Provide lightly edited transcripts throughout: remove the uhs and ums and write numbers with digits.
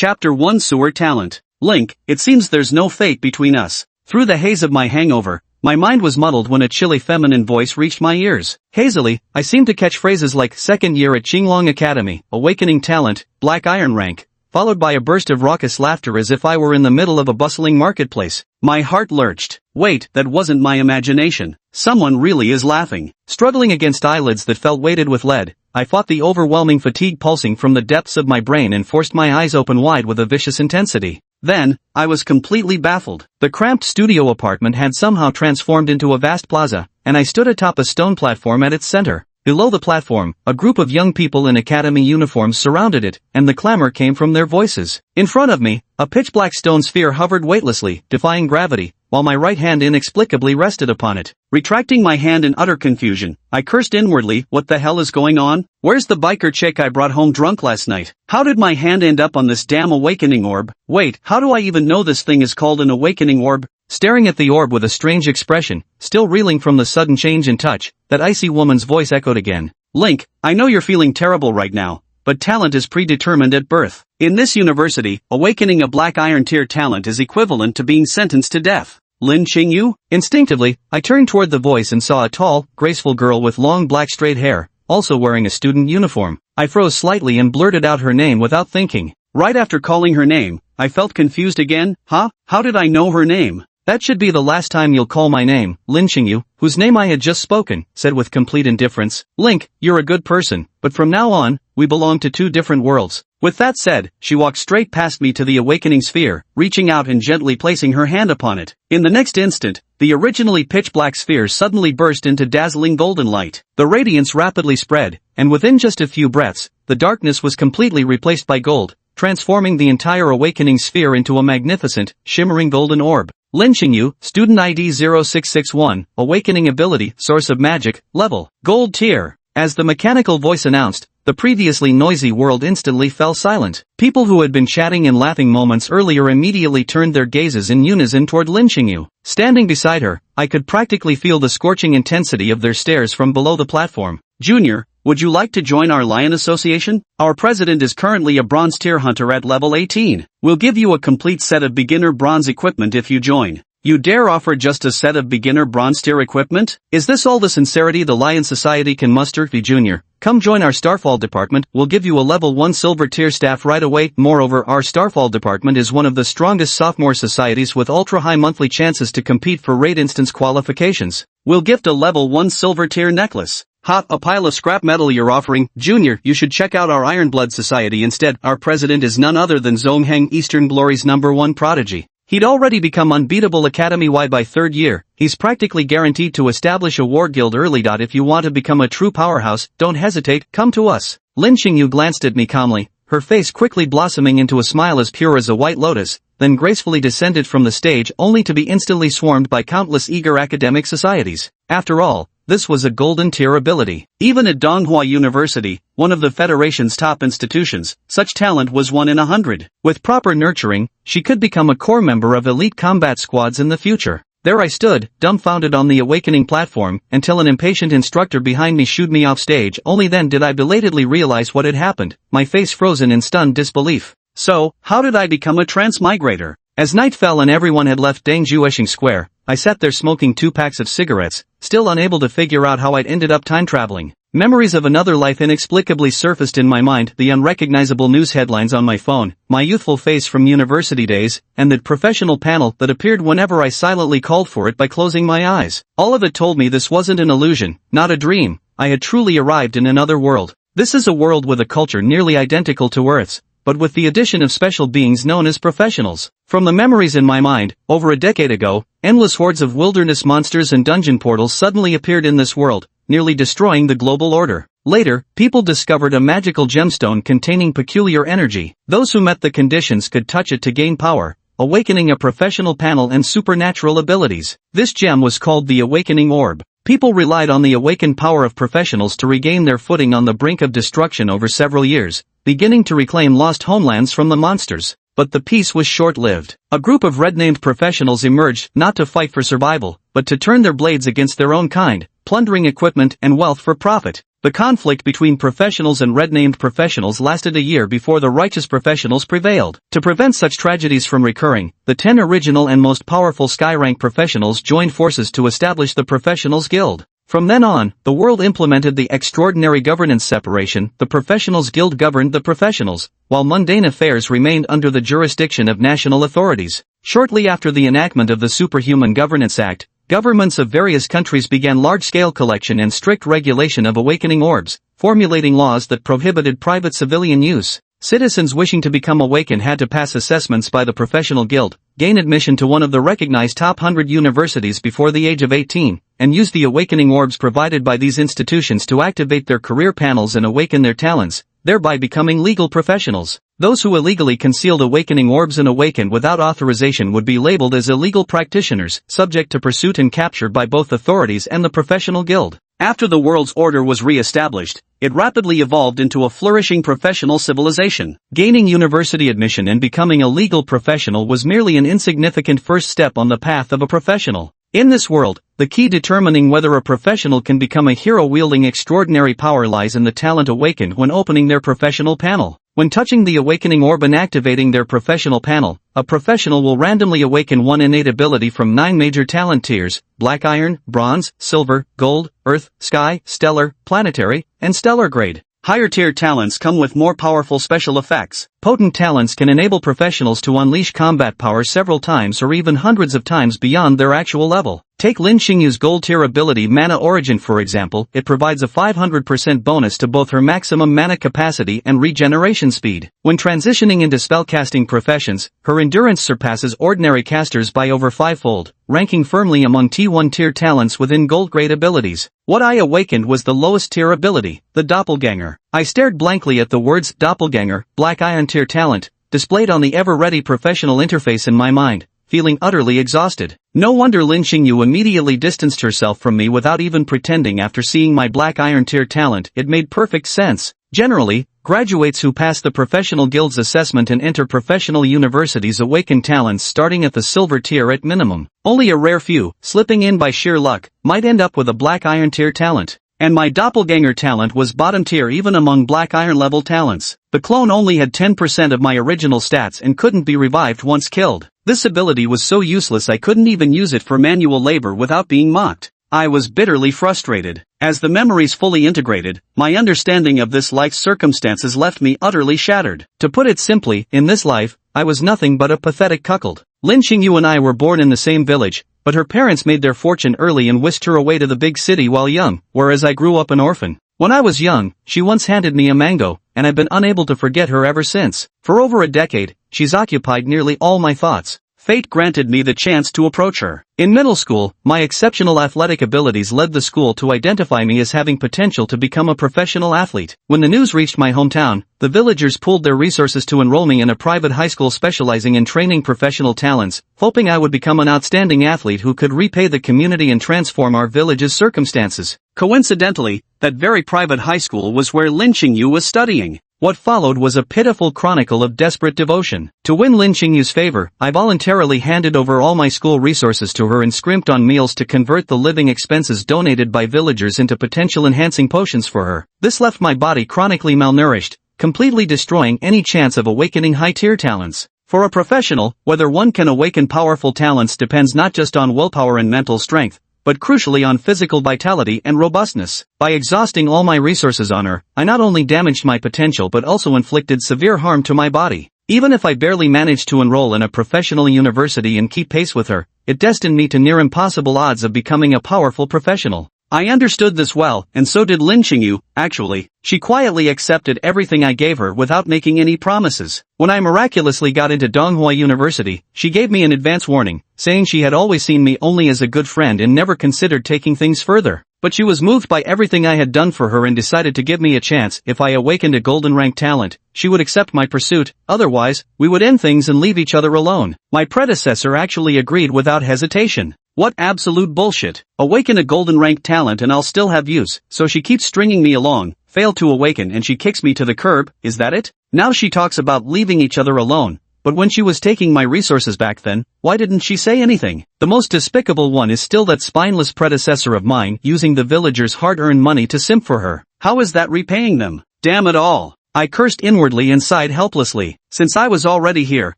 Chapter 1 Sewer Talent. Link, it seems there's no fate between us. Through the haze of my hangover, my mind was muddled when a chilly feminine voice reached my ears. Hazily, I seemed to catch phrases like second year at Qinglong Academy, awakening talent, black iron rank, followed by a burst of raucous laughter as if I were in the middle of a bustling marketplace. My heart lurched. Wait, that wasn't my imagination. Someone really is laughing. Struggling against eyelids that felt weighted with lead, I fought the overwhelming fatigue pulsing from the depths of my brain and forced my eyes open wide with a vicious intensity. Then, I was completely baffled. The cramped studio apartment had somehow transformed into a vast plaza, and I stood atop a stone platform at its center. Below the platform, a group of young people in academy uniforms surrounded it, and the clamor came from their voices. In front of me, a pitch-black stone sphere hovered weightlessly, defying gravity, while my right hand inexplicably rested upon it. Retracting my hand in utter confusion, I cursed inwardly, what the hell is going on? Where's the biker chick I brought home drunk last night? How did my hand end up on this damn awakening orb? Wait, how do I even know this thing is called an awakening orb? Staring at the orb with a strange expression, still reeling from the sudden change in touch, that icy woman's voice echoed again. Link, I know you're feeling terrible right now, but talent is predetermined at birth. In this university, awakening a black iron tier talent is equivalent to being sentenced to death. Lin Qingyu? Instinctively, I turned toward the voice and saw a tall, graceful girl with long black straight hair, also wearing a student uniform. I froze slightly and blurted out her name without thinking. Right after calling her name, I felt confused again. Huh? How did I know her name? That should be the last time you'll call my name, Lin Qingyu, whose name I had just spoken, said with complete indifference. Link, you're a good person, but from now on, we belong to two different worlds. With that said, she walked straight past me to the awakening sphere, reaching out and gently placing her hand upon it. In the next instant, the originally pitch-black sphere suddenly burst into dazzling golden light. The radiance rapidly spread, and within just a few breaths, the darkness was completely replaced by gold, transforming the entire awakening sphere into a magnificent, shimmering golden orb. Lin Qingyu, Student ID 0661, Awakening Ability, Source of Magic, Level, Gold Tier. As the mechanical voice announced, the previously noisy world instantly fell silent. People who had been chatting and laughing moments earlier immediately turned their gazes in unison toward Lin Qingyu. Standing beside her, I could practically feel the scorching intensity of their stares from below the platform. Junior, would you like to join our Lion Association? Our president is currently a bronze tier hunter at level 18. We'll give you a complete set of beginner bronze equipment if you join. You dare offer just a set of beginner bronze tier equipment? Is this all the sincerity the Lion Society can muster? The Junior, come join our Starfall department. We'll give you a level 1 silver tier staff right away. Moreover, our Starfall department is one of the strongest sophomore societies with ultra-high monthly chances to compete for raid instance qualifications. We'll gift a level 1 silver tier necklace. Ha, a pile of scrap metal you're offering. Junior, you should check out our Ironblood Society instead. Our president is none other than Zongheng Eastern Glory's #1 prodigy. He'd already become unbeatable academy-wide by third year. He's practically guaranteed to establish a war guild early. If you want to become a true powerhouse, don't hesitate, come to us. Lin Qingyu glanced at me calmly, her face quickly blossoming into a smile as pure as a white lotus, then gracefully descended from the stage only to be instantly swarmed by countless eager academic societies. After all, this was a golden tier ability. Even at Donghua University, one of the Federation's top institutions, such talent was 1 in 100. With proper nurturing, she could become a core member of elite combat squads in the future. There I stood, dumbfounded on the awakening platform, until an impatient instructor behind me shooed me off stage. Only then did I belatedly realize what had happened, my face frozen in stunned disbelief. So, how did I become a transmigrator? As night fell and everyone had left Dangjueshing Square, I sat there smoking 2 packs of cigarettes, still unable to figure out how I'd ended up time traveling. Memories of another life inexplicably surfaced in my mind, the unrecognizable news headlines on my phone, my youthful face from university days, and the professional panel that appeared whenever I silently called for it by closing my eyes. All of it told me this wasn't an illusion, not a dream. I had truly arrived in another world. This is a world with a culture nearly identical to Earth's, but with the addition of special beings known as professionals. From the memories in my mind, over a decade ago, endless hordes of wilderness monsters and dungeon portals suddenly appeared in this world, nearly destroying the global order. Later, people discovered a magical gemstone containing peculiar energy. Those who met the conditions could touch it to gain power, awakening a professional panel and supernatural abilities. This gem was called the Awakening Orb. People relied on the awakened power of professionals to regain their footing on the brink of destruction over several years, beginning to reclaim lost homelands from the monsters. But the peace was short-lived. A group of red-named professionals emerged, not to fight for survival, but to turn their blades against their own kind, plundering equipment and wealth for profit. The conflict between professionals and red-named professionals lasted a year before the righteous professionals prevailed. To prevent such tragedies from recurring, the 10 original and most powerful sky-rank professionals joined forces to establish the Professionals Guild. From then on, the world implemented the extraordinary governance separation. The Professionals Guild governed the professionals, while mundane affairs remained under the jurisdiction of national authorities. Shortly after the enactment of the Superhuman Governance Act, governments of various countries began large-scale collection and strict regulation of awakening orbs, formulating laws that prohibited private civilian use. Citizens wishing to become awakened had to pass assessments by the Professional Guild, gain admission to one of the recognized top 100 universities before the age of 18, and use the awakening orbs provided by these institutions to activate their career panels and awaken their talents, thereby becoming legal professionals. Those who illegally concealed awakening orbs and awakened without authorization would be labeled as illegal practitioners, subject to pursuit and capture by both authorities and the Professional Guild. After the world's order was re-established, it rapidly evolved into a flourishing professional civilization. Gaining university admission and becoming a legal professional was merely an insignificant first step on the path of a professional. In this world, the key determining whether a professional can become a hero wielding extraordinary power lies in the talent awakened when opening their professional panel. When touching the awakening orb and activating their professional panel, a professional will randomly awaken one innate ability from 9 major talent tiers: black iron, bronze, silver, gold, earth, sky, stellar, planetary, and stellar grade. Higher tier talents come with more powerful special effects. Potent talents can enable professionals to unleash combat power several times or even hundreds of times beyond their actual level. Take Lin Xingyu's gold tier ability Mana Origin for example. It provides a 500% bonus to both her maximum mana capacity and regeneration speed. When transitioning into spellcasting professions, her endurance surpasses ordinary casters by over 5-fold, ranking firmly among T1 tier talents within gold grade abilities. What I awakened was the lowest tier ability, the Doppelganger. I stared blankly at the words Doppelganger, Black Iron tier talent, displayed on the ever-ready professional interface in my mind, feeling utterly exhausted. No wonder Lin Xingyu immediately distanced herself from me without even pretending. After seeing my Black Iron tier talent, it made perfect sense. Generally, graduates who pass the Professional Guild's assessment and enter professional universities awaken talents starting at the silver tier at minimum. Only a rare few, slipping in by sheer luck, might end up with a Black Iron tier talent. And my Doppelganger talent was bottom tier even among Black Iron level talents. The clone only had 10% of my original stats and couldn't be revived once killed. This ability was so useless I couldn't even use it for manual labor without being mocked. I was bitterly frustrated. As the memories fully integrated, my understanding of this life's circumstances left me utterly shattered. To put it simply, in this life, I was nothing but a pathetic cuckold. Lin Xingyu and I were born in the same village, but her parents made their fortune early and whisked her away to the big city while young, whereas I grew up an orphan. When I was young, she once handed me a mango, and I've been unable to forget her ever since. For over a decade, she's occupied nearly all my thoughts. Fate granted me the chance to approach her. In middle school, my exceptional athletic abilities led the school to identify me as having potential to become a professional athlete. When the news reached my hometown, the villagers pooled their resources to enroll me in a private high school specializing in training professional talents, hoping I would become an outstanding athlete who could repay the community and transform our village's circumstances. Coincidentally, that very private high school was where Lin Xingyu was studying. What followed was a pitiful chronicle of desperate devotion. To win Lin Xingyu's favor, I voluntarily handed over all my school resources to her and scrimped on meals to convert the living expenses donated by villagers into potential-enhancing potions for her. This left my body chronically malnourished, completely destroying any chance of awakening high-tier talents. For a professional, whether one can awaken powerful talents depends not just on willpower and mental strength, but crucially on physical vitality and robustness. By exhausting all my resources on her, I not only damaged my potential but also inflicted severe harm to my body. Even if I barely managed to enroll in a professional university and keep pace with her, it destined me to near impossible odds of becoming a powerful professional. I understood this well, and so did Lin Xingyu. Actually, she quietly accepted everything I gave her without making any promises. When I miraculously got into Donghua University, she gave me an advance warning, saying she had always seen me only as a good friend and never considered taking things further. But she was moved by everything I had done for her and decided to give me a chance. If I awakened a golden rank talent, she would accept my pursuit, otherwise, we would end things and leave each other alone. My predecessor actually agreed without hesitation. What absolute bullshit. Awaken a golden rank talent and I'll still have use, so she keeps stringing me along, fail to awaken and she kicks me to the curb, is that it? Now she talks about leaving each other alone, but when she was taking my resources back then, why didn't she say anything? The most despicable one is still that spineless predecessor of mine using the villagers' hard-earned money to simp for her. How is that repaying them? Damn it all. I cursed inwardly and sighed helplessly. Since I was already here,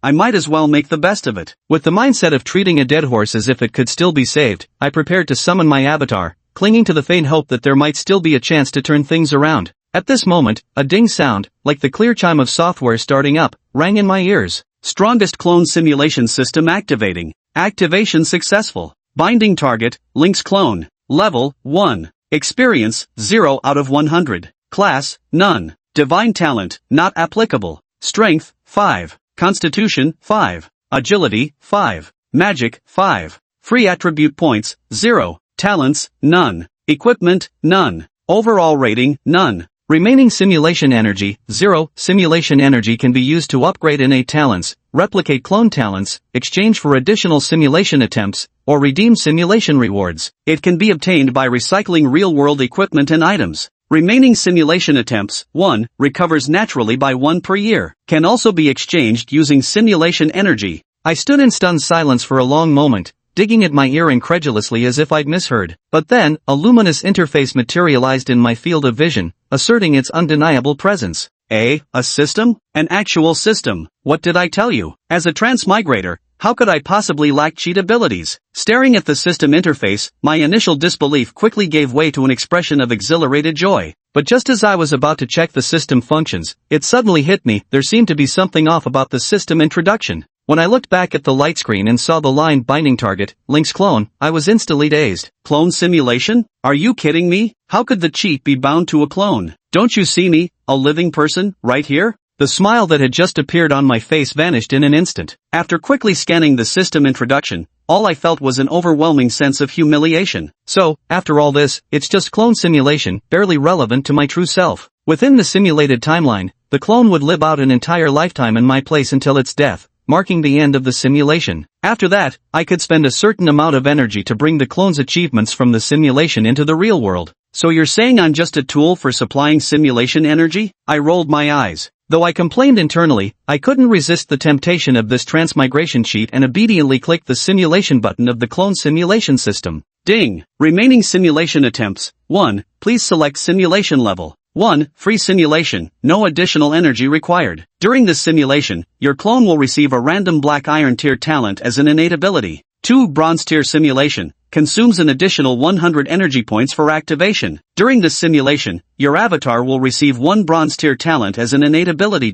I might as well make the best of it. With the mindset of treating a dead horse as if it could still be saved, I prepared to summon my avatar, clinging to the faint hope that there might still be a chance to turn things around. At this moment, a ding sound, like the clear chime of software starting up, rang in my ears. Strongest clone simulation system activating. Activation successful. Binding target, Link's clone. Level, 1. Experience, 0 out of 100. Class, none. Divine talent, not applicable. Strength, 5. Constitution, 5. Agility, 5. Magic, 5. Free attribute points, 0. Talents, none. Equipment, none. Overall rating, none. Remaining simulation energy, 0. Simulation energy can be used to upgrade innate talents, replicate clone talents, exchange for additional simulation attempts, or redeem simulation rewards. It can be obtained by recycling real-world equipment and items. Remaining simulation attempts, 1, recovers naturally by 1 per year. Can also be exchanged using simulation energy. I stood in stunned silence for a long moment, digging at my ear incredulously as if I'd misheard. But then, a luminous interface materialized in my field of vision, asserting its undeniable presence. A system? An actual system. What did I tell you? As a transmigrator, how could I possibly lack cheat abilities? Staring at the system interface, my initial disbelief quickly gave way to an expression of exhilarated joy. But just as I was about to check the system functions, it suddenly hit me, there seemed to be something off about the system introduction. When I looked back at the light screen and saw the line binding target, Link's clone, I was instantly dazed. Clone simulation? Are you kidding me? How could the cheat be bound to a clone? Don't you see me, a living person, right here? The smile that had just appeared on my face vanished in an instant. After quickly scanning the system introduction, all I felt was an overwhelming sense of humiliation. So, after all this, it's just clone simulation, barely relevant to my true self. Within the simulated timeline, the clone would live out an entire lifetime in my place until its death, marking the end of the simulation. After that, I could spend a certain amount of energy to bring the clone's achievements from the simulation into the real world. So you're saying I'm just a tool for supplying simulation energy? I rolled my eyes. Though I complained internally, I couldn't resist the temptation of this transmigration cheat and obediently clicked the simulation button of the clone simulation system. Ding! Remaining simulation attempts. 1. Please select simulation level. 1. Free simulation, no additional energy required. During this simulation, your clone will receive a random black iron tier talent as an innate ability. 2. Bronze tier simulation, consumes an additional 100 energy points for activation. During this simulation, your avatar will receive 1 bronze tier talent as an innate ability.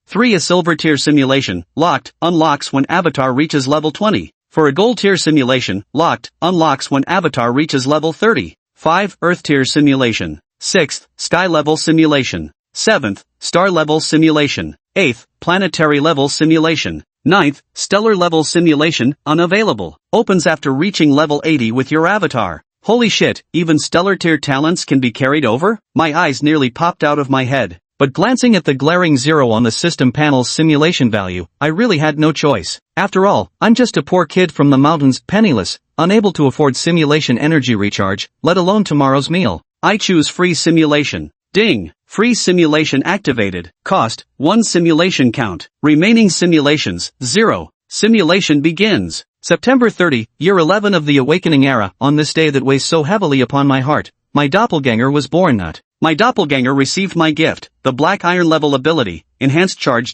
3. A silver tier simulation, locked, unlocks when avatar reaches level 20. For a gold tier simulation, locked, unlocks when avatar reaches level 30. 5. Earth tier simulation. 6th, sky level simulation. 7th, star level simulation. 8th, planetary level simulation. 9th, stellar level simulation, unavailable. Opens after reaching level 80 with your avatar. Holy shit, even stellar tier talents can be carried over? My eyes nearly popped out of my head. But glancing at the glaring 0 on the system panel's simulation value, I really had no choice. After all, I'm just a poor kid from the mountains, penniless, unable to afford simulation energy recharge, let alone tomorrow's meal. I choose free simulation. Ding! Free simulation activated. Cost, 1 simulation count. Remaining simulations, 0. Simulation begins. September 30, year 11 of the Awakening Era. On this day that weighs so heavily upon my heart, my doppelganger was born. My doppelganger received my gift, the Black Iron level ability, Enhanced Charge.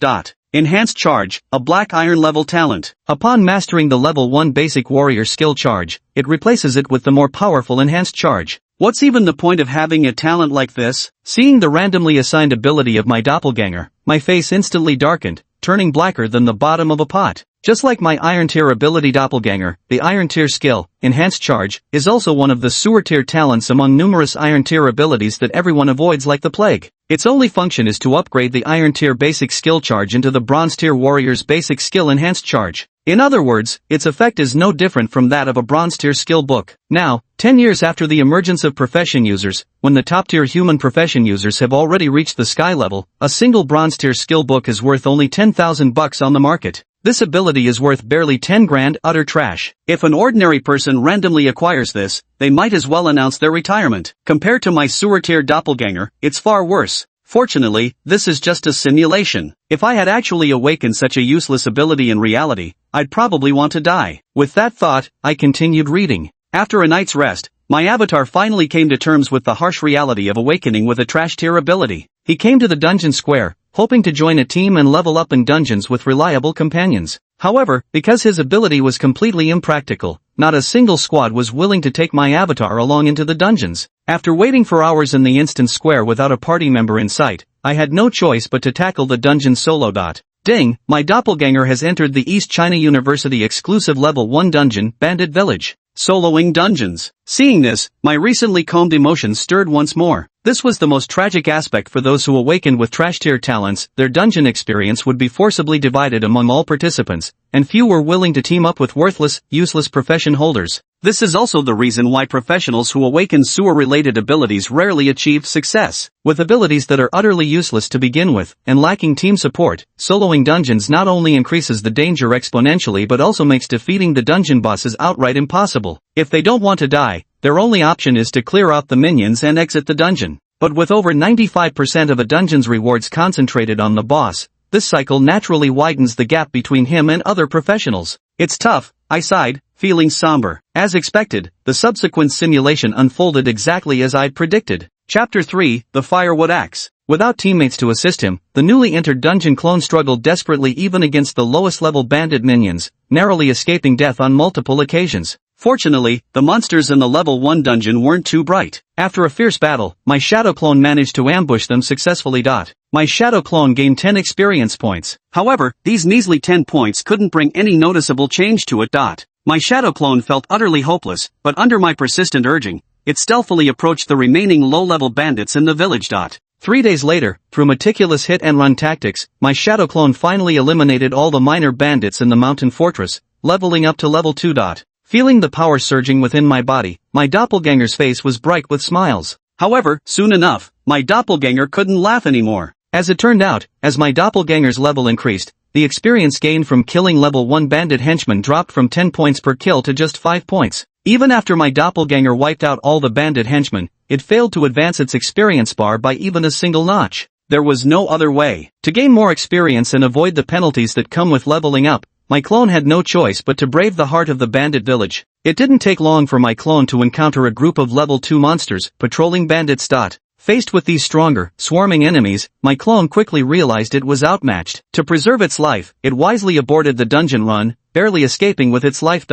Enhanced Charge, a Black Iron level talent. Upon mastering the level 1 basic warrior skill charge, it replaces it with the more powerful Enhanced Charge. What's even the point of having a talent like this? Seeing the randomly assigned ability of my doppelganger, my face instantly darkened, turning blacker than the bottom of a pot. Just like my Iron Tier ability doppelganger, the Iron Tier skill, Enhanced Charge, is also one of the sewer tier talents among numerous Iron Tier abilities that everyone avoids like the plague. Its only function is to upgrade the Iron Tier basic skill charge into the Bronze Tier warrior's basic skill Enhanced Charge. In other words, its effect is no different from that of a Bronze Tier skill book. Now, 10 years after the emergence of profession users, when the top tier human profession users have already reached the sky level, a single Bronze Tier skill book is worth only $10,000 on the market. This ability is worth barely 10 grand, utter trash. If an ordinary person randomly acquires this, they might as well announce their retirement. Compared to my sewer tier doppelganger, it's far worse. Fortunately, this is just a simulation. If I had actually awakened such a useless ability in reality, I'd probably want to die. With that thought, I continued reading. After a night's rest, my avatar finally came to terms with the harsh reality of awakening with a trash tier ability. He came to the dungeon square, hoping to join a team and level up in dungeons with reliable companions. However, because his ability was completely impractical, not a single squad was willing to take my avatar along into the dungeons. After waiting for hours in the instance square without a party member in sight, I had no choice but to tackle the dungeon solo. Ding, my doppelganger has entered the East China University exclusive level 1 dungeon, Bandit Village. Soloing dungeons. Seeing this, my recently calmed emotions stirred once more. This was the most tragic aspect for those who awakened with trash tier talents. Their dungeon experience would be forcibly divided among all participants, and few were willing to team up with worthless, useless profession holders. This is also the reason why professionals who awaken sewer-related abilities rarely achieve success. With abilities that are utterly useless to begin with, and lacking team support, soloing dungeons not only increases the danger exponentially but also makes defeating the dungeon bosses outright impossible. If they don't want to die, their only option is to clear out the minions and exit the dungeon. But with over 95% of a dungeon's rewards concentrated on the boss, this cycle naturally widens the gap between him and other professionals. It's tough, I sighed, feeling somber. As expected, the subsequent simulation unfolded exactly as I'd predicted. Chapter 3, The Firewood Axe. Without teammates to assist him, the newly entered dungeon clone struggled desperately even against the lowest level bandit minions, narrowly escaping death on multiple occasions. Fortunately, the monsters in the level 1 dungeon weren't too bright. After a fierce battle, my shadow clone managed to ambush them successfully. My shadow clone gained 10 experience points. However, these measly 10 points couldn't bring any noticeable change to it. My shadow clone felt utterly hopeless, but under my persistent urging, it stealthily approached the remaining low-level bandits in the village. 3 days later, through meticulous hit-and-run tactics, my shadow clone finally eliminated all the minor bandits in the mountain fortress, leveling up to level 2. Feeling the power surging within my body, my doppelganger's face was bright with smiles. However, soon enough, my doppelganger couldn't laugh anymore. As it turned out, as my doppelganger's level increased, the experience gained from killing level 1 bandit henchmen dropped from 10 points per kill to just 5 points. Even after my doppelganger wiped out all the bandit henchmen, it failed to advance its experience bar by even a single notch. There was no other way. To gain more experience and avoid the penalties that come with leveling up, my clone had no choice but to brave the heart of the bandit village. It didn't take long for my clone to encounter a group of level 2 monsters, patrolling bandits. Faced with these stronger, swarming enemies, my clone quickly realized it was outmatched. To preserve its life, it wisely aborted the dungeon run, barely escaping with its life.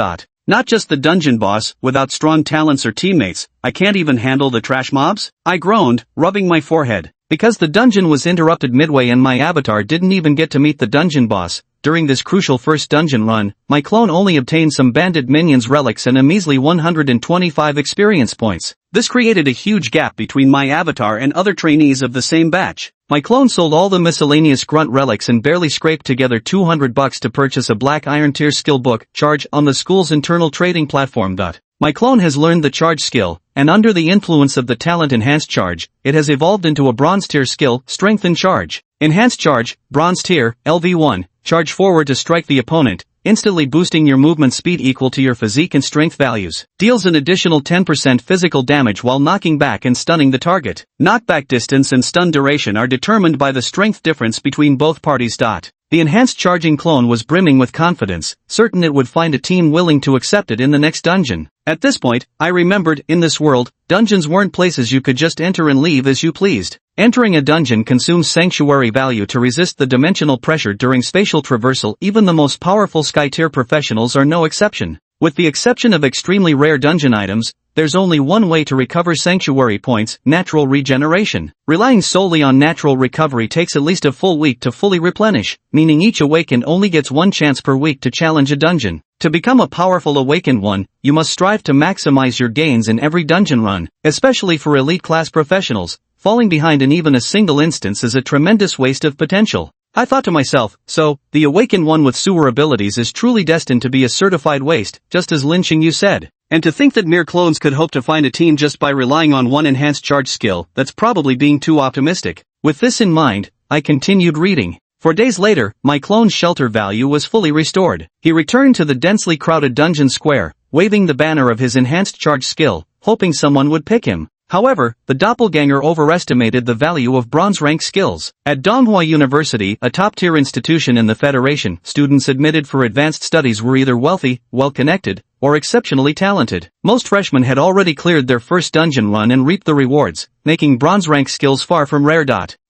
Not just the dungeon boss, without strong talents or teammates, I can't even handle the trash mobs? I groaned, rubbing my forehead. Because the dungeon was interrupted midway and my avatar didn't even get to meet the dungeon boss, during this crucial first dungeon run, my clone only obtained some bandit minions relics and a measly 125 experience points. This created a huge gap between my avatar and other trainees of the same batch. My clone sold all the miscellaneous grunt relics and barely scraped together $200 to purchase a black iron tier skill book, charge, on the school's internal trading platform. My clone has learned the charge skill, and under the influence of the talent enhanced charge, it has evolved into a bronze tier skill, strength and charge. Enhanced charge, bronze tier, LV1, charge forward to strike the opponent, instantly boosting your movement speed equal to your physique and strength values. Deals an additional 10% physical damage while knocking back and stunning the target. Knockback distance and stun duration are determined by the strength difference between both parties. The enhanced charging clone was brimming with confidence, certain it would find a team willing to accept it in the next dungeon. At this point, I remembered, in this world, dungeons weren't places you could just enter and leave as you pleased. Entering a dungeon consumes sanctuary value to resist the dimensional pressure during spatial traversal. Even the most powerful sky-tier professionals are no exception. With the exception of extremely rare dungeon items, there's only one way to recover sanctuary points: natural regeneration. Relying solely on natural recovery takes at least a full week to fully replenish, meaning each awakened only gets one chance per week to challenge a dungeon. To become a powerful awakened one, you must strive to maximize your gains in every dungeon run, especially for elite class professionals. Falling behind in even a single instance is a tremendous waste of potential. I thought to myself, so, the awakened one with sewer abilities is truly destined to be a certified waste, just as Lin Xingyu said. And to think that mere clones could hope to find a team just by relying on one enhanced charge skill, that's probably being too optimistic. With this in mind, I continued reading. For days later, my clone's shelter value was fully restored. He returned to the densely crowded dungeon square, waving the banner of his enhanced charge skill, hoping someone would pick him. However, the doppelganger overestimated the value of bronze rank skills. At Donghua University, a top-tier institution in the Federation, students admitted for advanced studies were either wealthy, well-connected, or exceptionally talented. Most freshmen had already cleared their first dungeon run and reaped the rewards, making bronze rank skills far from rare.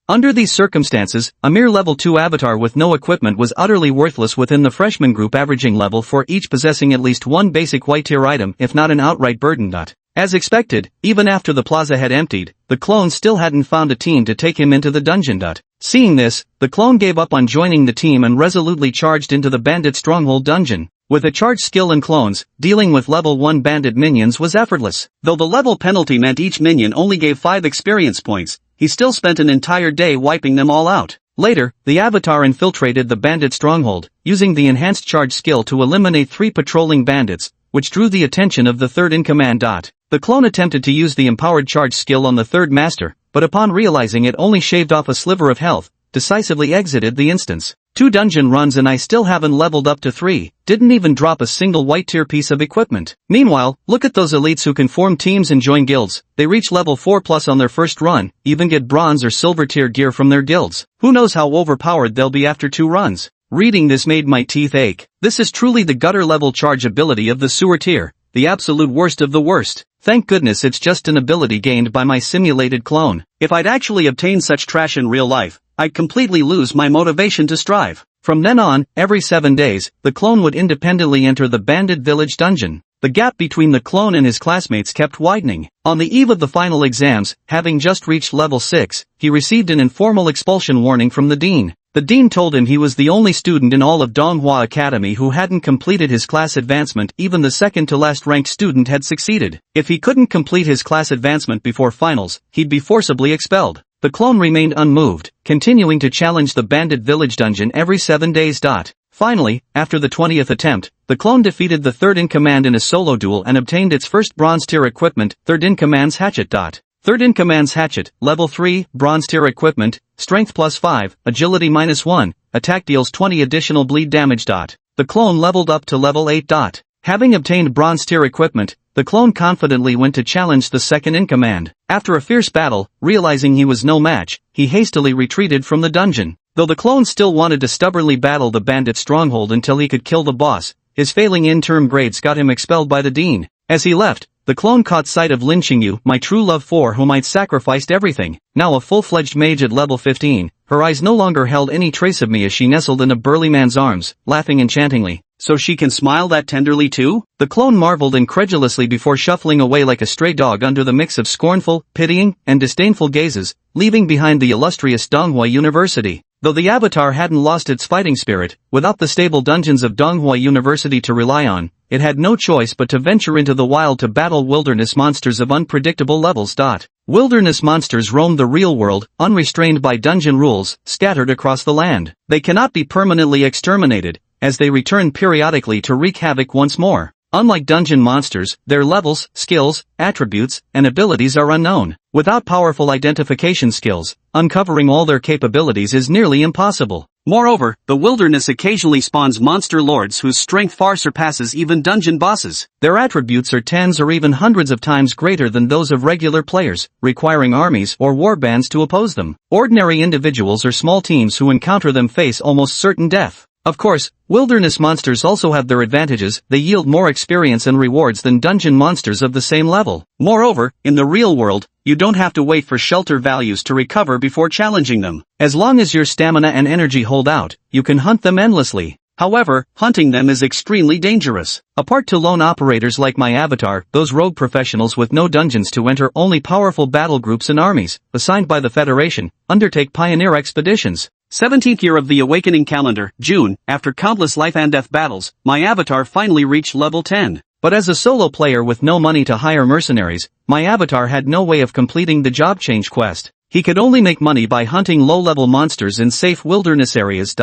Under these circumstances, a mere level 2 avatar with no equipment was utterly worthless within the freshman group, averaging level 4 each, possessing at least one basic white tier item if not an outright burden. As expected, even after the plaza had emptied, the clone still hadn't found a team to take him into the dungeon. Seeing this, the clone gave up on joining the team and resolutely charged into the bandit stronghold dungeon. With a charged skill in clones, dealing with level 1 bandit minions was effortless. Though the level penalty meant each minion only gave 5 experience points, he still spent an entire day wiping them all out. Later, the avatar infiltrated the bandit stronghold, using the enhanced charge skill to eliminate 3 patrolling bandits, which drew the attention of the third-in-command. The clone attempted to use the empowered charge skill on the third master, but upon realizing it only shaved off a sliver of health, decisively exited the instance. 2 dungeon runs and I still haven't leveled up to 3, didn't even drop a single white tier piece of equipment. Meanwhile, look at those elites who can form teams and join guilds. They reach level 4 plus on their first run, even get bronze or silver tier gear from their guilds. Who knows how overpowered they'll be after 2 runs. Reading this made my teeth ache. This is truly the gutter level charge ability of the sewer tier, the absolute worst of the worst. Thank goodness it's just an ability gained by my simulated clone. If I'd actually obtained such trash in real life, I'd completely lose my motivation to strive. From then on, every 7 days, the clone would independently enter the bandit village dungeon. The gap between the clone and his classmates kept widening. On the eve of the final exams, having just reached level 6, he received an informal expulsion warning from the dean. The dean told him he was the only student in all of Donghua Academy who hadn't completed his class advancement. Even the second to last ranked student had succeeded. If he couldn't complete his class advancement before finals, he'd be forcibly expelled. The clone remained unmoved, continuing to challenge the bandit village dungeon every 7 days. Finally, after the 20th attempt, the clone defeated the third-in-command in a solo duel and obtained its first bronze-tier equipment, third-in-command's hatchet. Third-in-command's hatchet, level 3, bronze-tier equipment, strength plus 5, agility minus 1, attack deals 20 additional bleed damage. The clone leveled up to level 8. Having obtained bronze-tier equipment, the clone confidently went to challenge the second-in-command. After a fierce battle, realizing he was no match, he hastily retreated from the dungeon. Though the clone still wanted to stubbornly battle the bandit stronghold until he could kill the boss, his failing interim grades got him expelled by the dean. As he left, the clone caught sight of Lin Qingyu, my true love for whom I'd sacrificed everything. Now a full-fledged mage at level 15, her eyes no longer held any trace of me as she nestled in a burly man's arms, laughing enchantingly. So she can smile that tenderly too? The clone marveled incredulously before shuffling away like a stray dog under the mix of scornful, pitying, and disdainful gazes, leaving behind the illustrious Donghua University. Though the avatar hadn't lost its fighting spirit, without the stable dungeons of Donghua University to rely on, it had no choice but to venture into the wild to battle wilderness monsters of unpredictable levels. Wilderness monsters roam the real world, unrestrained by dungeon rules, scattered across the land. They cannot be permanently exterminated, as they return periodically to wreak havoc once more. Unlike dungeon monsters, their levels, skills, attributes, and abilities are unknown. Without powerful identification skills, uncovering all their capabilities is nearly impossible. Moreover, the wilderness occasionally spawns monster lords whose strength far surpasses even dungeon bosses. Their attributes are tens or even hundreds of times greater than those of regular players, requiring armies or warbands to oppose them. Ordinary individuals or small teams who encounter them face almost certain death. Of course, wilderness monsters also have their advantages. They yield more experience and rewards than dungeon monsters of the same level. Moreover, in the real world, you don't have to wait for shelter values to recover before challenging them. As long as your stamina and energy hold out, you can hunt them endlessly. However, hunting them is extremely dangerous. Apart to lone operators like my avatar, those rogue professionals with no dungeons to enter, only powerful battle groups and armies, assigned by the Federation, undertake pioneer expeditions. 17th year of the Awakening calendar, June. After countless life and death battles, my avatar finally reached level 10. But as a solo player with no money to hire mercenaries, my avatar had no way of completing the job change quest. He could only make money by hunting low-level monsters in safe wilderness areas.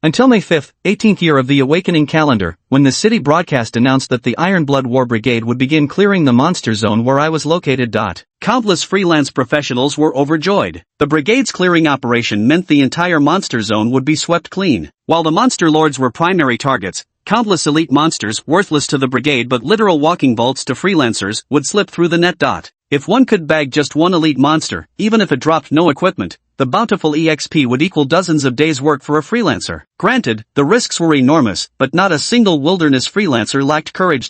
Until May 5th, 18th year of the Awakening calendar, when the city broadcast announced that the Ironblood War Brigade would begin clearing the monster zone where I was located. Countless freelance professionals were overjoyed. The brigade's clearing operation meant the entire monster zone would be swept clean. While the monster lords were primary targets, countless elite monsters, worthless to the brigade but literal walking vaults to freelancers, would slip through the net. If one could bag just one elite monster, even if it dropped no equipment, the bountiful EXP would equal dozens of days' work for a freelancer. Granted, the risks were enormous, but not a single wilderness freelancer lacked courage.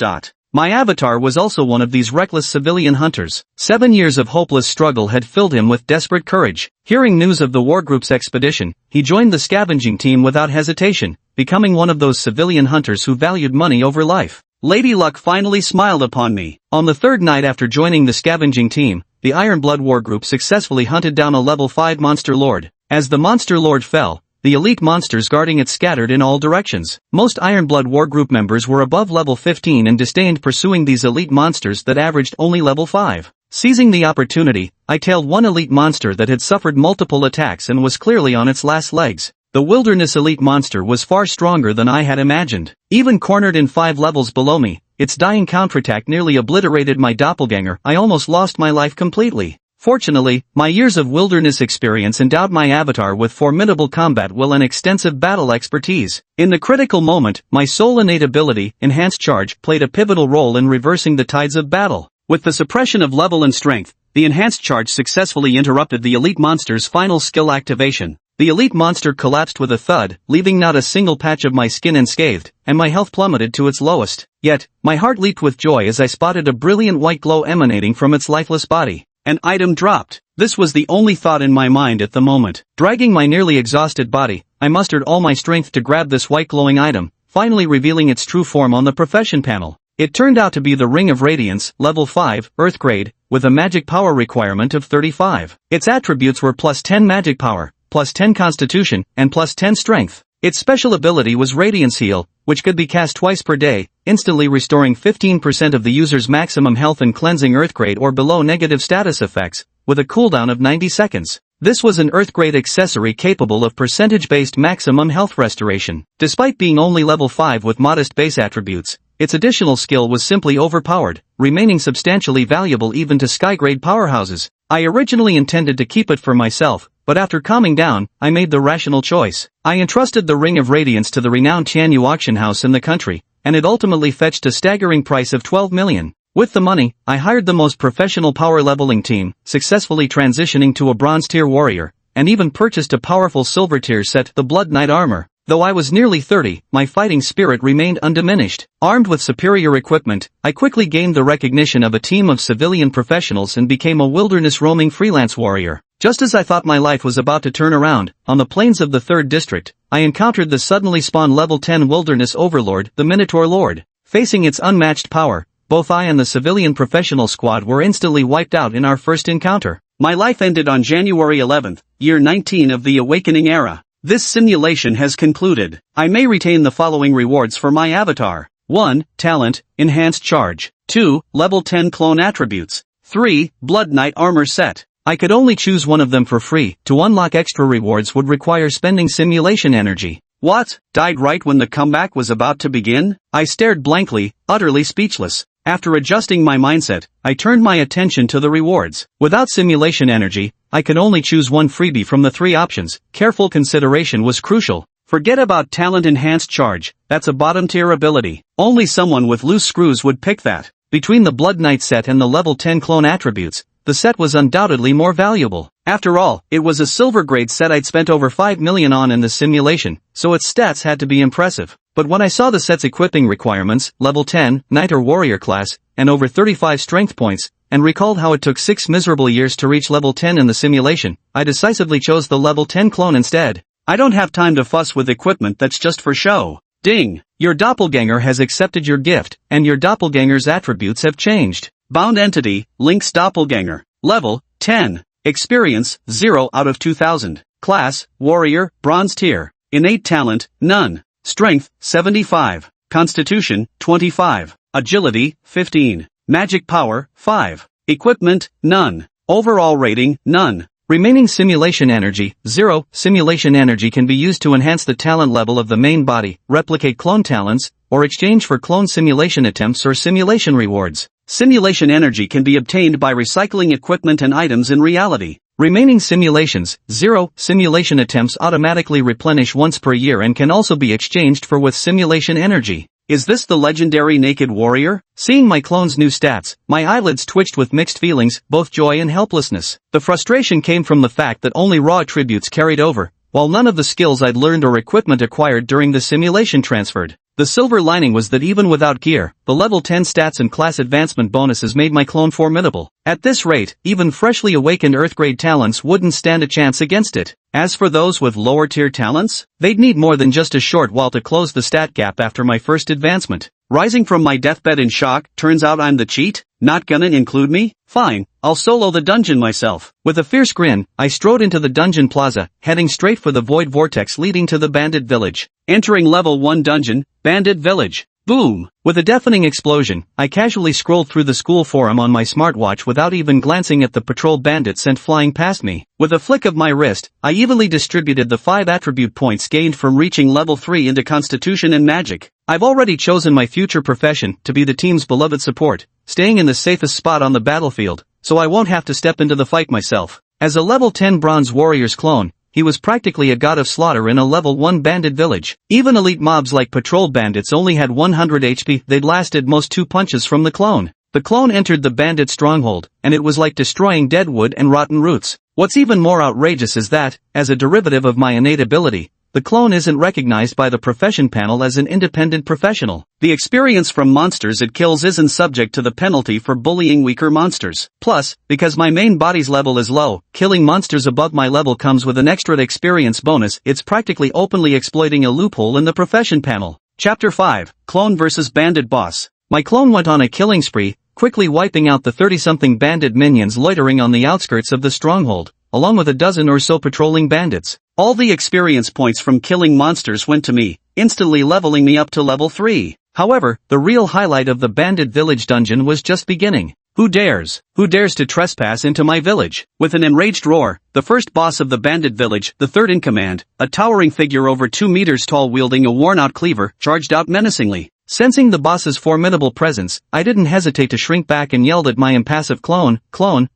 My avatar was also one of these reckless civilian hunters. 7 years of hopeless struggle had filled him with desperate courage. Hearing news of the war group's expedition, he joined the scavenging team without hesitation, becoming one of those civilian hunters who valued money over life. Lady Luck finally smiled upon me. On the third night after joining the scavenging team, the Iron Blood War Group successfully hunted down a level 5 monster lord. As the monster lord fell, the elite monsters guarding it scattered in all directions. Most Iron Blood War Group members were above level 15 and disdained pursuing these elite monsters that averaged only level 5. Seizing the opportunity, I tailed one elite monster that had suffered multiple attacks and was clearly on its last legs. The wilderness elite monster was far stronger than I had imagined. Even cornered in 5 levels below me, its dying counterattack nearly obliterated my doppelganger. I almost lost my life completely. Fortunately, my years of wilderness experience endowed my avatar with formidable combat will and extensive battle expertise. In the critical moment, my sole innate ability, Enhanced Charge, played a pivotal role in reversing the tides of battle. With the suppression of level and strength, the Enhanced Charge successfully interrupted the elite monster's final skill activation. The elite monster collapsed with a thud, leaving not a single patch of my skin unscathed, and my health plummeted to its lowest. Yet, my heart leaped with joy as I spotted a brilliant white glow emanating from its lifeless body. An item dropped. This was the only thought in my mind at the moment. Dragging my nearly exhausted body, I mustered all my strength to grab this white glowing item, finally revealing its true form on the profession panel. It turned out to be the Ring of Radiance, level 5, Earth grade, with a magic power requirement of 35. Its attributes were plus 10 magic power, plus 10 constitution, and plus 10 strength. Its special ability was Radiance Heal, which could be cast twice per day, instantly restoring 15% of the user's maximum health and cleansing Earthgrade or below negative status effects, with a cooldown of 90 seconds. This was an Earthgrade accessory capable of percentage-based maximum health restoration. Despite being only level 5 with modest base attributes, its additional skill was simply overpowered, remaining substantially valuable even to Skygrade powerhouses. I originally intended to keep it for myself, but after calming down, I made the rational choice. I entrusted the Ring of Radiance to the renowned Tianyu auction house in the country, and it ultimately fetched a staggering price of 12 million. With the money, I hired the most professional power leveling team, successfully transitioning to a bronze tier warrior, and even purchased a powerful silver tier set, the Blood Knight armor. Though I was nearly 30, my fighting spirit remained undiminished. Armed with superior equipment, I quickly gained the recognition of a team of civilian professionals and became a wilderness roaming freelance warrior. Just as I thought my life was about to turn around, on the plains of the 3rd District, I encountered the suddenly spawned level 10 wilderness overlord, the Minotaur Lord. Facing its unmatched power, both I and the civilian professional squad were instantly wiped out in our first encounter. My life ended on January 11th, year 19 of the Awakening Era. This simulation has concluded. I may retain the following rewards for my avatar. 1. Talent, Enhanced Charge. 2. Level 10 Clone Attributes. 3. Blood Knight Armor Set. I could only choose one of them for free. To unlock extra rewards would require spending simulation energy. What? Died right when the comeback was about to begin? I stared blankly, utterly speechless. After adjusting my mindset, I turned my attention to the rewards. Without simulation energy, I could only choose one freebie from the 3 options. Careful consideration was crucial. Forget about Talent Enhanced Charge, that's a bottom tier ability. Only someone with loose screws would pick that. Between the Blood Knight set and the level 10 clone attributes, the set was undoubtedly more valuable. After all, it was a silver grade set I'd spent over 5 million on in the simulation, so its stats had to be impressive. But when I saw the set's equipping requirements, level 10, Knight or Warrior class, and over 35 strength points, and recalled how it took 6 miserable years to reach level 10 in the simulation, I decisively chose the level 10 clone instead. I don't have time to fuss with equipment that's just for show. Ding! Your doppelganger has accepted your gift, and your doppelganger's attributes have changed. Bound Entity, Link's Doppelganger. Level, 10. Experience, 0 out of 2000. Class, Warrior, Bronze Tier. Innate Talent, none. Strength, 75. Constitution, 25. Agility, 15. Magic Power, 5. Equipment, none. Overall rating, none. Remaining simulation energy, 0. Simulation energy can be used to enhance the talent level of the main body, replicate clone talents, or exchange for clone simulation attempts or simulation rewards. Simulation energy can be obtained by recycling equipment and items in reality. Remaining simulations, 0. Simulation attempts automatically replenish once per year and can also be exchanged for with simulation energy. Is this the legendary naked warrior? Seeing my clone's new stats, my eyelids twitched with mixed feelings, both joy and helplessness. The frustration came from the fact that only raw attributes carried over, while none of the skills I'd learned or equipment acquired during the simulation transferred. The silver lining was that even without gear, the level 10 stats and class advancement bonuses made my clone formidable. At this rate, even freshly awakened Earth-grade talents wouldn't stand a chance against it. As for those with lower-tier talents, they'd need more than just a short while to close the stat gap after my first advancement. Rising from my deathbed in shock, turns out I'm the cheat? Not gonna include me? Fine, I'll solo the dungeon myself. With a fierce grin, I strode into the dungeon plaza, heading straight for the void vortex leading to the bandit village. Entering level 1 dungeon, bandit village. Boom! With a deafening explosion, I casually scrolled through the school forum on my smartwatch without even glancing at the patrol bandits sent flying past me. With a flick of my wrist, I evenly distributed the 5 attribute points gained from reaching level 3 into Constitution and Magic. I've already chosen my future profession to be the team's beloved support, staying in the safest spot on the battlefield, so I won't have to step into the fight myself. As a level 10 Bronze Warrior's clone, he was practically a god of slaughter in a level 1 bandit village. Even elite mobs like patrol bandits only had 100 HP, they'd lasted most 2 punches from the clone. The clone entered the bandit stronghold, and it was like destroying dead wood and rotten roots. What's even more outrageous is that, as a derivative of my innate ability, the clone isn't recognized by the profession panel as an independent professional. The experience from monsters it kills isn't subject to the penalty for bullying weaker monsters. Plus, because my main body's level is low, killing monsters above my level comes with an extra experience bonus. It's practically openly exploiting a loophole in the profession panel. Chapter 5, Clone vs Bandit Boss. My clone went on a killing spree, quickly wiping out the 30-something bandit minions loitering on the outskirts of the stronghold, along with a dozen or so patrolling bandits. All the experience points from killing monsters went to me, instantly leveling me up to level 3. However, the real highlight of the bandit village dungeon was just beginning. Who dares to trespass into my village? With an enraged roar, the first boss of the bandit village, the third in command, a towering figure over 2 meters tall wielding a worn-out cleaver, charged out menacingly. Sensing the boss's formidable presence, I didn't hesitate to shrink back and yelled at my impassive clone,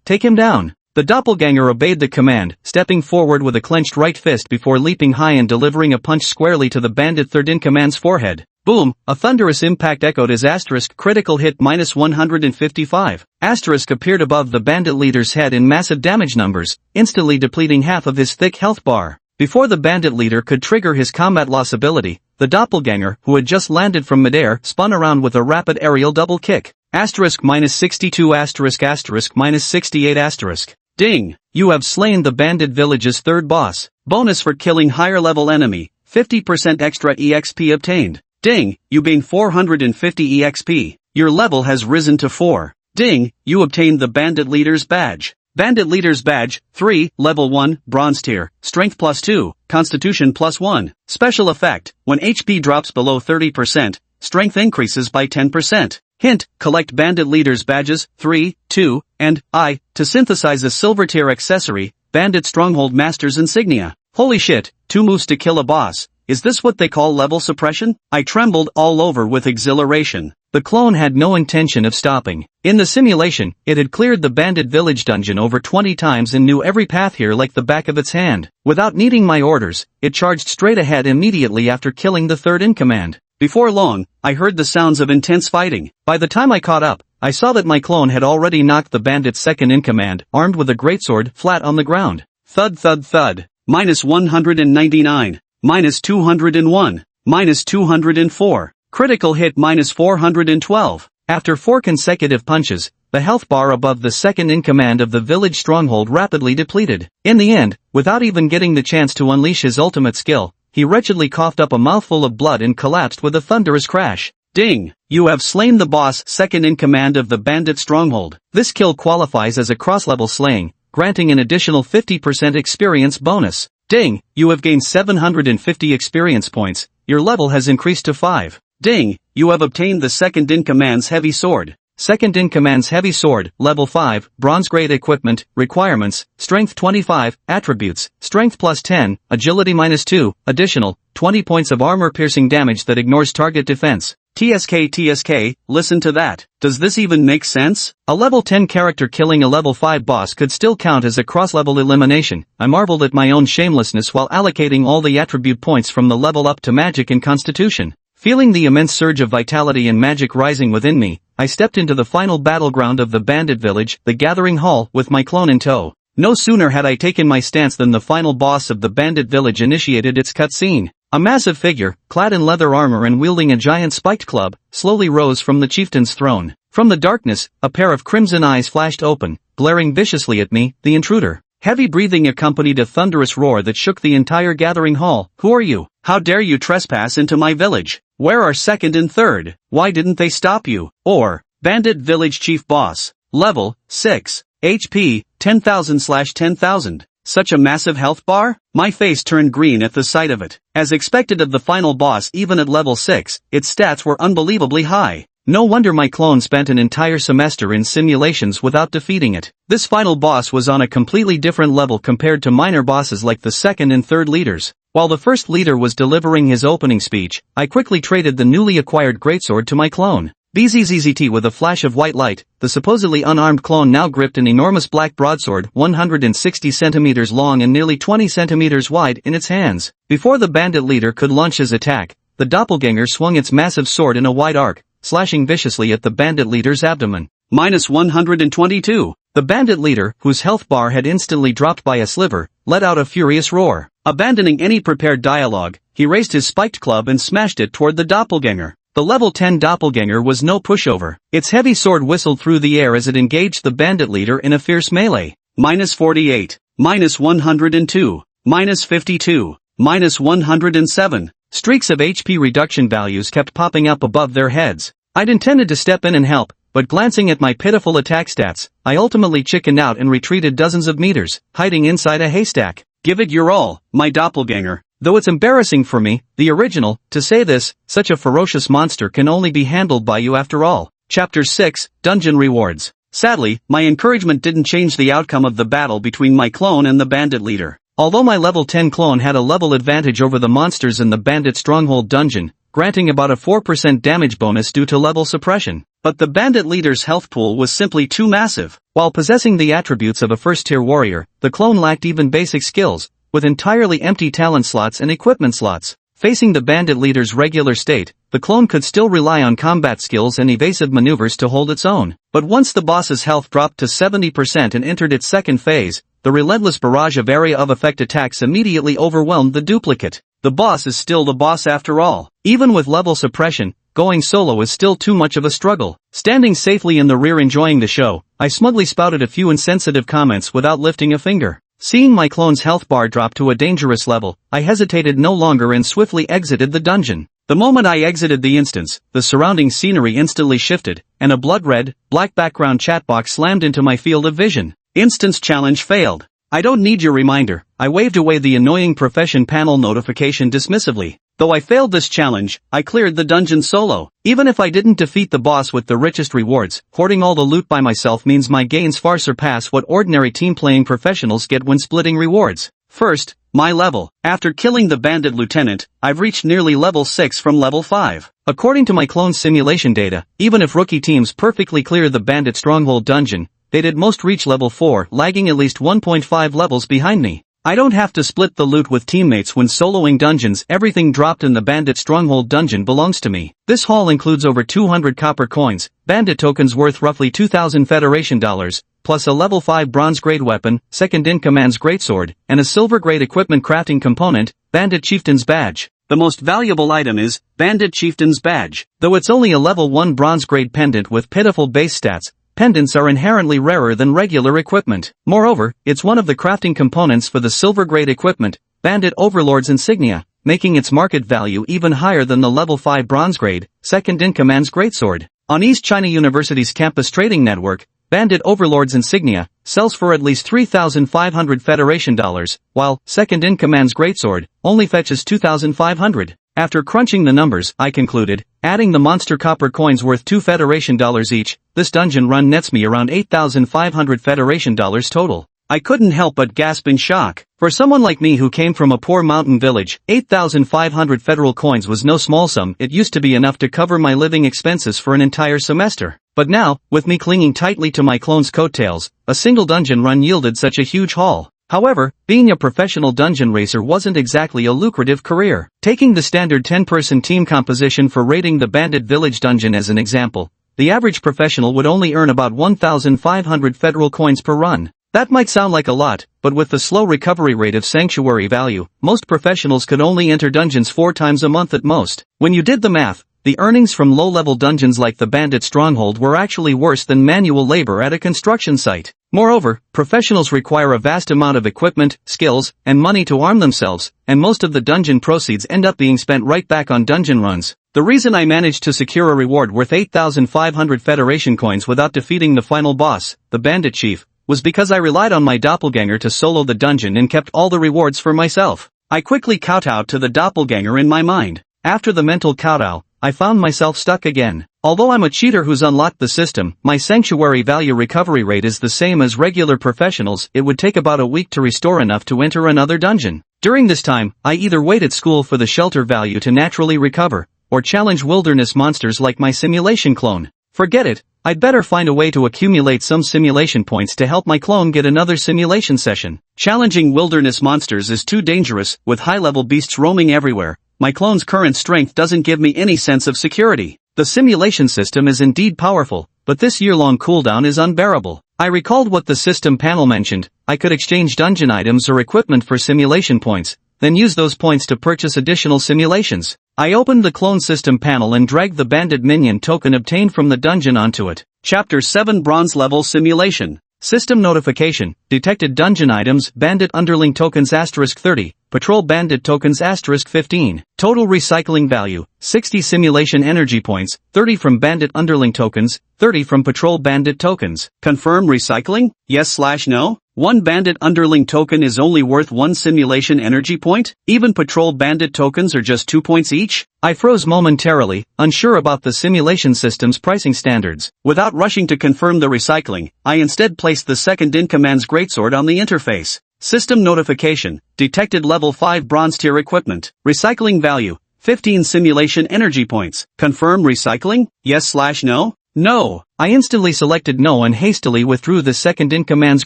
take him down. The doppelganger obeyed the command, stepping forward with a clenched right fist before leaping high and delivering a punch squarely to the bandit third-in-command's forehead. Boom! A thunderous impact echoed his asterisk critical hit -155. Asterisk appeared above the bandit leader's head in massive damage numbers, instantly depleting half of his thick health bar. Before the bandit leader could trigger his combat loss ability, the doppelganger, who had just landed from midair, spun around with a rapid aerial double kick. Asterisk -62 asterisk asterisk -68 asterisk. Ding! You have slain the bandit village's third boss. Bonus for killing higher level enemy, 50% extra EXP obtained. Ding! You gain 450 EXP. Your level has risen to 4. Ding! You obtained the bandit leader's badge. Bandit leader's badge, 3, level 1, bronze tier, strength +2, constitution +1. Special effect, when HP drops below 30%, strength increases by 10%. Hint, collect bandit leaders badges, 3, 2, and I, to synthesize a silver tier accessory, bandit stronghold master's insignia. Holy shit, 2 moves to kill a boss. Is this what they call level suppression? I trembled all over with exhilaration. The clone had no intention of stopping. In the simulation, it had cleared the bandit village dungeon over 20 times and knew every path here like the back of its hand. Without needing my orders, it charged straight ahead immediately after killing the third in command. Before long, I heard the sounds of intense fighting. By the time I caught up, I saw that my clone had already knocked the bandit's second in command, armed with a greatsword, flat on the ground. Thud thud thud. -199. -201. -204. Critical hit -412. After 4 consecutive punches, the health bar above the second in command of the village stronghold rapidly depleted. In the end, without even getting the chance to unleash his ultimate skill, he wretchedly coughed up a mouthful of blood and collapsed with a thunderous crash. Ding! You have slain the boss second in command of the bandit stronghold. This kill qualifies as a cross-level slaying, granting an additional 50% experience bonus. Ding! You have gained 750 experience points. Your level has increased to 5. Ding! You have obtained the second in command's heavy sword. Second in command's heavy sword, level 5, bronze grade equipment, requirements, strength 25, attributes, strength +10, agility -2, additional, 20 points of armor piercing damage that ignores target defense. TSK, listen to that. Does this even make sense? A level 10 character killing a level 5 boss could still count as a cross-level elimination. I marveled at my own shamelessness while allocating all the attribute points from the level up to magic and constitution. Feeling the immense surge of vitality and magic rising within me, I stepped into the final battleground of the bandit village, the gathering hall, with my clone in tow. No sooner had I taken my stance than the final boss of the bandit village initiated its cutscene. A massive figure, clad in leather armor and wielding a giant spiked club, slowly rose from the chieftain's throne. From the darkness, a pair of crimson eyes flashed open, glaring viciously at me, the intruder. Heavy breathing accompanied a thunderous roar that shook the entire gathering hall. Who are you? How dare you trespass into my village? Where are second and third? Why didn't they stop you? Or, Bandit Village Chief Boss. Level, 6. HP, 10,000/10,000. Such a massive health bar? My face turned green at the sight of it. As expected of the final boss, even at level 6, its stats were unbelievably high. No wonder my clone spent an entire semester in simulations without defeating it. This final boss was on a completely different level compared to minor bosses like the second and third leaders. While the first leader was delivering his opening speech, I quickly traded the newly acquired greatsword to my clone. BZZZT. With a flash of white light, the supposedly unarmed clone now gripped an enormous black broadsword 160 centimeters long and nearly 20 centimeters wide in its hands. Before the bandit leader could launch his attack, the doppelganger swung its massive sword in a wide arc, slashing viciously at the bandit leader's abdomen. -122. The bandit leader, whose health bar had instantly dropped by a sliver, let out a furious roar. Abandoning any prepared dialogue, he raised his spiked club and smashed it toward the doppelganger. The level 10 doppelganger was no pushover. Its heavy sword whistled through the air as it engaged the bandit leader in a fierce melee. -48, -102, -52, -107. Streaks of HP reduction values kept popping up above their heads. I'd intended to step in and help, but glancing at my pitiful attack stats, I ultimately chickened out and retreated dozens of meters, hiding inside a haystack. Give it your all, my doppelganger. Though it's embarrassing for me, the original, to say this, such a ferocious monster can only be handled by you after all. Chapter 6, Dungeon Rewards. Sadly, my encouragement didn't change the outcome of the battle between my clone and the bandit leader. Although my level 10 clone had a level advantage over the monsters in the bandit stronghold dungeon, granting about a 4% damage bonus due to level suppression, but the bandit leader's health pool was simply too massive. While possessing the attributes of a first-tier warrior, the clone lacked even basic skills, with entirely empty talent slots and equipment slots. Facing the bandit leader's regular state, the clone could still rely on combat skills and evasive maneuvers to hold its own. But once the boss's health dropped to 70% and entered its second phase, the relentless barrage of area of effect attacks immediately overwhelmed the duplicate. The boss is still the boss after all. Even with level suppression, going solo is still too much of a struggle. Standing safely in the rear enjoying the show, I smugly spouted a few insensitive comments without lifting a finger. Seeing my clone's health bar drop to a dangerous level, I hesitated no longer and swiftly exited the dungeon. The moment I exited the instance, the surrounding scenery instantly shifted, and a blood-red, black background chat box slammed into my field of vision. Instance challenge failed. I don't need your reminder. I waved away the annoying profession panel notification dismissively. Though I failed this challenge, I cleared the dungeon solo. Even if I didn't defeat the boss with the richest rewards, hoarding all the loot by myself means my gains far surpass what ordinary team-playing professionals get when splitting rewards. First, my level. After killing the bandit lieutenant, I've reached nearly level 6 from level 5. According to my clone's simulation data, even if rookie teams perfectly clear the bandit stronghold dungeon, they'd at most reach level 4, lagging at least 1.5 levels behind me. I don't have to split the loot with teammates when soloing dungeons. Everything dropped in the bandit stronghold dungeon belongs to me. This haul includes over 200 copper coins, bandit tokens worth roughly 2,000 Federation dollars, plus a level 5 bronze grade weapon, second-in-command's greatsword, and a silver grade equipment crafting component, bandit chieftain's badge. The most valuable item is bandit chieftain's badge. Though it's only a level 1 bronze grade pendant with pitiful base stats, pendants are inherently rarer than regular equipment. Moreover, it's one of the crafting components for the silver-grade equipment, Bandit Overlord's insignia, making its market value even higher than the level 5 bronze-grade, second-in-command's greatsword. On East China University's campus trading network, Bandit Overlord's insignia sells for at least 3,500 Federation dollars, while second-in-command's greatsword only fetches 2,500. After crunching the numbers, I concluded, adding the monster copper coins worth 2 Federation dollars each, this dungeon run nets me around 8,500 Federation dollars total. I couldn't help but gasp in shock. For someone like me who came from a poor mountain village, 8,500 federal coins was no small sum. It used to be enough to cover my living expenses for an entire semester. But now, with me clinging tightly to my clone's coattails, a single dungeon run yielded such a huge haul. However, being a professional dungeon racer wasn't exactly a lucrative career. Taking the standard 10-person team composition for raiding the Bandit Village dungeon as an example, the average professional would only earn about 1,500 federal coins per run. That might sound like a lot, but with the slow recovery rate of sanctuary value, most professionals could only enter dungeons 4 times a month at most. When you did the math, the earnings from low-level dungeons like the Bandit Stronghold were actually worse than manual labor at a construction site. Moreover, professionals require a vast amount of equipment, skills, and money to arm themselves, and most of the dungeon proceeds end up being spent right back on dungeon runs. The reason I managed to secure a reward worth 8,500 Federation coins without defeating the final boss, the Bandit Chief, was because I relied on my doppelganger to solo the dungeon and kept all the rewards for myself. I quickly kowtowed to the doppelganger in my mind. After the mental kowtow, I found myself stuck again. Although I'm a cheater who's unlocked the system, my sanctuary value recovery rate is the same as regular professionals. It would take about a week to restore enough to enter another dungeon. During this time, I either wait at school for the shelter value to naturally recover, or challenge wilderness monsters like my simulation clone. Forget it, I'd better find a way to accumulate some simulation points to help my clone get another simulation session. Challenging wilderness monsters is too dangerous, with high-level beasts roaming everywhere. My clone's current strength doesn't give me any sense of security. The simulation system is indeed powerful, but this year-long cooldown is unbearable. I recalled what the system panel mentioned. I could exchange dungeon items or equipment for simulation points, then use those points to purchase additional simulations. I opened the clone system panel and dragged the bandit minion token obtained from the dungeon onto it. Chapter 7 Bronze Level Simulation. System notification, detected dungeon items, bandit underling tokens *30, patrol bandit tokens *15, total recycling value, 60 simulation energy points, 30 from bandit underling tokens, 30 from patrol bandit tokens. Confirm recycling? Yes/no? One bandit underling token is only worth 1 simulation energy point? Even patrol bandit tokens are just 2 points each? I froze momentarily, unsure about the simulation system's pricing standards. Without rushing to confirm the recycling, I instead placed the second-in-command's greatsword on the interface. System notification, detected level 5 bronze tier equipment. Recycling value, 15 simulation energy points. Confirm recycling? Yes/no? No. I instantly selected no and hastily withdrew the second-in-command's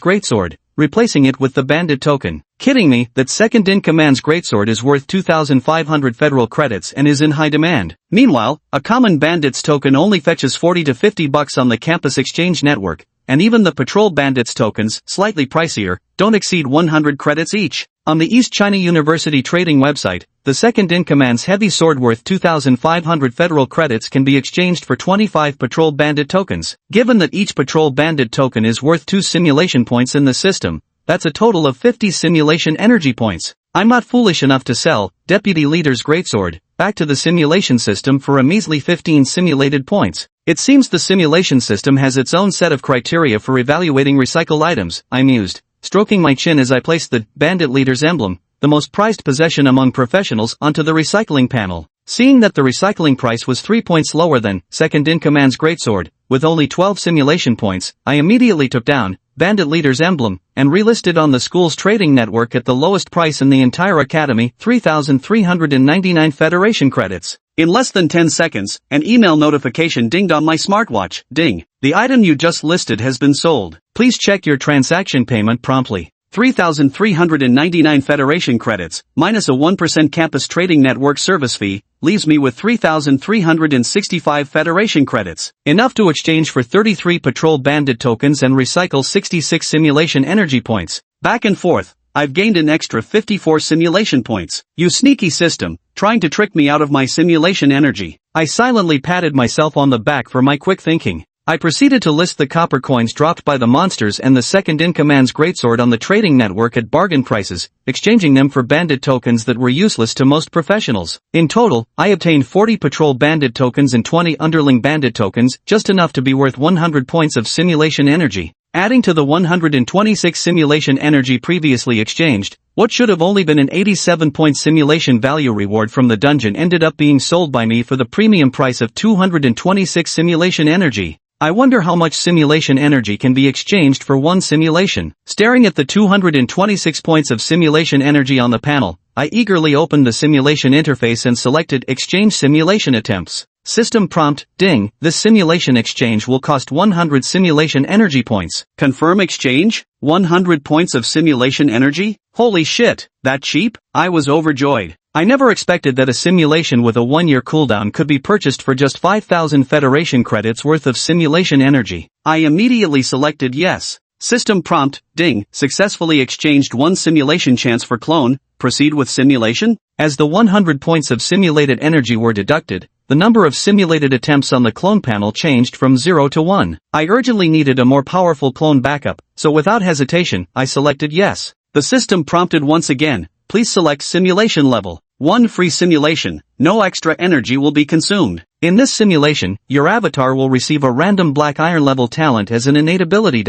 greatsword, replacing it with the bandit token. Kidding me, that second-in-command's greatsword is worth 2,500 federal credits and is in high demand. Meanwhile, a common bandit's token only fetches 40 to 50 bucks on the campus exchange network, and even the patrol bandits tokens, slightly pricier, don't exceed 100 credits each. On the East China University trading website, the second-in-command's heavy sword worth 2,500 federal credits can be exchanged for 25 patrol bandit tokens. Given that each patrol bandit token is worth 2 simulation points in the system, that's a total of 50 simulation energy points. I'm not foolish enough to sell Deputy Leader's greatsword back to the simulation system for a measly 15 simulated points. It seems the simulation system has its own set of criteria for evaluating recycled items, I mused, stroking my chin as I placed the Bandit Leader's emblem, the most prized possession among professionals, onto the recycling panel. Seeing that the recycling price was 3 points lower than second-in-command's greatsword, with only 12 simulation points, I immediately took down Bandit Leader's emblem and relisted on the school's trading network at the lowest price in the entire academy, 3,399 Federation credits. In less than 10 seconds, an email notification dinged on my smartwatch. Ding. The item you just listed has been sold. Please check your transaction payment promptly. 3,399 Federation credits, minus a 1% campus trading network service fee, leaves me with 3,365 Federation credits. Enough to exchange for 33 patrol bandit tokens and recycle 66 simulation energy points. Back and forth, I've gained an extra 54 simulation points. You sneaky system, trying to trick me out of my simulation energy. I silently patted myself on the back for my quick thinking. I proceeded to list the copper coins dropped by the monsters and the second-in-command's greatsword on the trading network at bargain prices, exchanging them for bandit tokens that were useless to most professionals. In total, I obtained 40 patrol bandit tokens and 20 underling bandit tokens, just enough to be worth 100 points of simulation energy. Adding to the 126 simulation energy previously exchanged, what should have only been an 87-point simulation value reward from the dungeon ended up being sold by me for the premium price of 226 simulation energy. I wonder how much simulation energy can be exchanged for one simulation. Staring at the 226 points of simulation energy on the panel, I eagerly opened the simulation interface and selected Exchange Simulation Attempts. System prompt, ding, this simulation exchange will cost 100 simulation energy points. Confirm exchange? 100 points of simulation energy? Holy shit, that cheap? I was overjoyed. I never expected that a simulation with a 1-year cooldown could be purchased for just 5,000 Federation credits worth of simulation energy. I immediately selected yes. System prompt, ding, successfully exchanged 1 simulation chance for clone, proceed with simulation? As the 100 points of simulated energy were deducted, the number of simulated attempts on the clone panel changed from 0 to 1. I urgently needed a more powerful clone backup, so without hesitation, I selected yes. The system prompted once again, please select simulation level. 1 free simulation, no extra energy will be consumed. In this simulation, your avatar will receive a random black iron level talent as an innate ability.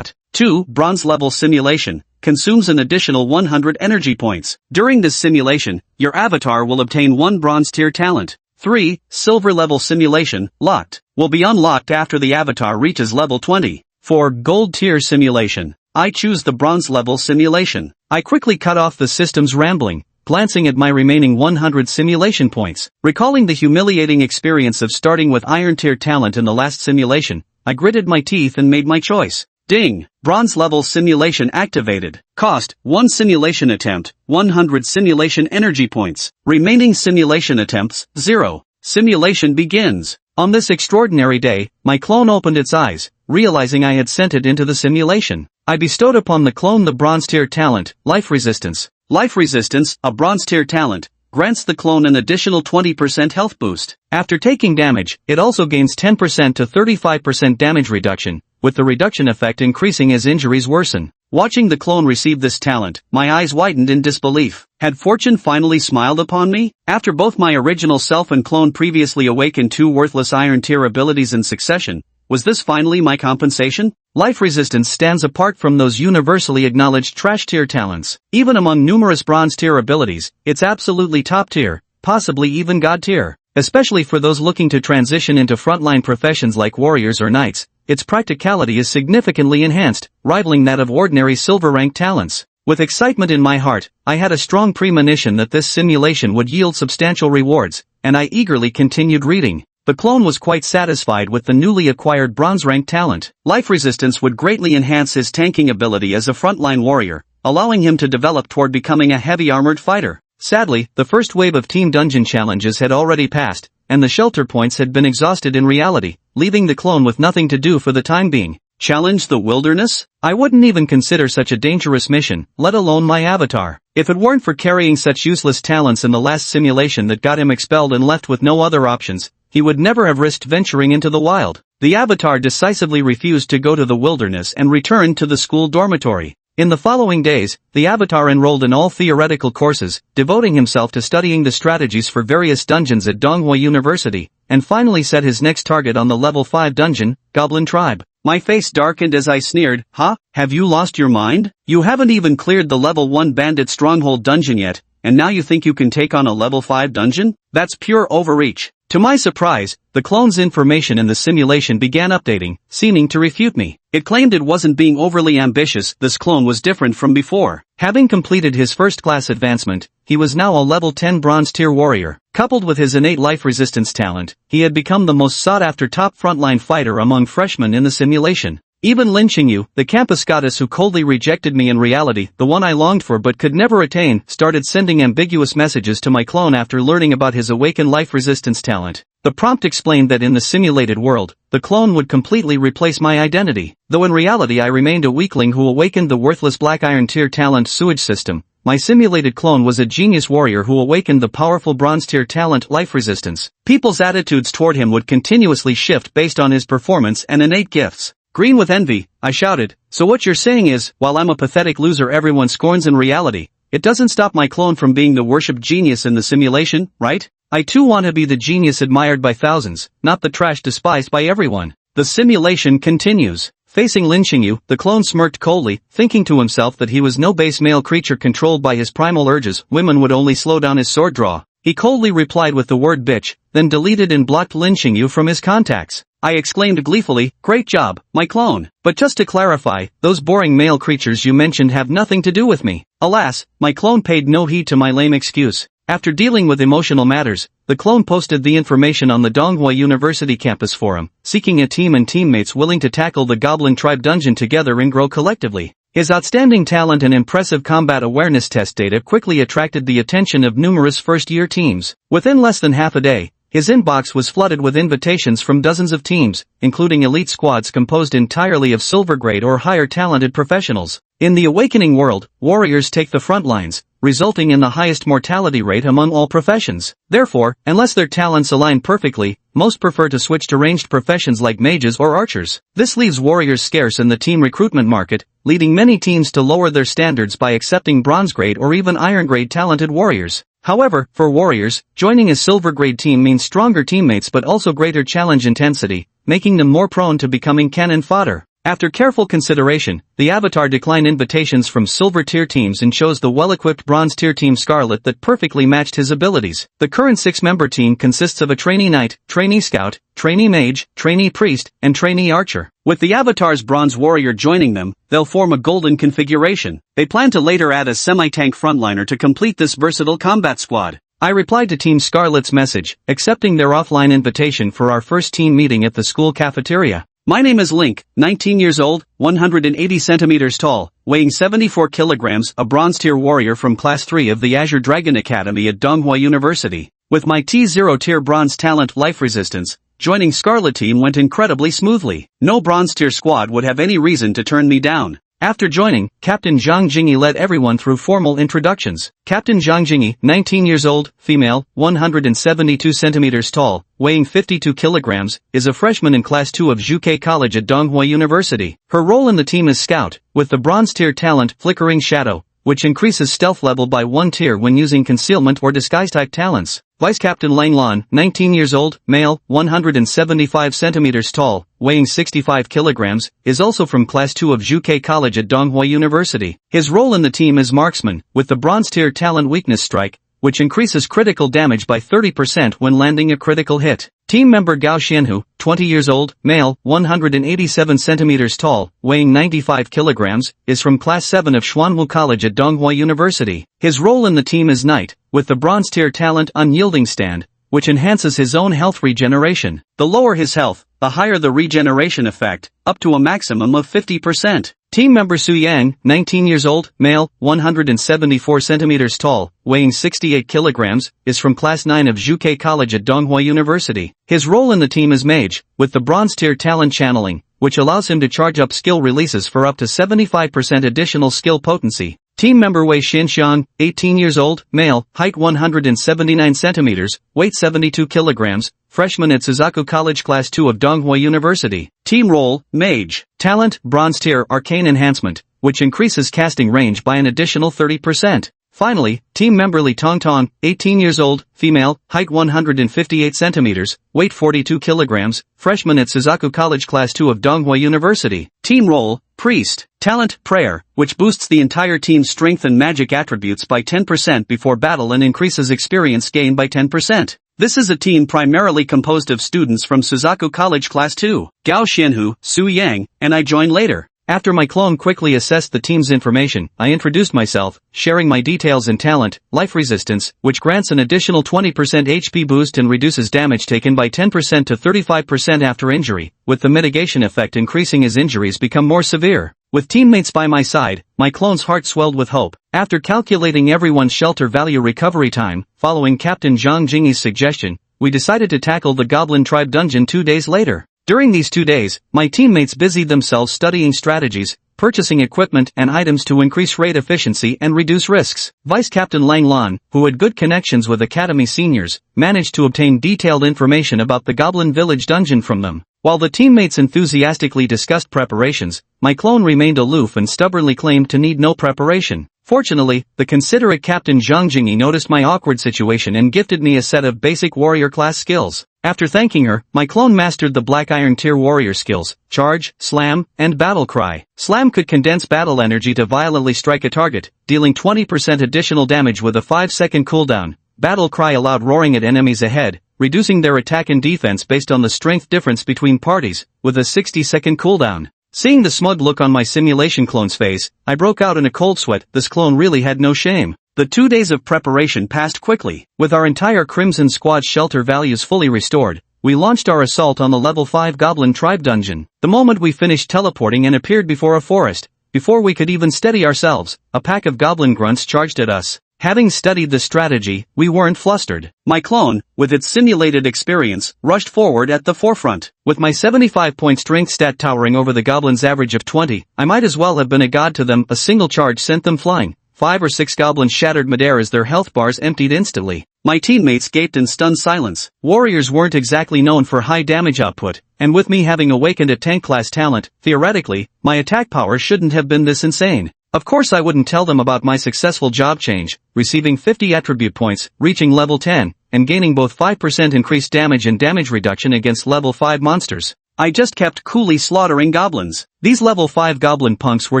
2 bronze level simulation, consumes an additional 100 energy points. During this simulation, your avatar will obtain 1 bronze tier talent. 3 silver level simulation, locked, will be unlocked after the avatar reaches level 20. 4 gold tier simulation, I choose the bronze level simulation. I quickly cut off the system's rambling, glancing at my remaining 100 simulation points. Recalling the humiliating experience of starting with iron tier talent in the last simulation, I gritted my teeth and made my choice. Ding! Bronze level simulation activated. Cost, 1 simulation attempt, 100 simulation energy points. Remaining simulation attempts, 0. Simulation begins. On this extraordinary day, my clone opened its eyes, realizing I had sent it into the simulation. I bestowed upon the clone the bronze tier talent, life resistance. Life resistance, a bronze tier talent, grants the clone an additional 20% health boost. After taking damage, it also gains 10% to 35% damage reduction, with the reduction effect increasing as injuries worsen. Watching the clone receive this talent, my eyes widened in disbelief. Had fortune finally smiled upon me? After both my original self and clone previously awakened 2 worthless iron tier abilities in succession, was this finally my compensation? Life resistance stands apart from those universally acknowledged trash tier talents. Even among numerous bronze tier abilities, it's absolutely top tier, possibly even god tier. Especially for those looking to transition into frontline professions like warriors or knights, its practicality is significantly enhanced, rivaling that of ordinary silver rank talents. With excitement in my heart, I had a strong premonition that this simulation would yield substantial rewards, and I eagerly continued reading. The clone was quite satisfied with the newly acquired bronze rank talent. Life resistance would greatly enhance his tanking ability as a frontline warrior, allowing him to develop toward becoming a heavy armored fighter. Sadly, the first wave of team dungeon challenges had already passed, and the shelter points had been exhausted in reality, leaving the clone with nothing to do for the time being. Challenge the wilderness? I wouldn't even consider such a dangerous mission, let alone my avatar. If it weren't for carrying such useless talents in the last simulation that got him expelled and left with no other options, he would never have risked venturing into the wild. The avatar decisively refused to go to the wilderness and returned to the school dormitory. In the following days, the avatar enrolled in all theoretical courses, devoting himself to studying the strategies for various dungeons at Donghua University, and finally set his next target on the level 5 dungeon, Goblin Tribe. My face darkened as I sneered, "Huh? Have you lost your mind? You haven't even cleared the level 1 bandit stronghold dungeon yet, and now you think you can take on a level 5 dungeon? That's pure overreach." To my surprise, the clone's information in the simulation began updating, seeming to refute me. It claimed it wasn't being overly ambitious. This clone was different from before. Having completed his first class advancement, he was now a level 10 bronze tier warrior. Coupled with his innate life resistance talent, he had become the most sought-after top frontline fighter among freshmen in the simulation. Even Lin Qingyu, the campus goddess who coldly rejected me in reality, the one I longed for but could never attain, started sending ambiguous messages to my clone after learning about his awakened life resistance talent. The prompt explained that in the simulated world, the clone would completely replace my identity. Though in reality I remained a weakling who awakened the worthless black iron tier talent sewage system, my simulated clone was a genius warrior who awakened the powerful bronze tier talent life resistance. People's attitudes toward him would continuously shift based on his performance and innate gifts. Green with envy, I shouted, "So what you're saying is, while I'm a pathetic loser everyone scorns in reality, it doesn't stop my clone from being the worshipped genius in the simulation, right? I too want to be the genius admired by thousands, not the trash despised by everyone." The simulation continues. Facing Lin Qingyu, the clone smirked coldly, thinking to himself that he was no base male creature controlled by his primal urges. Women would only slow down his sword draw. He coldly replied with the word bitch, then deleted and blocked Lin Qingyu from his contacts. I exclaimed gleefully, "Great job, my clone. But just to clarify, those boring male creatures you mentioned have nothing to do with me." Alas, my clone paid no heed to my lame excuse. After dealing with emotional matters, the clone posted the information on the Donghua University campus forum, seeking a team and teammates willing to tackle the Goblin Tribe dungeon together and grow collectively. His outstanding talent and impressive combat awareness test data quickly attracted the attention of numerous first-year teams. Within less than half a day, his inbox was flooded with invitations from dozens of teams, including elite squads composed entirely of silver-grade or higher talented professionals. In the awakening world, warriors take the front lines, resulting in the highest mortality rate among all professions. Therefore, unless their talents align perfectly, most prefer to switch to ranged professions like mages or archers. This leaves warriors scarce in the team recruitment market, leading many teams to lower their standards by accepting bronze-grade or even iron-grade talented warriors. However, for warriors, joining a silver-grade team means stronger teammates but also greater challenge intensity, making them more prone to becoming cannon fodder. After careful consideration, the avatar declined invitations from silver-tier teams and chose the well-equipped bronze-tier team Scarlet that perfectly matched his abilities. The current 6-member team consists of a trainee knight, trainee scout, trainee mage, trainee priest, and trainee archer. With the avatar's bronze warrior joining them, they'll form a golden configuration. They plan to later add a semi-tank frontliner to complete this versatile combat squad. I replied to Team Scarlet's message, accepting their offline invitation for our first team meeting at the school cafeteria. My name is Link, 19 years old, 180 centimeters tall, weighing 74 kilograms, a bronze-tier warrior from Class 3 of the Azure Dragon Academy at Donghua University. With my T0 tier bronze talent life resistance, joining Scarlet team went incredibly smoothly. No bronze-tier squad would have any reason to turn me down. After joining, Captain Zhang Jingyi led everyone through formal introductions. Captain Zhang Jingyi, 19 years old, female, 172 centimeters tall, weighing 52 kilograms, is a freshman in Class 2 of Zhuke College at Donghua University. Her role in the team is Scout, with the bronze-tier talent Flickering Shadow, which increases stealth level by 1 tier when using concealment or disguise-type talents. Vice Captain Lang Lan, 19 years old, male, 175 centimeters tall, weighing 65 kilograms, is also from Class 2 of Zhuke College at Donghua University. His role in the team is Marksman, with the bronze-tier talent Weakness Strike, which increases critical damage by 30% when landing a critical hit. Team member Gao Xianhu, 20 years old, male, 187 centimeters tall, weighing 95 kilograms, is from Class 7 of Xuanwu College at Donghua University. His role in the team is Knight, with the bronze-tier talent Unyielding Stand, which enhances his own health regeneration. The lower his health, the higher the regeneration effect, up to a maximum of 50%. Team member Su Yang, 19 years old, male, 174 centimeters tall, weighing 68 kilograms, is from Class 9 of Zhuke College at Donghua University. His role in the team is Mage, with the bronze-tier talent Channeling, which allows him to charge up skill releases for up to 75% additional skill potency. Team member Wei Xinxiang, 18 years old, male, height 179 centimeters, weight 72 kilograms, freshman at Suzaku College Class 2 of Donghua University. Team role, Mage. Talent, Bronze Tier Arcane Enhancement, which increases casting range by an additional 30%. Finally, team member Li Tongtong, 18 years old, female, height 158 centimeters, weight 42 kilograms, freshman at Suzaku College Class 2 of Donghua University. Team role, Priest. Talent, Prayer, which boosts the entire team's strength and magic attributes by 10% before battle and increases experience gain by 10%. This is a team primarily composed of students from Suzaku College Class 2, Gao Xianhu, Su Yang, and I joined later. After my clone quickly assessed the team's information, I introduced myself, sharing my details and talent, life resistance, which grants an additional 20% HP boost and reduces damage taken by 10% to 35% after injury, with the mitigation effect increasing as injuries become more severe. With teammates by my side, my clone's heart swelled with hope. After calculating everyone's shelter value recovery time, following Captain Zhang Jingyi's suggestion, we decided to tackle the Goblin Tribe dungeon 2 days later. During these 2 days, my teammates busied themselves studying strategies, purchasing equipment and items to increase raid efficiency and reduce risks. Vice Captain Lang Lan, who had good connections with Academy seniors, managed to obtain detailed information about the Goblin Village dungeon from them. While the teammates enthusiastically discussed preparations, my clone remained aloof and stubbornly claimed to need no preparation. Fortunately, the considerate Captain Zhang Jingyi noticed my awkward situation and gifted me a set of basic warrior class skills. After thanking her, my clone mastered the Black Iron tier warrior skills, Charge, Slam, and Battle Cry. Slam could condense battle energy to violently strike a target, dealing 20% additional damage with a 5-second cooldown. Battle Cry allowed roaring at enemies ahead, reducing their attack and defense based on the strength difference between parties, with a 60-second cooldown. Seeing the smug look on my simulation clone's face, I broke out in a cold sweat. This clone really had no shame. The 2 days of preparation passed quickly. With our entire Crimson Squad shelter values fully restored, we launched our assault on the level 5 Goblin Tribe dungeon. The moment we finished teleporting and appeared before a forest, before we could even steady ourselves, a pack of goblin grunts charged at us. Having studied the strategy, we weren't flustered. My clone, with its simulated experience, rushed forward at the forefront. With my 75-point strength stat towering over the goblins' average of 20, I might as well have been a god to them. A single charge sent them flying. 5 or 6 goblins shattered midair as their health bars emptied instantly. My teammates gaped in stunned silence. Warriors weren't exactly known for high damage output, and with me having awakened a tank class talent, theoretically, my attack power shouldn't have been this insane. Of course I wouldn't tell them about my successful job change, receiving 50 attribute points, reaching level 10, and gaining both 5% increased damage and damage reduction against level 5 monsters. I just kept coolly slaughtering goblins. These level 5 goblin punks were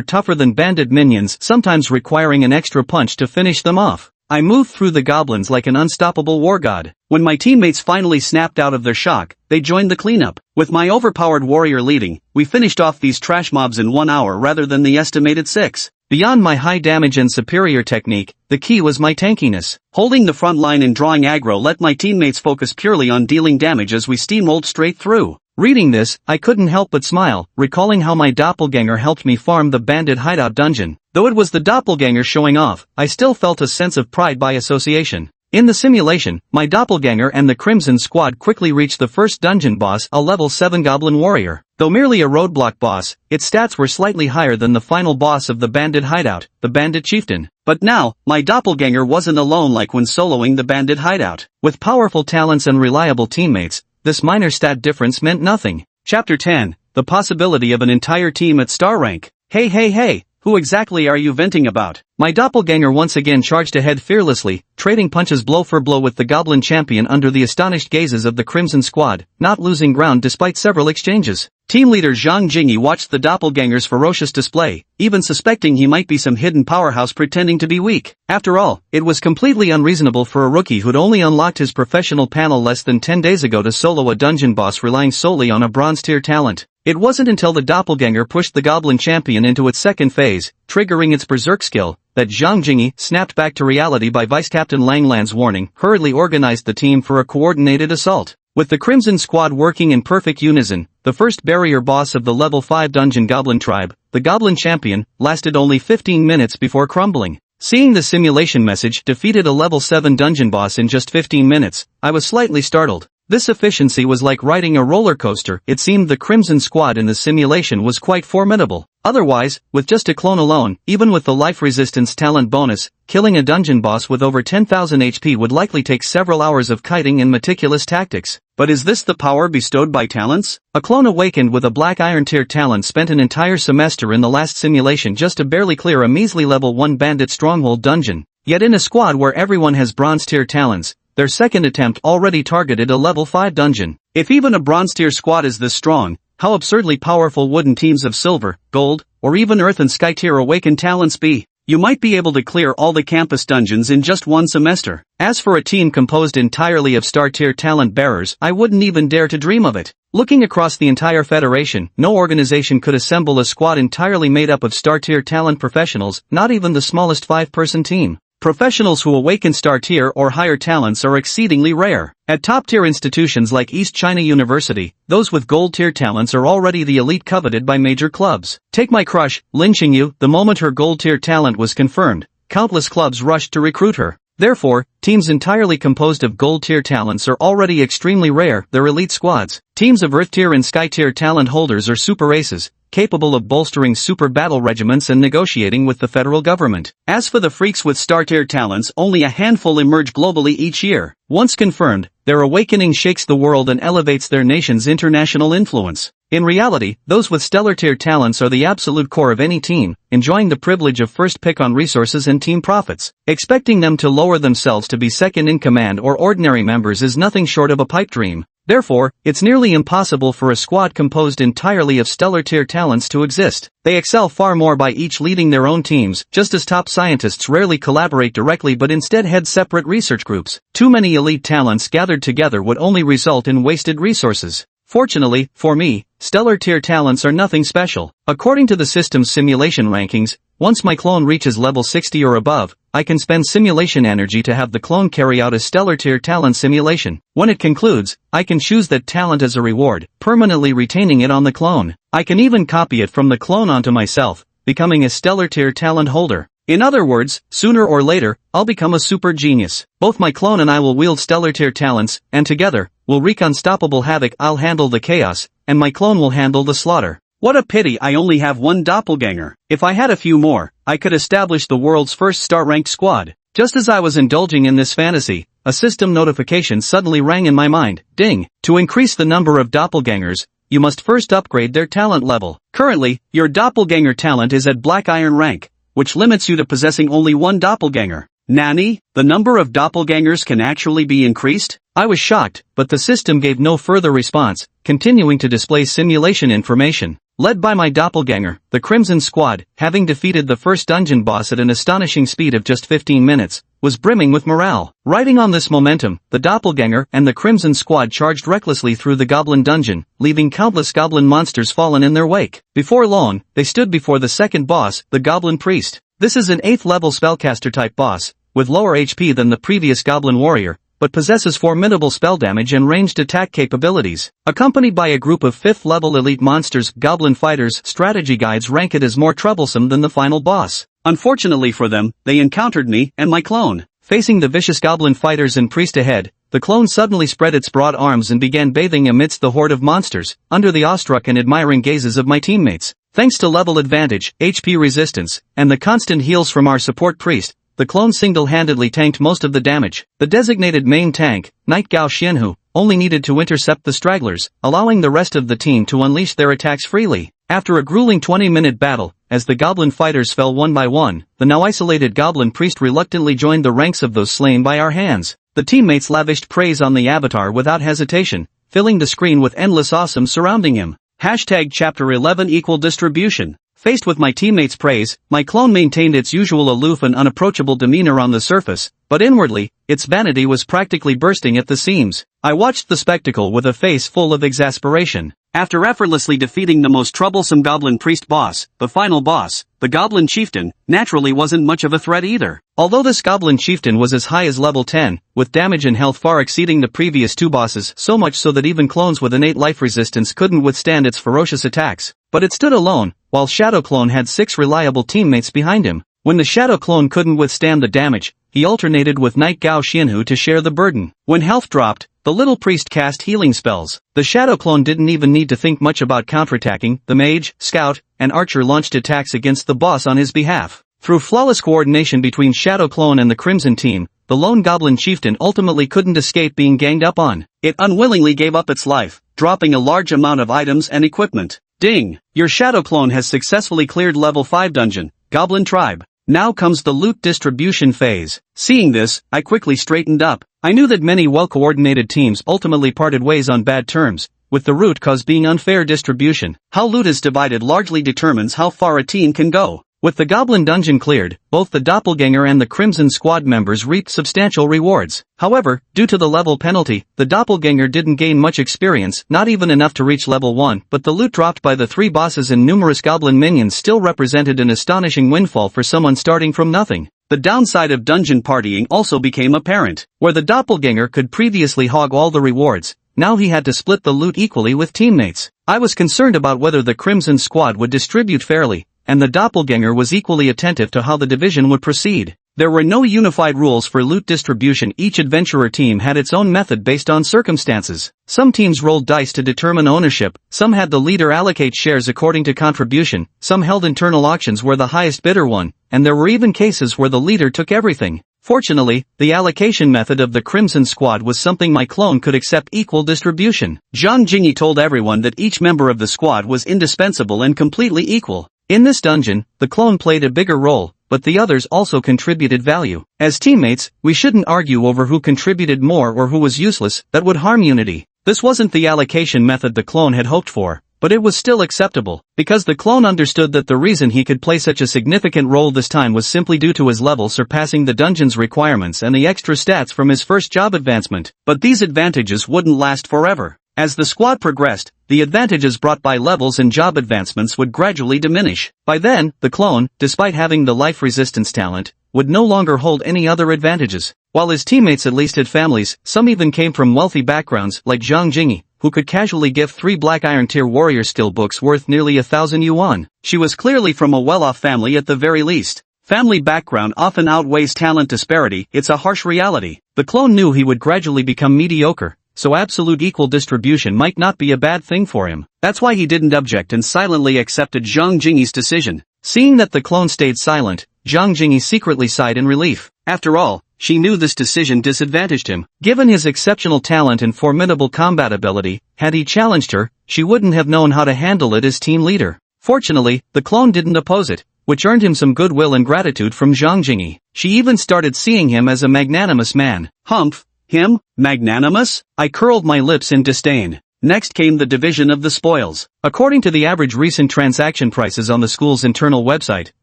tougher than banded minions, sometimes requiring an extra punch to finish them off. I moved through the goblins like an unstoppable war god. When my teammates finally snapped out of their shock, they joined the cleanup. With my overpowered warrior leading, we finished off these trash mobs in 1 hour rather than the estimated 6. Beyond my high damage and superior technique, the key was my tankiness. Holding the front line and drawing aggro let my teammates focus purely on dealing damage as we steamrolled straight through. Reading this, I couldn't help but smile, recalling how my doppelganger helped me farm the bandit hideout dungeon. Though it was the doppelganger showing off, I still felt a sense of pride by association. In the simulation, my doppelganger and the Crimson Squad quickly reached the first dungeon boss, a level 7 goblin warrior. Though merely a roadblock boss, its stats were slightly higher than the final boss of the bandit hideout, the bandit chieftain. But now, my doppelganger wasn't alone like when soloing the bandit hideout. With powerful talents and reliable teammates, this minor stat difference meant nothing. Chapter 10, The Possibility of an Entire Team at Star Rank. Hey, who exactly are you venting about? My doppelganger once again charged ahead fearlessly, trading punches blow for blow with the goblin champion under the astonished gazes of the Crimson Squad, not losing ground despite several exchanges. Team leader Zhang Jingyi watched the doppelganger's ferocious display, even suspecting he might be some hidden powerhouse pretending to be weak. After all, it was completely unreasonable for a rookie who'd only unlocked his professional panel less than 10 days ago to solo a dungeon boss relying solely on a bronze tier talent. It wasn't until the doppelganger pushed the goblin champion into its second phase, triggering its berserk skill, that Zhang Jingyi, snapped back to reality by Vice Captain Langland's warning, hurriedly organized the team for a coordinated assault. With the Crimson Squad working in perfect unison, the first barrier boss of the level 5 dungeon goblin tribe, the goblin champion, lasted only 15 minutes before crumbling. Seeing the simulation message defeated a level 7 dungeon boss in just 15 minutes, I was slightly startled. This efficiency was like riding a roller coaster. It seemed the Crimson Squad in the simulation was quite formidable. Otherwise, with just a clone alone, even with the life resistance talent bonus, killing a dungeon boss with over 10,000 HP would likely take several hours of kiting and meticulous tactics. But is this the power bestowed by talents? A clone awakened with a black iron tier talent spent an entire semester in the last simulation just to barely clear a measly level 1 bandit stronghold dungeon. Yet in a squad where everyone has bronze tier talents, their second attempt already targeted a level 5 dungeon. If even a bronze tier squad is this strong, how absurdly powerful wouldn't teams of silver, gold, or even earth and sky tier awakened talents be? You might be able to clear all the campus dungeons in just one semester. As for a team composed entirely of star tier talent bearers, I wouldn't even dare to dream of it. Looking across the entire federation, no organization could assemble a squad entirely made up of star tier talent professionals, not even the smallest 5-person team. Professionals who awaken star tier or higher talents are exceedingly rare. At top tier institutions like East China University, those with gold tier talents are already the elite coveted by major clubs. Take my crush, Lin Qingyu. The moment her gold tier talent was confirmed, countless clubs rushed to recruit her. Therefore, teams entirely composed of gold tier talents are already extremely rare. They're elite squads. Teams of earth tier and sky tier talent holders are super aces, capable of bolstering super battle regiments and negotiating with the federal government. As for the freaks with star-tier talents, only a handful emerge globally each year. Once confirmed, their awakening shakes the world and elevates their nation's international influence. In reality, those with stellar-tier talents are the absolute core of any team, enjoying the privilege of first pick on resources and team profits. Expecting them to lower themselves to be second in command or ordinary members is nothing short of a pipe dream. Therefore, it's nearly impossible for a squad composed entirely of stellar-tier talents to exist. They excel far more by each leading their own teams, just as top scientists rarely collaborate directly but instead head separate research groups. Too many elite talents gathered together would only result in wasted resources. Fortunately, for me, stellar-tier talents are nothing special. According to the system's simulation rankings, once my clone reaches level 60 or above, I can spend simulation energy to have the clone carry out a stellar tier talent simulation. When it concludes, I can choose that talent as a reward, permanently retaining it on the clone. I can even copy it from the clone onto myself, becoming a stellar tier talent holder. In other words, sooner or later, I'll become a super genius. Both my clone and I will wield stellar tier talents, and together, we'll wreak unstoppable havoc. I'll handle the chaos, and my clone will handle the slaughter. What a pity I only have one doppelganger. If I had a few more, I could establish the world's first star-ranked squad. Just as I was indulging in this fantasy, a system notification suddenly rang in my mind. Ding! To increase the number of doppelgangers, you must first upgrade their talent level. Currently, your doppelganger talent is at Black Iron rank, which limits you to possessing only one doppelganger. Nani? The number of doppelgangers can actually be increased? I was shocked, but the system gave no further response, continuing to display simulation information. Led by my doppelganger, the Crimson Squad, having defeated the first dungeon boss at an astonishing speed of just 15 minutes, was brimming with morale. Riding on this momentum, the doppelganger and the Crimson Squad charged recklessly through the goblin dungeon, leaving countless goblin monsters fallen in their wake. Before long, they stood before the second boss, the Goblin Priest. This is an 8th level spellcaster-type boss, with lower HP than the previous Goblin Warrior, but possesses formidable spell damage and ranged attack capabilities. Accompanied by a group of 5th level elite monsters, Goblin Fighters, strategy guides rank it as more troublesome than the final boss. Unfortunately for them, they encountered me and my clone. Facing the vicious Goblin Fighters and Priest ahead, the clone suddenly spread its broad arms and began bathing amidst the horde of monsters, under the awestruck and admiring gazes of my teammates. Thanks to level advantage, HP resistance, and the constant heals from our support priest, the clone single-handedly tanked most of the damage. The designated main tank, Night Gao Xianhu, only needed to intercept the stragglers, allowing the rest of the team to unleash their attacks freely. After a grueling 20-minute battle, as the goblin fighters fell one by one, the now isolated goblin priest reluctantly joined the ranks of those slain by our hands. The teammates lavished praise on the avatar without hesitation, filling the screen with endless awesome surrounding him. Chapter 11 Equal distribution. Faced with my teammates' praise, my clone maintained its usual aloof and unapproachable demeanor on the surface, but inwardly, its vanity was practically bursting at the seams. I watched the spectacle with a face full of exasperation. After effortlessly defeating the most troublesome goblin priest boss, the final boss, the goblin chieftain, naturally wasn't much of a threat either. Although this goblin chieftain was as high as level 10, with damage and health far exceeding the previous two bosses, so much so that even clones with innate life resistance couldn't withstand its ferocious attacks. But it stood alone, while Shadow Clone had 6 reliable teammates behind him. When the Shadow Clone couldn't withstand the damage, he alternated with Night Gao Xianhu to share the burden. When health dropped, the little priest cast healing spells. The Shadow Clone didn't even need to think much about counterattacking. The mage, scout, and archer launched attacks against the boss on his behalf. Through flawless coordination between Shadow Clone and the Crimson team, the lone goblin chieftain ultimately couldn't escape being ganged up on. It unwillingly gave up its life, dropping a large amount of items and equipment. Ding! Your Shadow Clone has successfully cleared level 5 dungeon, Goblin Tribe. Now comes the loot distribution phase. Seeing this, I quickly straightened up. I knew that many well-coordinated teams ultimately parted ways on bad terms, with the root cause being unfair distribution. How loot is divided largely determines how far a team can go. With the Goblin Dungeon cleared, both the Doppelganger and the Crimson Squad members reaped substantial rewards. However, due to the level penalty, the Doppelganger didn't gain much experience, not even enough to reach level 1, but the loot dropped by the 3 bosses and numerous Goblin minions still represented an astonishing windfall for someone starting from nothing. The downside of dungeon partying also became apparent. Where the Doppelganger could previously hog all the rewards, now he had to split the loot equally with teammates. I was concerned about whether the Crimson Squad would distribute fairly, and the Doppelganger was equally attentive to how the division would proceed. There were no unified rules for loot distribution. Each adventurer team had its own method based on circumstances. Some teams rolled dice to determine ownership, some had the leader allocate shares according to contribution, some held internal auctions where the highest bidder won, and there were even cases where the leader took everything. Fortunately, the allocation method of the Crimson Squad was something my clone could accept: equal distribution. Zhang Jingyi told everyone that each member of the squad was indispensable and completely equal. In this dungeon, the clone played a bigger role, but the others also contributed value. As teammates, we shouldn't argue over who contributed more or who was useless. That would harm unity. This wasn't the allocation method the clone had hoped for, but it was still acceptable, because the clone understood that the reason he could play such a significant role this time was simply due to his level surpassing the dungeon's requirements and the extra stats from his first job advancement. But these advantages wouldn't last forever. As the squad progressed, the advantages brought by levels and job advancements would gradually diminish. By then, the clone, despite having the life resistance talent, would no longer hold any other advantages. While his teammates at least had families, some even came from wealthy backgrounds like Zhang Jingyi, who could casually give 3 Black Iron Tier warrior skill books worth nearly 1,000 yuan. She was clearly from a well-off family at the very least. Family background often outweighs talent disparity, it's a harsh reality. The clone knew he would gradually become mediocre, so absolute equal distribution might not be a bad thing for him. That's why he didn't object and silently accepted Zhang Jingyi's decision. Seeing that the clone stayed silent, Zhang Jingyi secretly sighed in relief. After all, she knew this decision disadvantaged him. Given his exceptional talent and formidable combat ability, had he challenged her, she wouldn't have known how to handle it as team leader. Fortunately, the clone didn't oppose it, which earned him some goodwill and gratitude from Zhang Jingyi. She even started seeing him as a magnanimous man. Humph, him? Magnanimous? I curled my lips in disdain. Next came the division of the spoils. According to the average recent transaction prices on the school's internal website,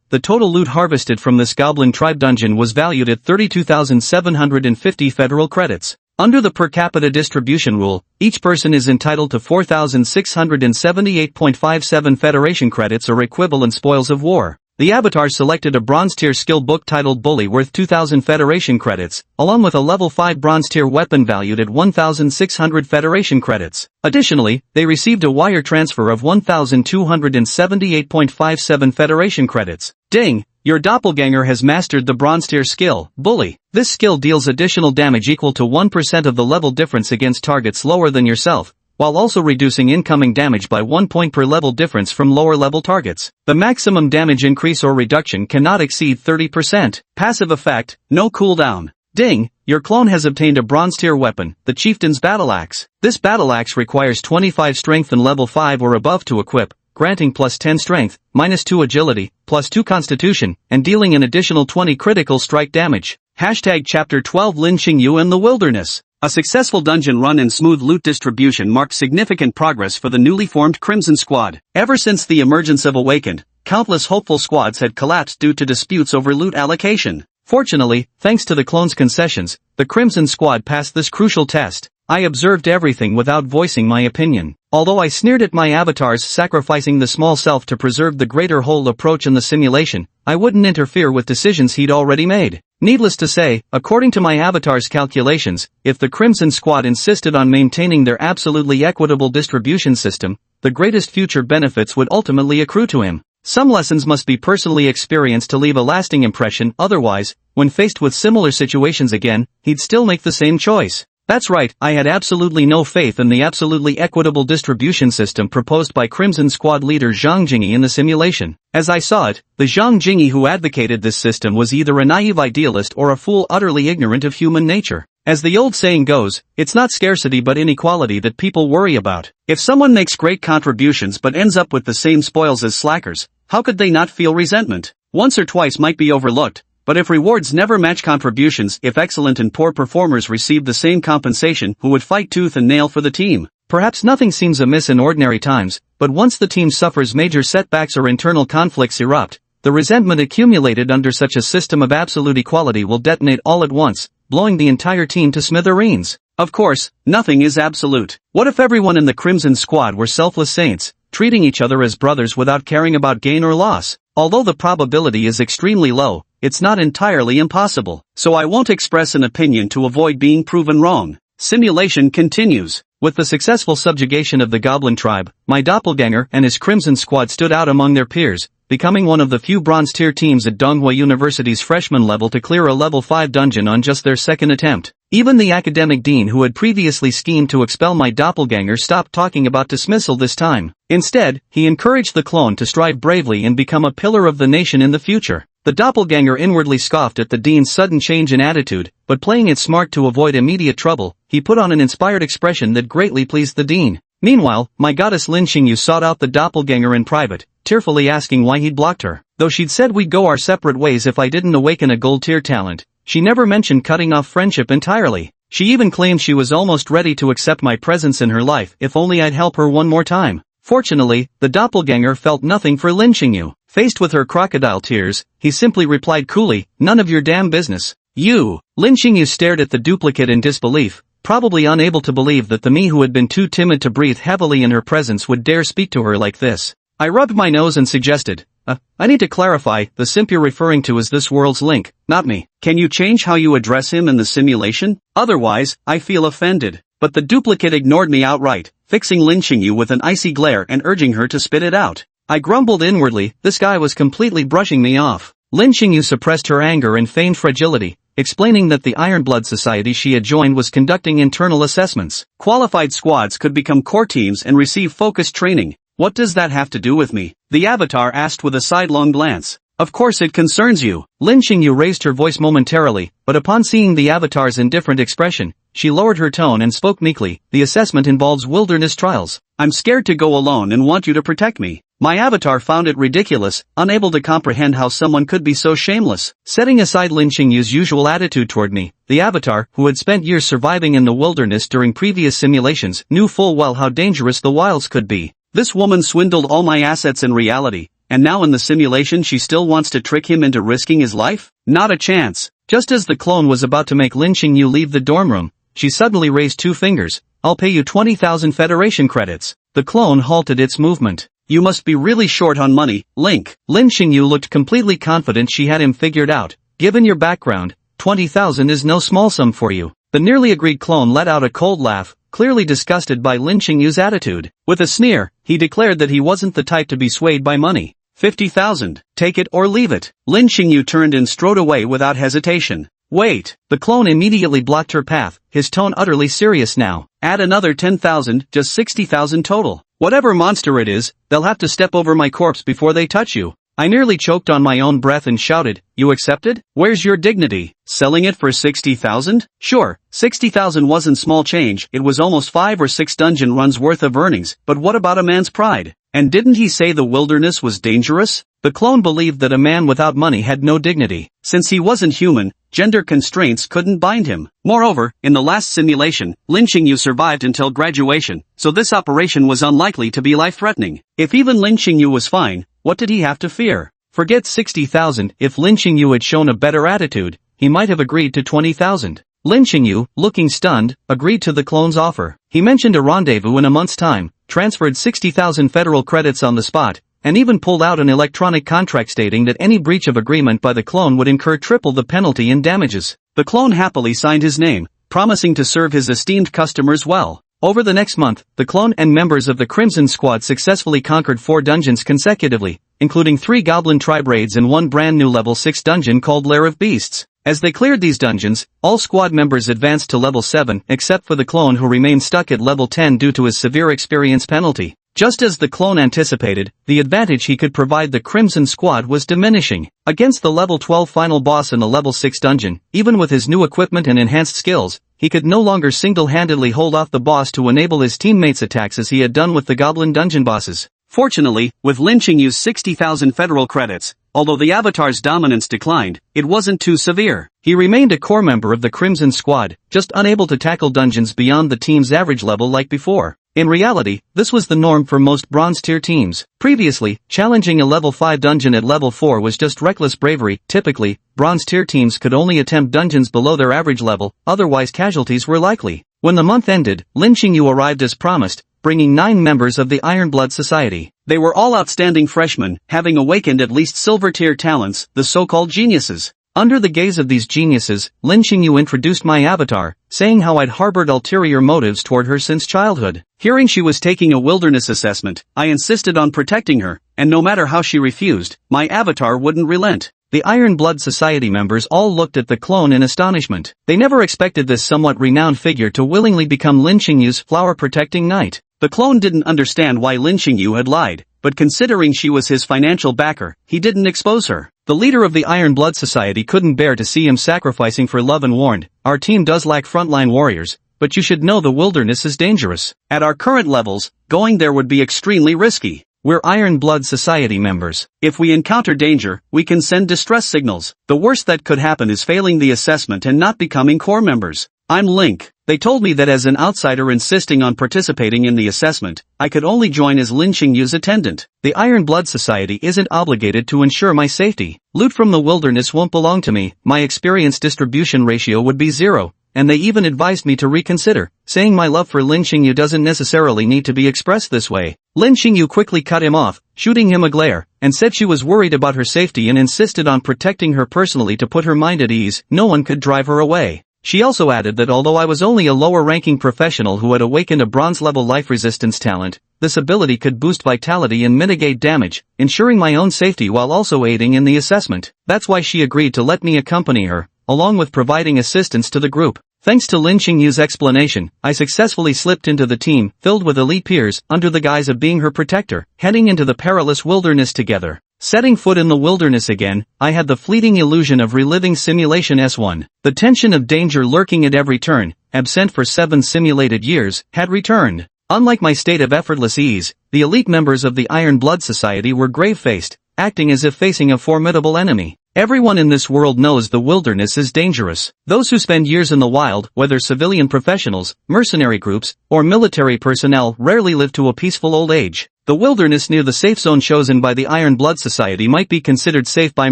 the total loot harvested from this Goblin Tribe dungeon was valued at 32,750 federal credits. Under the per capita distribution rule, each person is entitled to 4,678.57 Federation credits or equivalent spoils of war. The avatar selected a bronze tier skill book titled Bully worth 2,000 Federation credits, along with a level 5 bronze tier weapon valued at 1,600 Federation credits. Additionally, they received a wire transfer of 1,278.57 Federation credits. Ding! Your doppelganger has mastered the bronze tier skill, Bully. This skill deals additional damage equal to 1% of the level difference against targets lower than yourself, while also reducing incoming damage by 1 point per level difference from lower level targets. The maximum damage increase or reduction cannot exceed 30%. Passive effect, no cooldown. Ding! Your clone has obtained a bronze tier weapon, the Chieftain's Battle Axe. This battle axe requires 25 strength and level 5 or above to equip, granting plus 10 strength, minus 2 agility, plus 2 constitution, and dealing an additional 20 critical strike damage. Hashtag Chapter 12 Lin Xingyu in the Wilderness. A successful dungeon run and smooth loot distribution marked significant progress for the newly formed Crimson Squad. Ever since the emergence of Awakened, countless hopeful squads had collapsed due to disputes over loot allocation. Fortunately, thanks to the clone's concessions, the Crimson Squad passed this crucial test. I observed everything without voicing my opinion. Although I sneered at my avatar's sacrificing the small self to preserve the greater whole approach in the simulation, I wouldn't interfere with decisions he'd already made. Needless to say, according to my avatar's calculations, if the Crimson Squad insisted on maintaining their absolutely equitable distribution system, the greatest future benefits would ultimately accrue to him. Some lessons must be personally experienced to leave a lasting impression, otherwise, when faced with similar situations again, he'd still make the same choice. That's right, I had absolutely no faith in the absolutely equitable distribution system proposed by Crimson Squad leader Zhang Jingyi in the simulation. As I saw it, the Zhang Jingyi who advocated this system was either a naive idealist or a fool utterly ignorant of human nature. As the old saying goes, it's not scarcity but inequality that people worry about. If someone makes great contributions but ends up with the same spoils as slackers, how could they not feel resentment? Once or twice might be overlooked, but if rewards never match contributions, if excellent and poor performers receive the same compensation, who would fight tooth and nail for the team? Perhaps nothing seems amiss in ordinary times, but once the team suffers major setbacks or internal conflicts erupt, the resentment accumulated under such a system of absolute equality will detonate all at once, blowing the entire team to smithereens. Of course, nothing is absolute. What if everyone in the Crimson Squad were selfless saints, treating each other as brothers without caring about gain or loss? Although the probability is extremely low, it's not entirely impossible. So I won't express an opinion to avoid being proven wrong. Simulation continues. With the successful subjugation of the Goblin Tribe, my doppelganger and his Crimson Squad stood out among their peers, becoming one of the few bronze-tier teams at Donghua University's freshman level to clear a level 5 dungeon on just their second attempt. Even the academic dean who had previously schemed to expel my doppelganger stopped talking about dismissal this time. Instead, he encouraged the clone to strive bravely and become a pillar of the nation in the future. The doppelganger inwardly scoffed at the dean's sudden change in attitude, but playing it smart to avoid immediate trouble, he put on an inspired expression that greatly pleased the dean. Meanwhile, my goddess Lin Xingyu sought out the doppelganger in private, tearfully asking why he'd blocked her. Though she'd said we'd go our separate ways if I didn't awaken a gold-tier talent, she never mentioned cutting off friendship entirely. She even claimed she was almost ready to accept my presence in her life if only I'd help her one more time. Fortunately, the doppelganger felt nothing for Lin Xingyu. Faced with her crocodile tears, he simply replied coolly, "None of your damn business." You. Lin Xingyu stared at the duplicate in disbelief, probably unable to believe that the me who had been too timid to breathe heavily in her presence would dare speak to her like this. I rubbed my nose and suggested, I need to clarify, the simp you're referring to is this world's Link, not me. Can you change how you address him in the simulation? Otherwise, I feel offended. But the duplicate ignored me outright, fixing lynching you with an icy glare and urging her to spit it out. I grumbled inwardly, this guy was completely brushing me off. Lynching you suppressed her anger and feigned fragility, explaining that the Ironblood Society she had joined was conducting internal assessments. Qualified squads could become core teams and receive focused training. What does that have to do with me? The Avatar asked with a sidelong glance. Of course it concerns you. Lynching you raised her voice momentarily, but upon seeing the Avatar's indifferent expression, she lowered her tone and spoke meekly, the assessment involves wilderness trials. I'm scared to go alone and want you to protect me. My Avatar found it ridiculous, unable to comprehend how someone could be so shameless. Setting aside Lynching Yu's usual attitude toward me, the Avatar, who had spent years surviving in the wilderness during previous simulations, knew full well how dangerous the wilds could be. This woman swindled all my assets in reality, and now in the simulation she still wants to trick him into risking his life? Not a chance. Just as the clone was about to make Lynching You leave the dorm room, she suddenly raised two fingers. I'll pay you 20,000 Federation credits. The clone halted its movement. You must be really short on money, Link. Lynching You looked completely confident she had him figured out. Given your background, 20,000 is no small sum for you. The nearly agreed clone let out a cold laugh, clearly disgusted by Lynching Yu's attitude. With a sneer, he declared that he wasn't the type to be swayed by money. 50,000, take it or leave it. Lynching You turned and strode away without hesitation. Wait, the clone immediately blocked her path, his tone utterly serious now. Add another 10,000, just 60,000 total. Whatever monster it is, they'll have to step over my corpse before they touch you. I nearly choked on my own breath and shouted, you accepted? Where's your dignity? Selling it for 60,000? Sure, 60,000 wasn't small change, it was almost 5 or 6 dungeon runs worth of earnings, but what about a man's pride? And didn't he say the wilderness was dangerous? The clone believed that a man without money had no dignity. Since he wasn't human, gender constraints couldn't bind him. Moreover, in the last simulation, Lynching You survived until graduation, so this operation was unlikely to be life-threatening. If even Lynching You was fine, what did he have to fear? Forget 60,000, if Lynching You had shown a better attitude, he might have agreed to 20,000. Lynching You, looking stunned, agreed to the clone's offer. He mentioned a rendezvous in a month's time, transferred 60,000 federal credits on the spot, and even pulled out an electronic contract stating that any breach of agreement by the clone would incur triple the penalty in damages. The clone happily signed his name, promising to serve his esteemed customers well. Over the next month, the clone and members of the Crimson Squad successfully conquered 4 dungeons consecutively, including 3 Goblin Tribe raids and 1 brand new level 6 dungeon called Lair of Beasts. As they cleared these dungeons, all squad members advanced to level 7 except for the clone who remained stuck at level 10 due to his severe experience penalty. Just as the clone anticipated, the advantage he could provide the Crimson Squad was diminishing. Against the level 12 final boss in a level 6 dungeon, even with his new equipment and enhanced skills, he could no longer single-handedly hold off the boss to enable his teammates' attacks as he had done with the Goblin dungeon bosses. Fortunately, with Lynching Yu's 60,000 federal credits, although the Avatar's dominance declined, it wasn't too severe. He remained a core member of the Crimson Squad, just unable to tackle dungeons beyond the team's average level like before. In reality, this was the norm for most bronze-tier teams. Previously, challenging a level 5 dungeon at level 4 was just reckless bravery. Typically, bronze-tier teams could only attempt dungeons below their average level, otherwise casualties were likely. When the month ended, Lynching You arrived as promised, bringing 9 members of the Ironblood Society. They were all outstanding freshmen, having awakened at least silver-tier talents, the so-called geniuses. Under the gaze of these geniuses, Lynching You introduced my avatar, saying how I'd harbored ulterior motives toward her since childhood. Hearing she was taking a wilderness assessment, I insisted on protecting her, and no matter how she refused, my avatar wouldn't relent. The Ironblood Society members all looked at the clone in astonishment. They never expected this somewhat renowned figure to willingly become Lynching Yu's flower-protecting knight. The clone didn't understand why Lynching You had lied, but considering she was his financial backer, he didn't expose her. The leader of the Ironblood Society couldn't bear to see him sacrificing for love and warned, "Our team does lack frontline warriors, but you should know the wilderness is dangerous. At our current levels, going there would be extremely risky. We're Ironblood Society members. If we encounter danger, we can send distress signals. The worst that could happen is failing the assessment and not becoming core members. I'm Link." They told me that as an outsider insisting on participating in the assessment, I could only join as Lynching Yu's attendant. The Ironblood Society isn't obligated to ensure my safety. Loot from the wilderness won't belong to me, my experience distribution ratio would be 0, and they even advised me to reconsider, saying my love for Lynching You doesn't necessarily need to be expressed this way. Lynching You quickly cut him off, shooting him a glare, and said she was worried about her safety and insisted on protecting her personally to put her mind at ease. No one could drive her away. She also added that although I was only a lower-ranking professional who had awakened a bronze-level life resistance talent, this ability could boost vitality and mitigate damage, ensuring my own safety while also aiding in the assessment. That's why she agreed to let me accompany her, along with providing assistance to the group. Thanks to Lin Qingyu's explanation, I successfully slipped into the team, filled with elite peers, under the guise of being her protector, heading into the perilous wilderness together. Setting foot in the wilderness again, I had the fleeting illusion of reliving Simulation S1. The tension of danger lurking at every turn, absent for 7 simulated years, had returned. Unlike my state of effortless ease, the elite members of the Iron Blood Society were grave-faced, acting as if facing a formidable enemy. Everyone in this world knows the wilderness is dangerous. Those who spend years in the wild, whether civilian professionals, mercenary groups, or military personnel, rarely live to a peaceful old age. The wilderness near the safe zone chosen by the Iron Blood Society might be considered safe by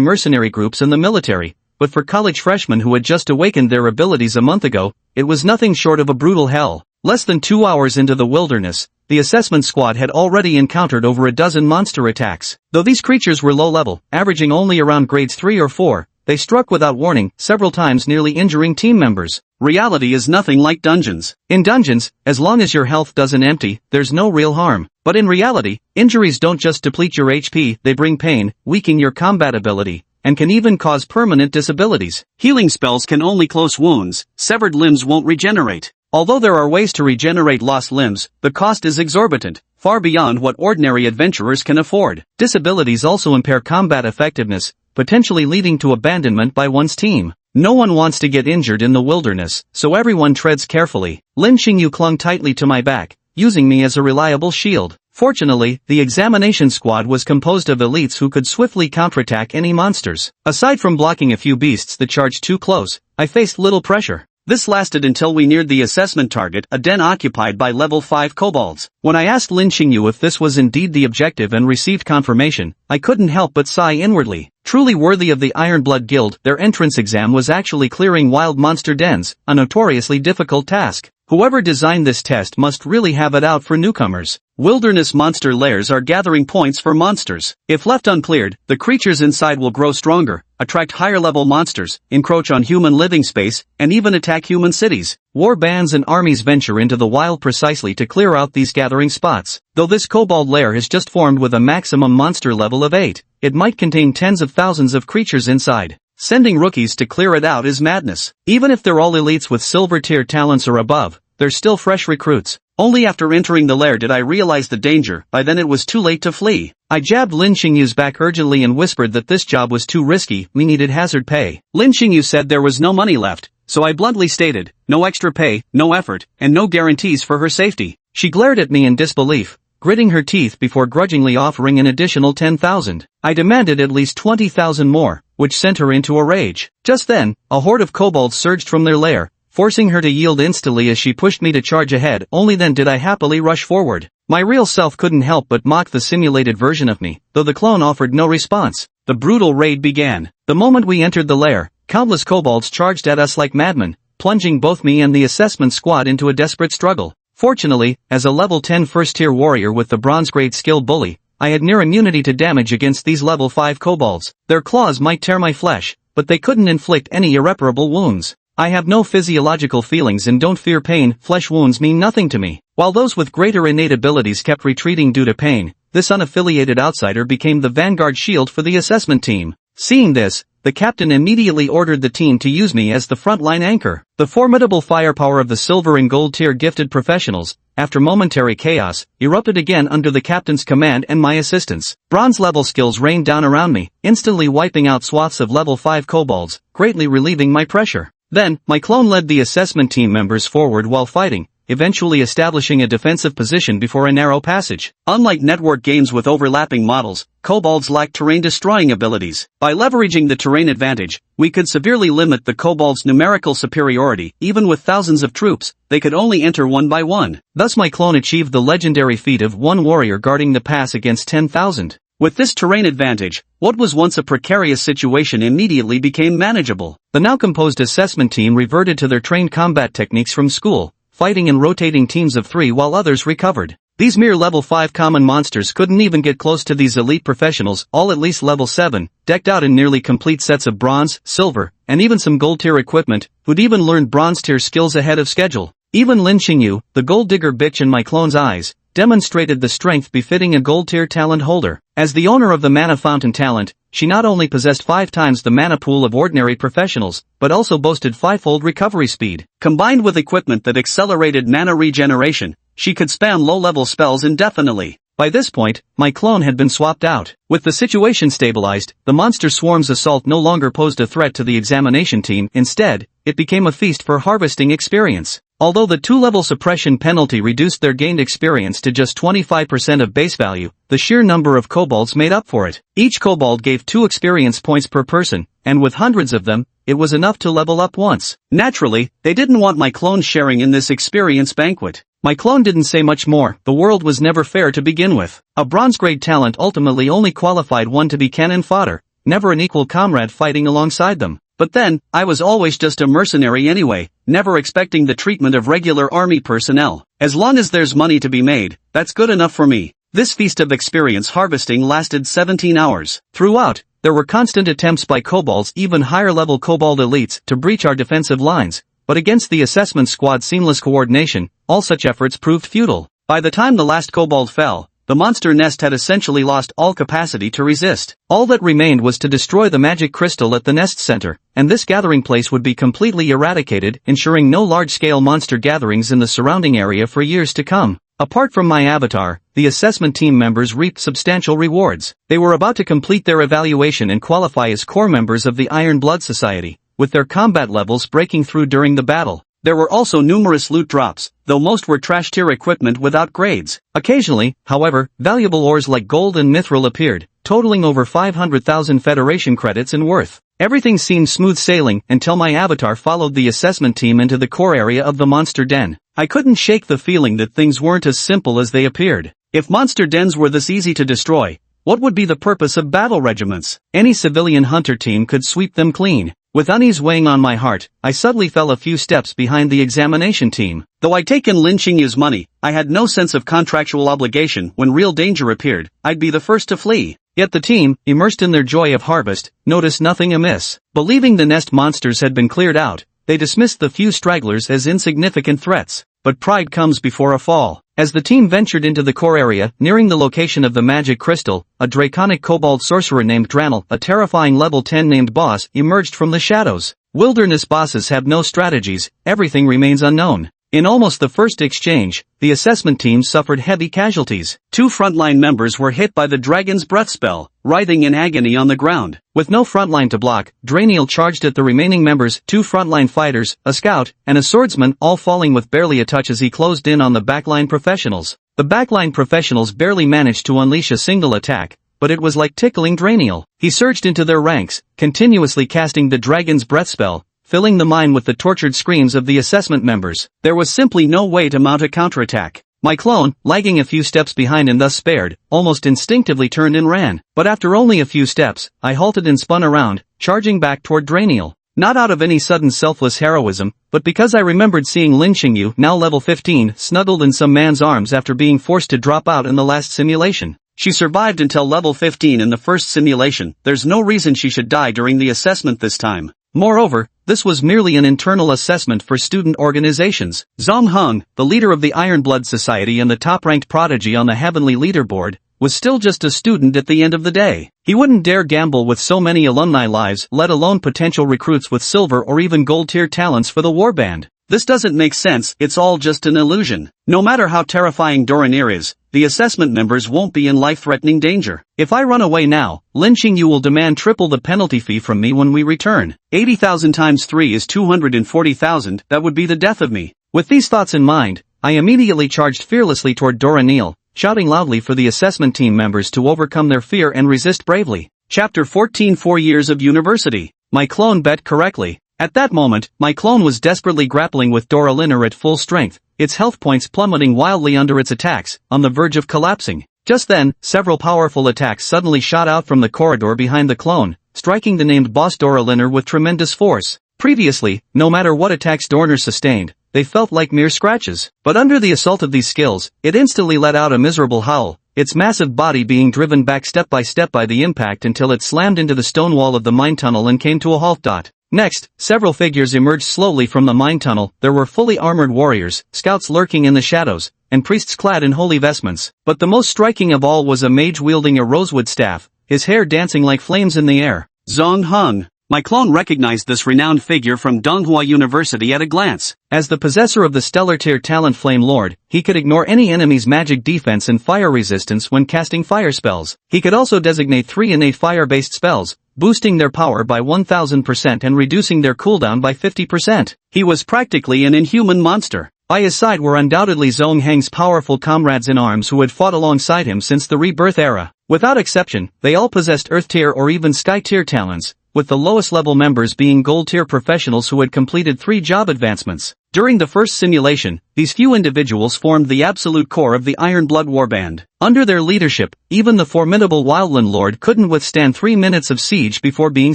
mercenary groups and the military, but for college freshmen who had just awakened their abilities a month ago, it was nothing short of a brutal hell. Less than 2 hours into the wilderness, the assessment squad had already encountered over a dozen monster attacks. Though these creatures were low-level, averaging only around grades 3 or 4, they struck without warning, several times nearly injuring team members. Reality is nothing like dungeons. In dungeons, as long as your health doesn't empty, there's no real harm. But in reality, injuries don't just deplete your HP, they bring pain, weaken your combat ability, and can even cause permanent disabilities. Healing spells can only close wounds, severed limbs won't regenerate. Although there are ways to regenerate lost limbs, the cost is exorbitant, far beyond what ordinary adventurers can afford. Disabilities also impair combat effectiveness, potentially leading to abandonment by one's team. No one wants to get injured in the wilderness, so everyone treads carefully. Lin Qingyu clung tightly to my back, using me as a reliable shield. Fortunately, the examination squad was composed of elites who could swiftly counterattack any monsters. Aside from blocking a few beasts that charged too close, I faced little pressure. This lasted until we neared the assessment target, a den occupied by level 5 kobolds. When I asked Lin Qingyu if this was indeed the objective and received confirmation, I couldn't help but sigh inwardly. Truly worthy of the Iron Blood Guild, their entrance exam was actually clearing wild monster dens, a notoriously difficult task. Whoever designed this test must really have it out for newcomers. Wilderness monster lairs are gathering points for monsters. If left uncleared, the creatures inside will grow stronger, attract higher-level monsters, encroach on human living space, and even attack human cities. War bands and armies venture into the wild precisely to clear out these gathering spots. Though this kobold lair has just formed with a maximum monster level of 8, it might contain tens of thousands of creatures inside. Sending rookies to clear it out is madness. Even if they're all elites with silver tier talents or above, they're still fresh recruits. Only after entering the lair did I realize the danger. By then it was too late to flee. I jabbed Lin Qingyu's back urgently and whispered that this job was too risky, we needed hazard pay. Lin Qingyu said there was no money left, so I bluntly stated, no extra pay, no effort, and no guarantees for her safety. She glared at me in disbelief, gritting her teeth before grudgingly offering an additional 10,000. I demanded at least 20,000 more, which sent her into a rage. Just then, a horde of kobolds surged from their lair, forcing her to yield instantly as she pushed me to charge ahead. Only then did I happily rush forward. My real self couldn't help but mock the simulated version of me, though the clone offered no response. The brutal raid began. The moment we entered the lair, countless kobolds charged at us like madmen, plunging both me and the assessment squad into a desperate struggle. Fortunately, as a level 10 first-tier warrior with the bronze-grade skill bully, I had near immunity to damage against these level 5 kobolds. Their claws might tear my flesh, but they couldn't inflict any irreparable wounds. I have no physiological feelings and don't fear pain. Flesh wounds mean nothing to me. While those with greater innate abilities kept retreating due to pain, this unaffiliated outsider became the vanguard shield for the assessment team. Seeing this, the captain immediately ordered the team to use me as the frontline anchor. The formidable firepower of the silver and gold tier gifted professionals, after momentary chaos, erupted again under the captain's command and my assistance. Bronze-level skills rained down around me, instantly wiping out swaths of level 5 kobolds, greatly relieving my pressure. Then, my clone led the assessment team members forward while fighting, eventually establishing a defensive position before a narrow passage. Unlike network games with overlapping models, kobolds lack terrain-destroying abilities. By leveraging the terrain advantage, we could severely limit the kobolds' numerical superiority. Even with thousands of troops, they could only enter one by one. Thus my clone achieved the legendary feat of one warrior guarding the pass against 10,000. With this terrain advantage, what was once a precarious situation immediately became manageable. The now composed assessment team reverted to their trained combat techniques from school, fighting in rotating teams of 3 while others recovered. These mere level 5 common monsters couldn't even get close to these elite professionals, all at least level 7, decked out in nearly complete sets of bronze, silver, and even some gold tier equipment, who'd even learned bronze tier skills ahead of schedule. Even Lin Qingyu, the gold digger bitch in my clone's eyes, demonstrated the strength befitting a gold tier talent holder. As the owner of the mana fountain talent, she not only possessed 5 times the mana pool of ordinary professionals, but also boasted 5-fold recovery speed. Combined with equipment that accelerated mana regeneration, she could spam low-level spells indefinitely. By this point, my clone had been swapped out. With the situation stabilized, the monster swarm's assault no longer posed a threat to the examination team. Instead, it became a feast for harvesting experience. Although the 2-level suppression penalty reduced their gained experience to just 25% of base value, the sheer number of kobolds made up for it. Each kobold gave 2 experience points per person, and with hundreds of them, it was enough to level up once. Naturally, they didn't want my clone sharing in this experience banquet. My clone didn't say much more. The world was never fair to begin with. A bronze-grade talent ultimately only qualified one to be cannon fodder, never an equal comrade fighting alongside them. But then, I was always just a mercenary anyway, never expecting the treatment of regular army personnel. As long as there's money to be made, that's good enough for me. This feast of experience harvesting lasted 17 hours. Throughout, there were constant attempts by kobolds, even higher-level kobold elites, to breach our defensive lines. But against the assessment squad's seamless coordination, all such efforts proved futile. By the time the last kobold fell, the monster nest had essentially lost all capacity to resist. All that remained was to destroy the magic crystal at the nest center, and this gathering place would be completely eradicated, ensuring no large-scale monster gatherings in the surrounding area for years to come. Apart from my avatar, the assessment team members reaped substantial rewards. They were about to complete their evaluation and qualify as core members of the Iron Blood Society, with their combat levels breaking through during the battle. There were also numerous loot drops, though most were trash-tier equipment without grades. Occasionally, however, valuable ores like gold and mithril appeared, totaling over 500,000 Federation credits in worth. Everything seemed smooth sailing until my avatar followed the assessment team into the core area of the monster den. I couldn't shake the feeling that things weren't as simple as they appeared. If monster dens were this easy to destroy, what would be the purpose of battle regiments? Any civilian hunter team could sweep them clean. With unease weighing on my heart, I suddenly fell a few steps behind the examination team. Though I'd taken Lin Qingyu's money, I had no sense of contractual obligation. When real danger appeared, I'd be the first to flee. Yet the team, immersed in their joy of harvest, noticed nothing amiss. Believing the nest monsters had been cleared out, they dismissed the few stragglers as insignificant threats. But pride comes before a fall. As the team ventured into the core area, nearing the location of the magic crystal, a draconic kobold sorcerer named Dranel, a terrifying level 10 named boss, emerged from the shadows. Wilderness bosses have no strategies, everything remains unknown. In almost the first exchange, the assessment team suffered heavy casualties. 2 frontline members were hit by the dragon's breath spell, writhing in agony on the ground. With no frontline to block, Draeniel charged at the remaining members, 2 frontline fighters, a scout, and a swordsman, all falling with barely a touch as he closed in on the backline professionals. The backline professionals barely managed to unleash a single attack, but it was like tickling Draeniel. He surged into their ranks, continuously casting the dragon's breath spell, filling the mine with the tortured screams of the assessment members. There was simply no way to mount a counterattack. My clone, lagging a few steps behind and thus spared, almost instinctively turned and ran. But after only a few steps, I halted and spun around, charging back toward Draeniel. Not out of any sudden selfless heroism, but because I remembered seeing Lin Qingyu, now level 15, snuggled in some man's arms after being forced to drop out in the last simulation. She survived until level 15 in the first simulation. There's no reason she should die during the assessment this time. Moreover, this was merely an internal assessment for student organizations. Zhong Heng, the leader of the Iron Blood Society and the top-ranked prodigy on the heavenly leaderboard, was still just a student at the end of the day. He wouldn't dare gamble with so many alumni lives, let alone potential recruits with silver or even gold-tier talents for the warband. This doesn't make sense, it's all just an illusion. No matter how terrifying Doranir is, the assessment members won't be in life-threatening danger. If I run away now, Lin Qingyu will demand triple the penalty fee from me when we return. 80,000 times 3 is 240,000, that would be the death of me. With these thoughts in mind, I immediately charged fearlessly toward Doranil, shouting loudly for the assessment team members to overcome their fear and resist bravely. Chapter 14 4 Years of University. My clone bet correctly. At that moment, my clone was desperately grappling with Doralinor at full strength, its health points plummeting wildly under its attacks, on the verge of collapsing. Just then, several powerful attacks suddenly shot out from the corridor behind the clone, striking the named boss Doralinor with tremendous force. Previously, no matter what attacks Dorner sustained, they felt like mere scratches. But under the assault of these skills, it instantly let out a miserable howl, its massive body being driven back step by the impact until it slammed into the stone wall of the mine tunnel and came to a halt. Next, several figures emerged slowly from the mine tunnel. There were fully armored warriors, scouts lurking in the shadows, and priests clad in holy vestments. But the most striking of all was a mage wielding a rosewood staff, his hair dancing like flames in the air. Zhong Heng. My clone recognized this renowned figure from Manhwa University at a glance. As the possessor of the stellar tier talent Flame Lord, he could ignore any enemy's magic defense and fire resistance when casting fire spells. He could also designate 3 innate fire-based spells, boosting their power by 1000% and reducing their cooldown by 50%. He was practically an inhuman monster. By his side were undoubtedly Zhong Heng's powerful comrades in arms who had fought alongside him since the Rebirth era. Without exception, they all possessed Earth tier or even Sky tier talents, with the lowest level members being Gold tier professionals who had completed 3 job advancements. During the first simulation, these few individuals formed the absolute core of the Iron Blood Warband. Under their leadership, even the formidable Wildland Lord couldn't withstand 3 minutes of siege before being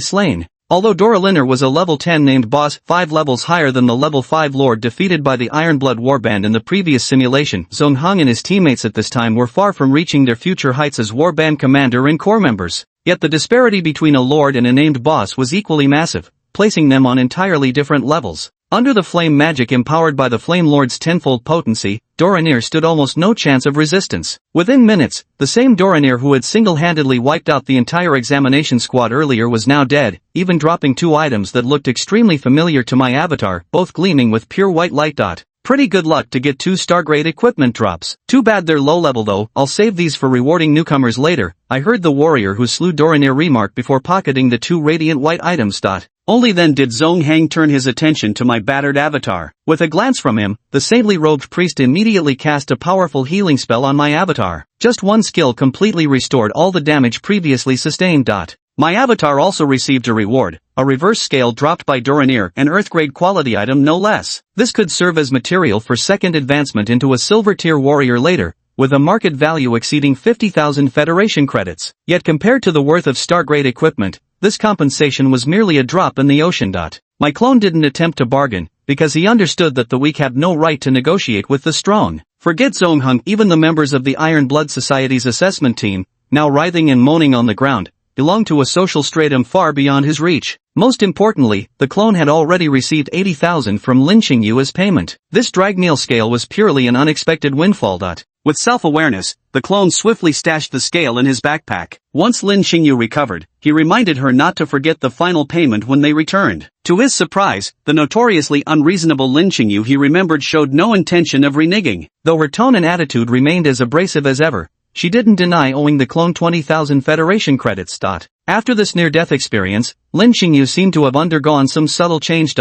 slain. Although Doraliner was a level 10 named boss, 5 levels higher than the level 5 lord defeated by the Iron Blood Warband in the previous simulation, Zhong Heng and his teammates at this time were far from reaching their future heights as Warband commander and core members. Yet the disparity between a lord and a named boss was equally massive, placing them on entirely different levels. Under the flame magic empowered by the Flame Lord's tenfold potency, Doranier stood almost no chance of resistance. Within minutes, the same Doranier who had single-handedly wiped out the entire examination squad earlier was now dead, even dropping 2 items that looked extremely familiar to my avatar, both gleaming with pure white light. Pretty good luck to get 2 star-grade equipment drops. Too bad they're low-level though, I'll save these for rewarding newcomers later, I heard the warrior who slew Doranier remark before pocketing the 2 radiant white items. Only then did Zhong Heng turn his attention to my battered avatar. With a glance from him, the saintly robed priest immediately cast a powerful healing spell on my avatar. Just one skill completely restored all the damage previously sustained. My avatar also received a reward, a reverse scale dropped by Doranier, an earth-grade quality item no less. This could serve as material for second advancement into a silver tier warrior later, with a market value exceeding 50,000 Federation credits. Yet compared to the worth of star-grade equipment, this compensation was merely a drop in the ocean. My clone didn't attempt to bargain, because he understood that the weak had no right to negotiate with the strong. Forget Zhong Heng, even the members of the Iron Blood Society's assessment team, now writhing and moaning on the ground, belonged to a social stratum far beyond his reach. Most importantly, the clone had already received 80,000 from Lin Qingyu as payment. This Dragneel scale was purely an unexpected windfall. With self-awareness, the clone swiftly stashed the scale in his backpack. Once Lin Qingyu recovered, he reminded her not to forget the final payment when they returned. To his surprise, the notoriously unreasonable Lin Qingyu he remembered showed no intention of reneging. Though her tone and attitude remained as abrasive as ever, she didn't deny owing the clone 20,000 Federation credits. After this near-death experience, Lin Qingyu seemed to have undergone some subtle change.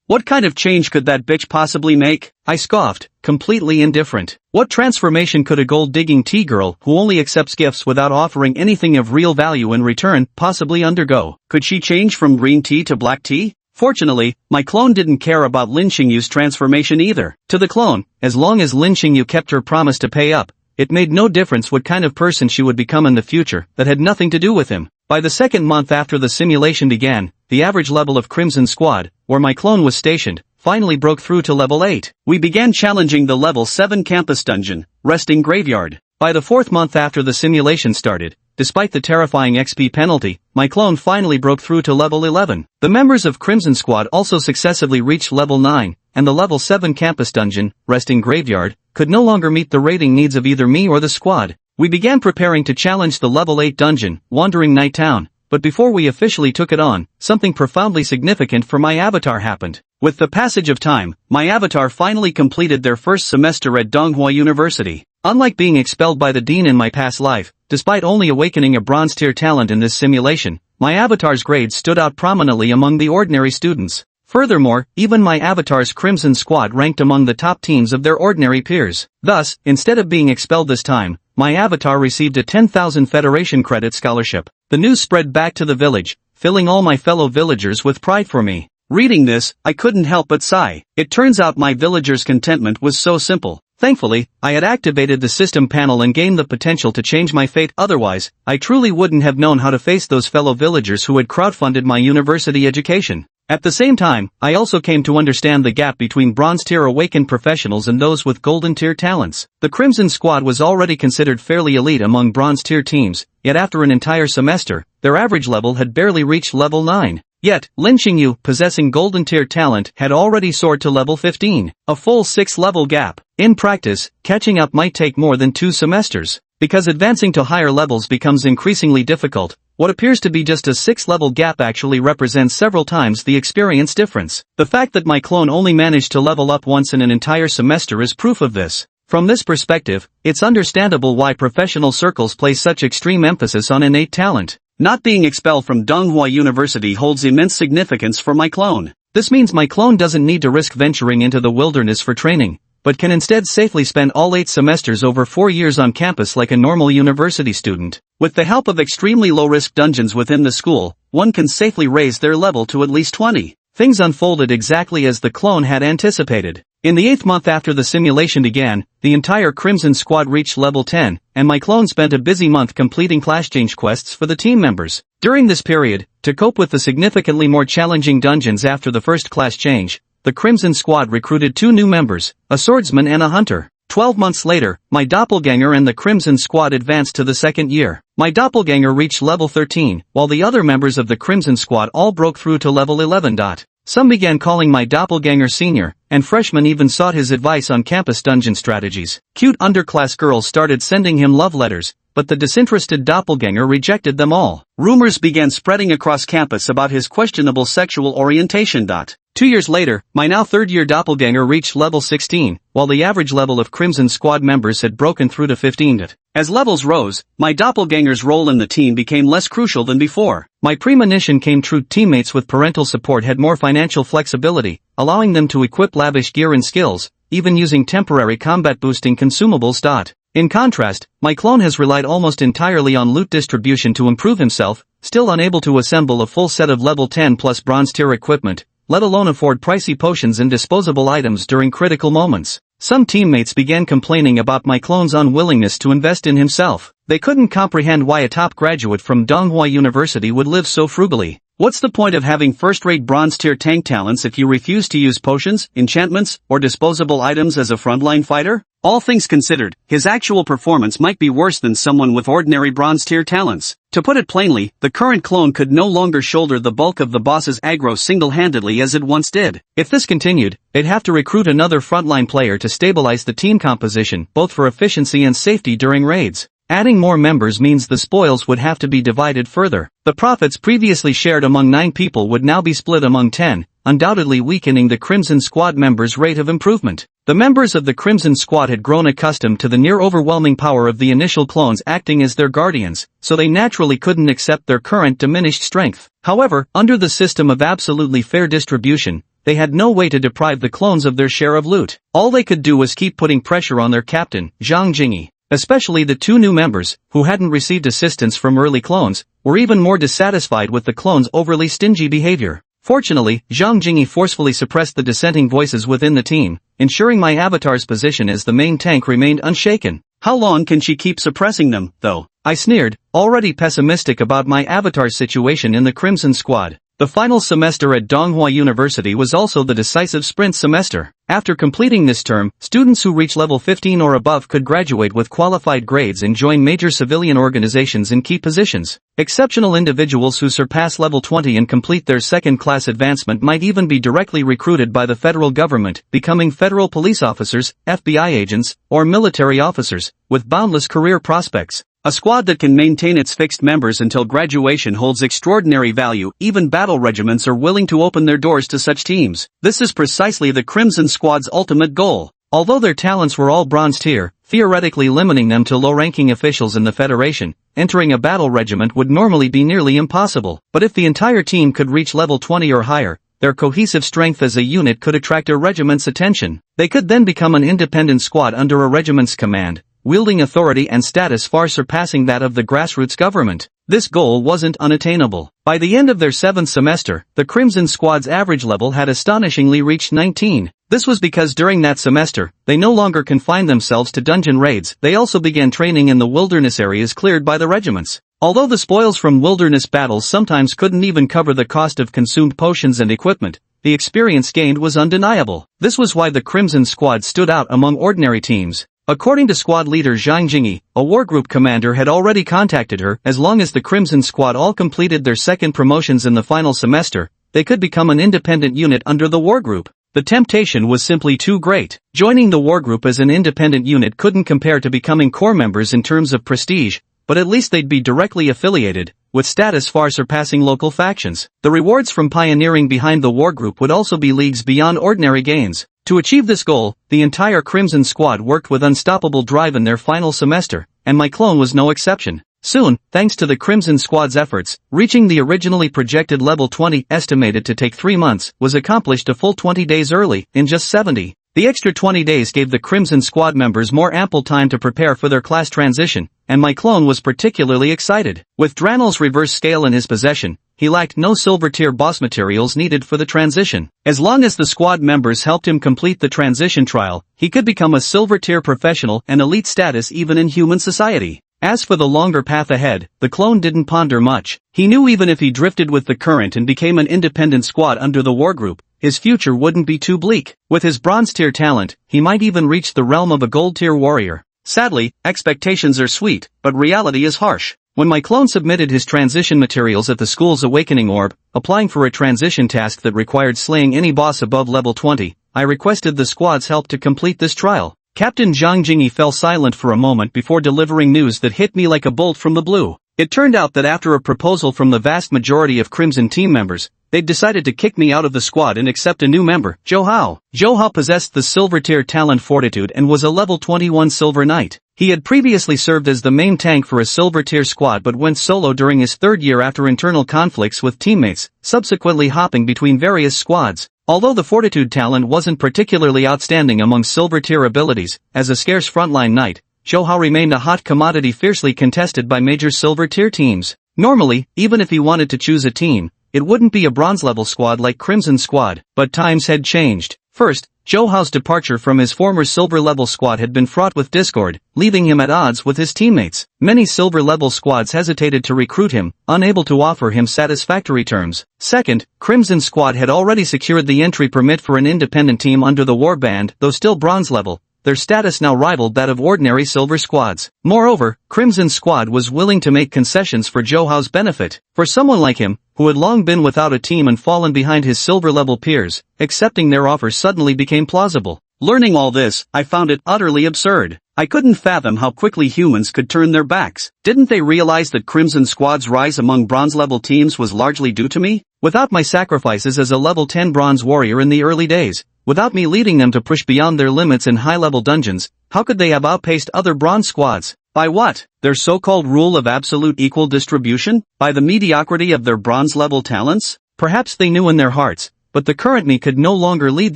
What kind of change could that bitch possibly make? I scoffed, completely indifferent. What transformation could a gold-digging tea girl who only accepts gifts without offering anything of real value in return possibly undergo? Could she change from green tea to black tea? Fortunately, my clone didn't care about Lin Qingyu's transformation either. To the clone, as long as Lin Qingyu kept her promise to pay up, it made no difference what kind of person she would become in the future. That had nothing to do with him. By the second month after the simulation began, the average level of Crimson Squad, where my clone was stationed, finally broke through to level 8. We began challenging the level 7 campus dungeon, Resting Graveyard. By the 4th month after the simulation started, despite the terrifying XP penalty, my clone finally broke through to level 11. The members of Crimson Squad also successively reached level 9, and the level 7 campus dungeon, Resting Graveyard, could no longer meet the rating needs of either me or the squad. We began preparing to challenge the level 8 dungeon, Wandering Night Town, but before we officially took it on, something profoundly significant for my avatar happened. With the passage of time, my avatar finally completed their first semester at Manhwa University. Unlike being expelled by the dean in my past life, despite only awakening a bronze tier talent in this simulation, my avatar's grades stood out prominently among the ordinary students. Furthermore, even my avatar's Crimson Squad ranked among the top teams of their ordinary peers. Thus, instead of being expelled this time, my avatar received a 10,000 Federation credit scholarship. The news spread back to the village, filling all my fellow villagers with pride for me. Reading this, I couldn't help but sigh. It turns out my villagers' contentment was so simple. Thankfully, I had activated the system panel and gained the potential to change my fate. Otherwise, I truly wouldn't have known how to face those fellow villagers who had crowdfunded my university education. At the same time, I also came to understand the gap between bronze tier awakened professionals and those with golden tier talents. The Crimson Squad was already considered fairly elite among bronze tier teams, yet after an entire semester, their average level had barely reached level 9. Yet, Lin Xingyu, possessing golden tier talent, had already soared to level 15, a full 6-level gap. In practice, catching up might take more than 2 semesters. Because advancing to higher levels becomes increasingly difficult, what appears to be just a 6-level gap actually represents several times the experience difference. The fact that my clone only managed to level up once in an entire semester is proof of this. From this perspective, it's understandable why professional circles place such extreme emphasis on innate talent. Not being expelled from Donghua University holds immense significance for my clone. This means my clone doesn't need to risk venturing into the wilderness for training, but can instead safely spend all 8 semesters over 4 years on campus like a normal university student. With the help of extremely low-risk dungeons within the school, one can safely raise their level to at least 20. Things unfolded exactly as the clone had anticipated. In the 8th month after the simulation began, the entire Crimson Squad reached level 10, and my clone spent a busy month completing class change quests for the team members. During this period, to cope with the significantly more challenging dungeons after the first class change, the Crimson Squad recruited 2 new members, a swordsman and a hunter. 12 months later, my doppelganger and the Crimson Squad advanced to the 2nd year. My doppelganger reached level 13, while the other members of the Crimson Squad all broke through to level 11. Some began calling my doppelganger senior, and freshmen even sought his advice on campus dungeon strategies. Cute underclass girls started sending him love letters, but the disinterested doppelganger rejected them all. Rumors began spreading across campus about his questionable sexual orientation. 2 years later, my now 3rd-year doppelganger reached level 16, while the average level of Crimson Squad members had broken through to 15. As levels rose, my doppelganger's role in the team became less crucial than before. My premonition came true. Teammates with parental support had more financial flexibility, allowing them to equip lavish gear and skills, even using temporary combat-boosting consumables. In contrast, my clone has relied almost entirely on loot distribution to improve himself, still unable to assemble a full set of level 10 plus bronze tier equipment, let alone afford pricey potions and disposable items during critical moments. Some teammates began complaining about my clone's unwillingness to invest in himself. They couldn't comprehend why a top graduate from Donghua University would live so frugally. What's the point of having first-rate bronze-tier tank talents if you refuse to use potions, enchantments, or disposable items as a frontline fighter? All things considered, his actual performance might be worse than someone with ordinary bronze-tier talents. To put it plainly, the current clone could no longer shoulder the bulk of the boss's aggro single-handedly as it once did. If this continued, they'd have to recruit another frontline player to stabilize the team composition, both for efficiency and safety during raids. Adding more members means the spoils would have to be divided further. The profits previously shared among 9 people would now be split among 10, undoubtedly weakening the Crimson Squad members' rate of improvement. The members of the Crimson Squad had grown accustomed to the near-overwhelming power of the initial clones acting as their guardians, so they naturally couldn't accept their current diminished strength. However, under the system of absolutely fair distribution, they had no way to deprive the clones of their share of loot. All they could do was keep putting pressure on their captain, Zhang Jingyi. Especially the 2 new members, who hadn't received assistance from early clones, were even more dissatisfied with the clones' overly stingy behavior. Fortunately, Zhang Jingyi forcefully suppressed the dissenting voices within the team, ensuring my avatar's position as the main tank remained unshaken. How long can she keep suppressing them, though? I sneered, already pessimistic about my avatar's situation in the Crimson Squad. The final semester at Donghua University was also the decisive sprint semester. After completing this term, students who reach level 15 or above could graduate with qualified grades and join major civilian organizations in key positions. Exceptional individuals who surpass level 20 and complete their second-class advancement might even be directly recruited by the federal government, becoming federal police officers, FBI agents, or military officers, with boundless career prospects. A squad that can maintain its fixed members until graduation holds extraordinary value. Even battle regiments are willing to open their doors to such teams. This is precisely the Crimson Squad's ultimate goal. Although their talents were all bronze tier, theoretically limiting them to low-ranking officials in the Federation, entering a battle regiment would normally be nearly impossible. But if the entire team could reach level 20 or higher, their cohesive strength as a unit could attract a regiment's attention. They could then become an independent squad under a regiment's command, wielding authority and status far surpassing that of the grassroots government. This goal wasn't unattainable. By the end of their 7th semester, the Crimson Squad's average level had astonishingly reached 19. This was because during that semester, they no longer confined themselves to dungeon raids, they also began training in the wilderness areas cleared by the regiments. Although the spoils from wilderness battles sometimes couldn't even cover the cost of consumed potions and equipment, the experience gained was undeniable. This was why the Crimson Squad stood out among ordinary teams. According to squad leader Zhang Jingyi, a wargroup commander had already contacted her. As long as the Crimson Squad all completed their second promotions in the final semester, they could become an independent unit under the wargroup. The temptation was simply too great. Joining the wargroup as an independent unit couldn't compare to becoming core members in terms of prestige, but at least they'd be directly affiliated, with status far surpassing local factions. The rewards from pioneering behind the wargroup would also be leagues beyond ordinary gains. To achieve this goal, the entire Crimson Squad worked with unstoppable drive in their final semester, and my clone was no exception. Soon, thanks to the Crimson Squad's efforts, reaching the originally projected level 20, estimated to take 3 months, was accomplished a full 20 days early, in just 70. The extra 20 days gave the Crimson Squad members more ample time to prepare for their class transition, and my clone was particularly excited. With Dranel's reverse scale in his possession, he lacked no silver tier boss materials needed for the transition. As long as the squad members helped him complete the transition trial, he could become a silver tier professional and elite status even in human society. As for the longer path ahead, the clone didn't ponder much. He knew even if he drifted with the current and became an independent squad under the wargroup, his future wouldn't be too bleak. With his bronze tier talent, he might even reach the realm of a gold tier warrior. Sadly, expectations are sweet, but reality is harsh. When my clone submitted his transition materials at the school's awakening orb, applying for a transition task that required slaying any boss above level 20, I requested the squad's help to complete this trial. Captain Zhang Jingyi fell silent for a moment before delivering news that hit me like a bolt from the blue. It turned out that after a proposal from the vast majority of Crimson team members, they'd decided to kick me out of the squad and accept a new member, Zhou Hao. Zhou Hao possessed the silver tier talent Fortitude and was a level 21 silver knight. He had previously served as the main tank for a silver tier squad but went solo during his third year after internal conflicts with teammates, subsequently hopping between various squads. Although the Fortitude talent wasn't particularly outstanding among silver tier abilities, as a scarce frontline knight, Zhou Hao remained a hot commodity fiercely contested by major silver tier teams. Normally, even if he wanted to choose a team, it wouldn't be a bronze level squad like Crimson Squad, but times had changed. First, Zhou Hao's departure from his former silver level squad had been fraught with discord, leaving him at odds with his teammates. Many silver level squads hesitated to recruit him, unable to offer him satisfactory terms. Second, Crimson Squad had already secured the entry permit for an independent team under the warband, though still bronze level. Their status now rivaled that of ordinary silver squads. Moreover, Crimson Squad was willing to make concessions for Zhou Hao's benefit. For someone like him, who had long been without a team and fallen behind his silver-level peers, accepting their offer suddenly became plausible. Learning all this, I found it utterly absurd. I couldn't fathom how quickly humans could turn their backs. Didn't they realize that Crimson Squad's rise among bronze-level teams was largely due to me? Without my sacrifices as a level 10 bronze warrior in the early days, without me leading them to push beyond their limits in high-level dungeons, how could they have outpaced other bronze squads? By what? Their so-called rule of absolute equal distribution? By the mediocrity of their bronze-level talents? Perhaps they knew in their hearts, but the current me could no longer lead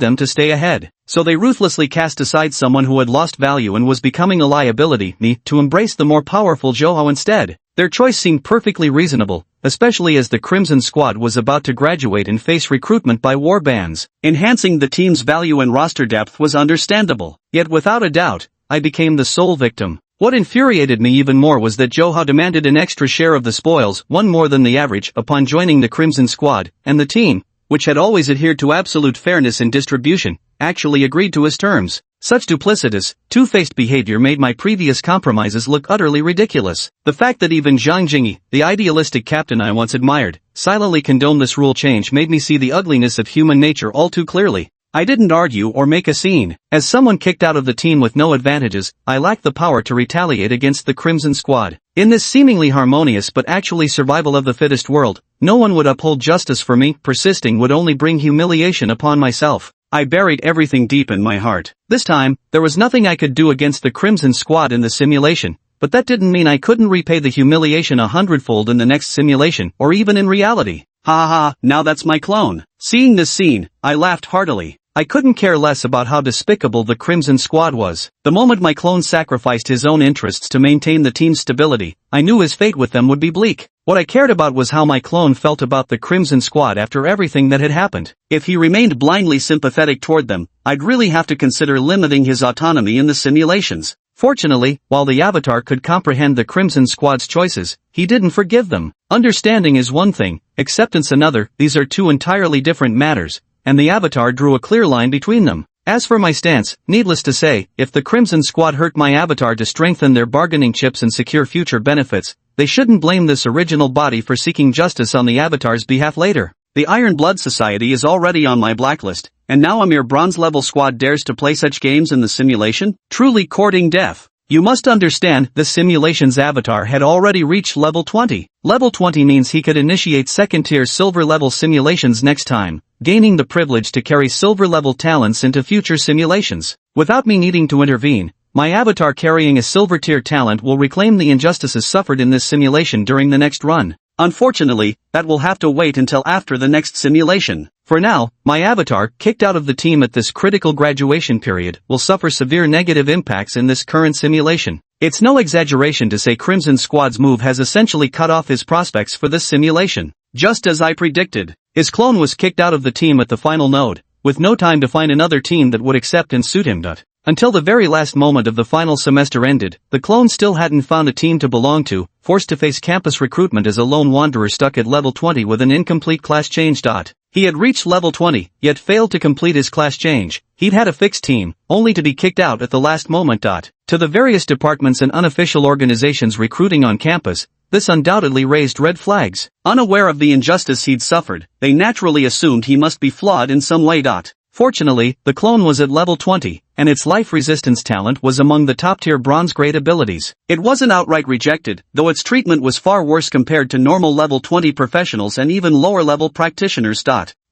them to stay ahead. So they ruthlessly cast aside someone who had lost value and was becoming a liability, me, to embrace the more powerful Zhou Hao instead. Their choice seemed perfectly reasonable, especially as the Crimson Squad was about to graduate and face recruitment by warbands. Enhancing the team's value and roster depth was understandable. Yet without a doubt, I became the sole victim. What infuriated me even more was that Zhou Hao demanded an extra share of the spoils, one more than the average, upon joining the Crimson Squad, and the team, which had always adhered to absolute fairness in distribution, actually agreed to his terms. Such duplicitous, two-faced behavior made my previous compromises look utterly ridiculous. The fact that even Zhang Jingyi, the idealistic captain I once admired, silently condoned this rule change made me see the ugliness of human nature all too clearly. I didn't argue or make a scene. As someone kicked out of the team with no advantages, I lacked the power to retaliate against the Crimson Squad. In this seemingly harmonious but actually survival of the fittest world, no one would uphold justice for me. Persisting would only bring humiliation upon myself. I buried everything deep in my heart. This time, there was nothing I could do against the Crimson Squad in the simulation, but that didn't mean I couldn't repay the humiliation 100-fold in the next simulation, or even in reality. Ha ha, now that's my clone. Seeing this scene, I laughed heartily. I couldn't care less about how despicable the Crimson Squad was. The moment my clone sacrificed his own interests to maintain the team's stability, I knew his fate with them would be bleak. What I cared about was how my clone felt about the Crimson Squad after everything that had happened. If he remained blindly sympathetic toward them, I'd really have to consider limiting his autonomy in the simulations. Fortunately, while the Avatar could comprehend the Crimson Squad's choices, he didn't forgive them. Understanding is one thing, acceptance another. These are two entirely different matters, and the Avatar drew a clear line between them. As for my stance, needless to say, if the Crimson Squad hurt my Avatar to strengthen their bargaining chips and secure future benefits, they shouldn't blame this original body for seeking justice on the Avatar's behalf later. The Iron Blood Society is already on my blacklist, and now a mere bronze-level squad dares to play such games in the simulation? Truly courting death. You must understand, this simulation's Avatar had already reached level 20. Level 20 means he could initiate second-tier silver-level simulations next time, gaining the privilege to carry silver-level talents into future simulations. Without me needing to intervene, my Avatar carrying a silver-tier talent will reclaim the injustices suffered in this simulation during the next run. Unfortunately, that will have to wait until after the next simulation. For now, my Avatar, kicked out of the team at this critical graduation period, will suffer severe negative impacts in this current simulation. It's no exaggeration to say Crimson Squad's move has essentially cut off his prospects for this simulation. Just as I predicted, his clone was kicked out of the team at the final node, with no time to find another team that would accept and suit him. Until the very last moment of the final semester ended, the clone still hadn't found a team to belong to, forced to face campus recruitment as a lone wanderer stuck at level 20 with an incomplete class change. He had reached level 20, yet failed to complete his class change. He'd had a fixed team, only to be kicked out at the last moment. To the various departments and unofficial organizations recruiting on campus, this undoubtedly raised red flags. Unaware of the injustice he'd suffered, they naturally assumed he must be flawed in some way. Fortunately, the clone was at level 20, and its life resistance talent was among the top-tier bronze-grade abilities. It wasn't outright rejected, though its treatment was far worse compared to normal level 20 professionals and even lower-level practitioners.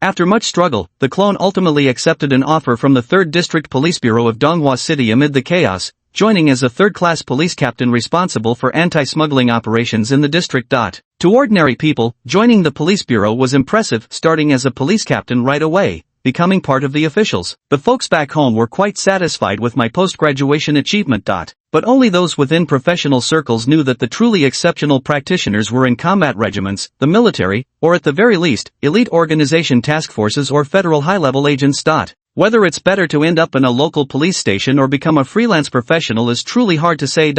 After much struggle, the clone ultimately accepted an offer from the 3rd District Police Bureau of Donghua City amid the chaos, joining as a third-class police captain responsible for anti-smuggling operations in the district. To ordinary people, joining the police bureau was impressive, starting as a police captain right away, becoming part of the officials. The folks back home were quite satisfied with my post-graduation achievement. But only those within professional circles knew that the truly exceptional practitioners were in combat regiments, the military, or at the very least, elite organization task forces or federal high-level agents. Whether it's better to end up in a local police station or become a freelance professional is truly hard to say.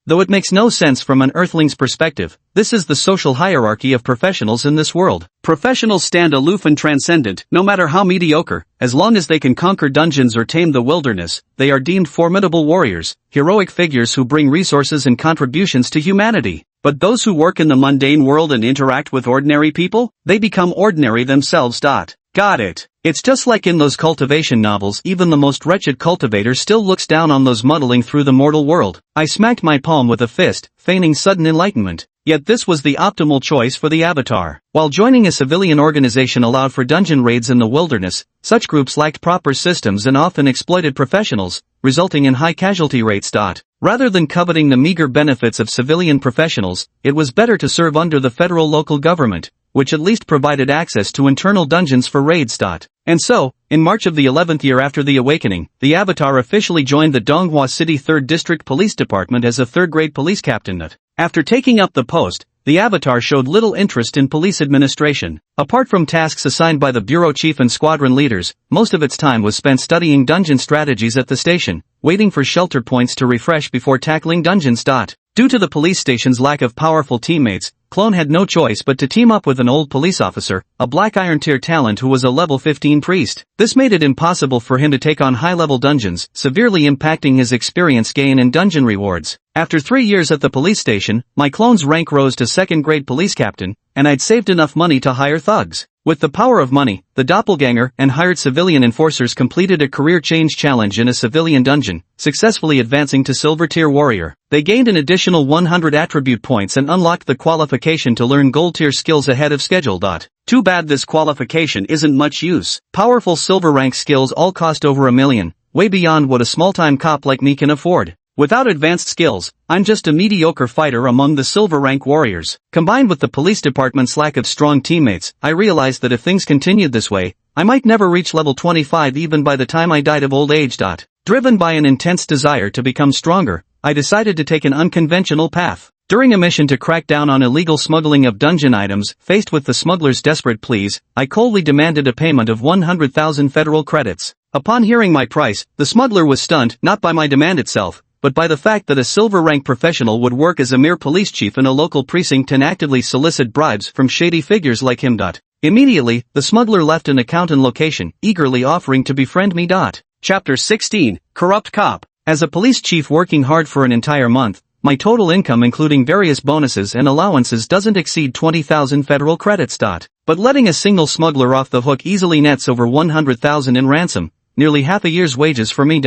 Though it makes no sense from an earthling's perspective, this is the social hierarchy of professionals in this world. Professionals stand aloof and transcendent, no matter how mediocre. As long as they can conquer dungeons or tame the wilderness, they are deemed formidable warriors, heroic figures who bring resources and contributions to humanity. But those who work in the mundane world and interact with ordinary people, they become ordinary themselves. Got it. It's just like in those cultivation novels, even the most wretched cultivator still looks down on those muddling through the mortal world. I smacked my palm with a fist, feigning sudden enlightenment. Yet this was the optimal choice for the Avatar. While joining a civilian organization allowed for dungeon raids in the wilderness, such groups lacked proper systems and often exploited professionals, resulting in high casualty rates. Rather than coveting the meager benefits of civilian professionals, it was better to serve under the federal local government, which at least provided access to internal dungeons for raids. And so, in March of the 11th year after the awakening, the Avatar officially joined the Donghua City 3rd District Police Department as a third-grade police captain. After taking up the post, the Avatar showed little interest in police administration. Apart from tasks assigned by the bureau chief and squadron leaders, most of its time was spent studying dungeon strategies at the station, waiting for shelter points to refresh before tackling dungeons. Due to the police station's lack of powerful teammates, Clone had no choice but to team up with an old police officer, a Black Iron tier talent who was a level 15 priest. This made it impossible for him to take on high-level dungeons, severely impacting his experience gain and dungeon rewards. After 3 years at the police station, my clone's rank rose to second-grade police captain, and I'd saved enough money to hire thugs. With the power of money, the doppelganger and hired civilian enforcers completed a career change challenge in a civilian dungeon, successfully advancing to Silver Tier Warrior. They gained an additional 100 attribute points and unlocked the qualification to learn Gold Tier skills ahead of schedule. Too bad this qualification isn't much use. Powerful silver rank skills all cost over $1 million, way beyond what a small-time cop like me can afford. Without advanced skills, I'm just a mediocre fighter among the silver rank warriors. Combined with the police department's lack of strong teammates, I realized that if things continued this way, I might never reach level 25 even by the time I died of old age. Driven by an intense desire to become stronger, I decided to take an unconventional path. During a mission to crack down on illegal smuggling of dungeon items, faced with the smuggler's desperate pleas, I coldly demanded a payment of 100,000 federal credits. Upon hearing my price, the smuggler was stunned, not by my demand itself, but by the fact that a silver-rank professional would work as a mere police chief in a local precinct and actively solicit bribes from shady figures like him. Immediately, the smuggler left an account and location, eagerly offering to befriend me. Chapter 16, Corrupt Cop. As a police chief working hard for an entire month, my total income including various bonuses and allowances doesn't exceed 20,000 federal credits. But letting a single smuggler off the hook easily nets over 100,000 in ransom, nearly half a year's wages for me.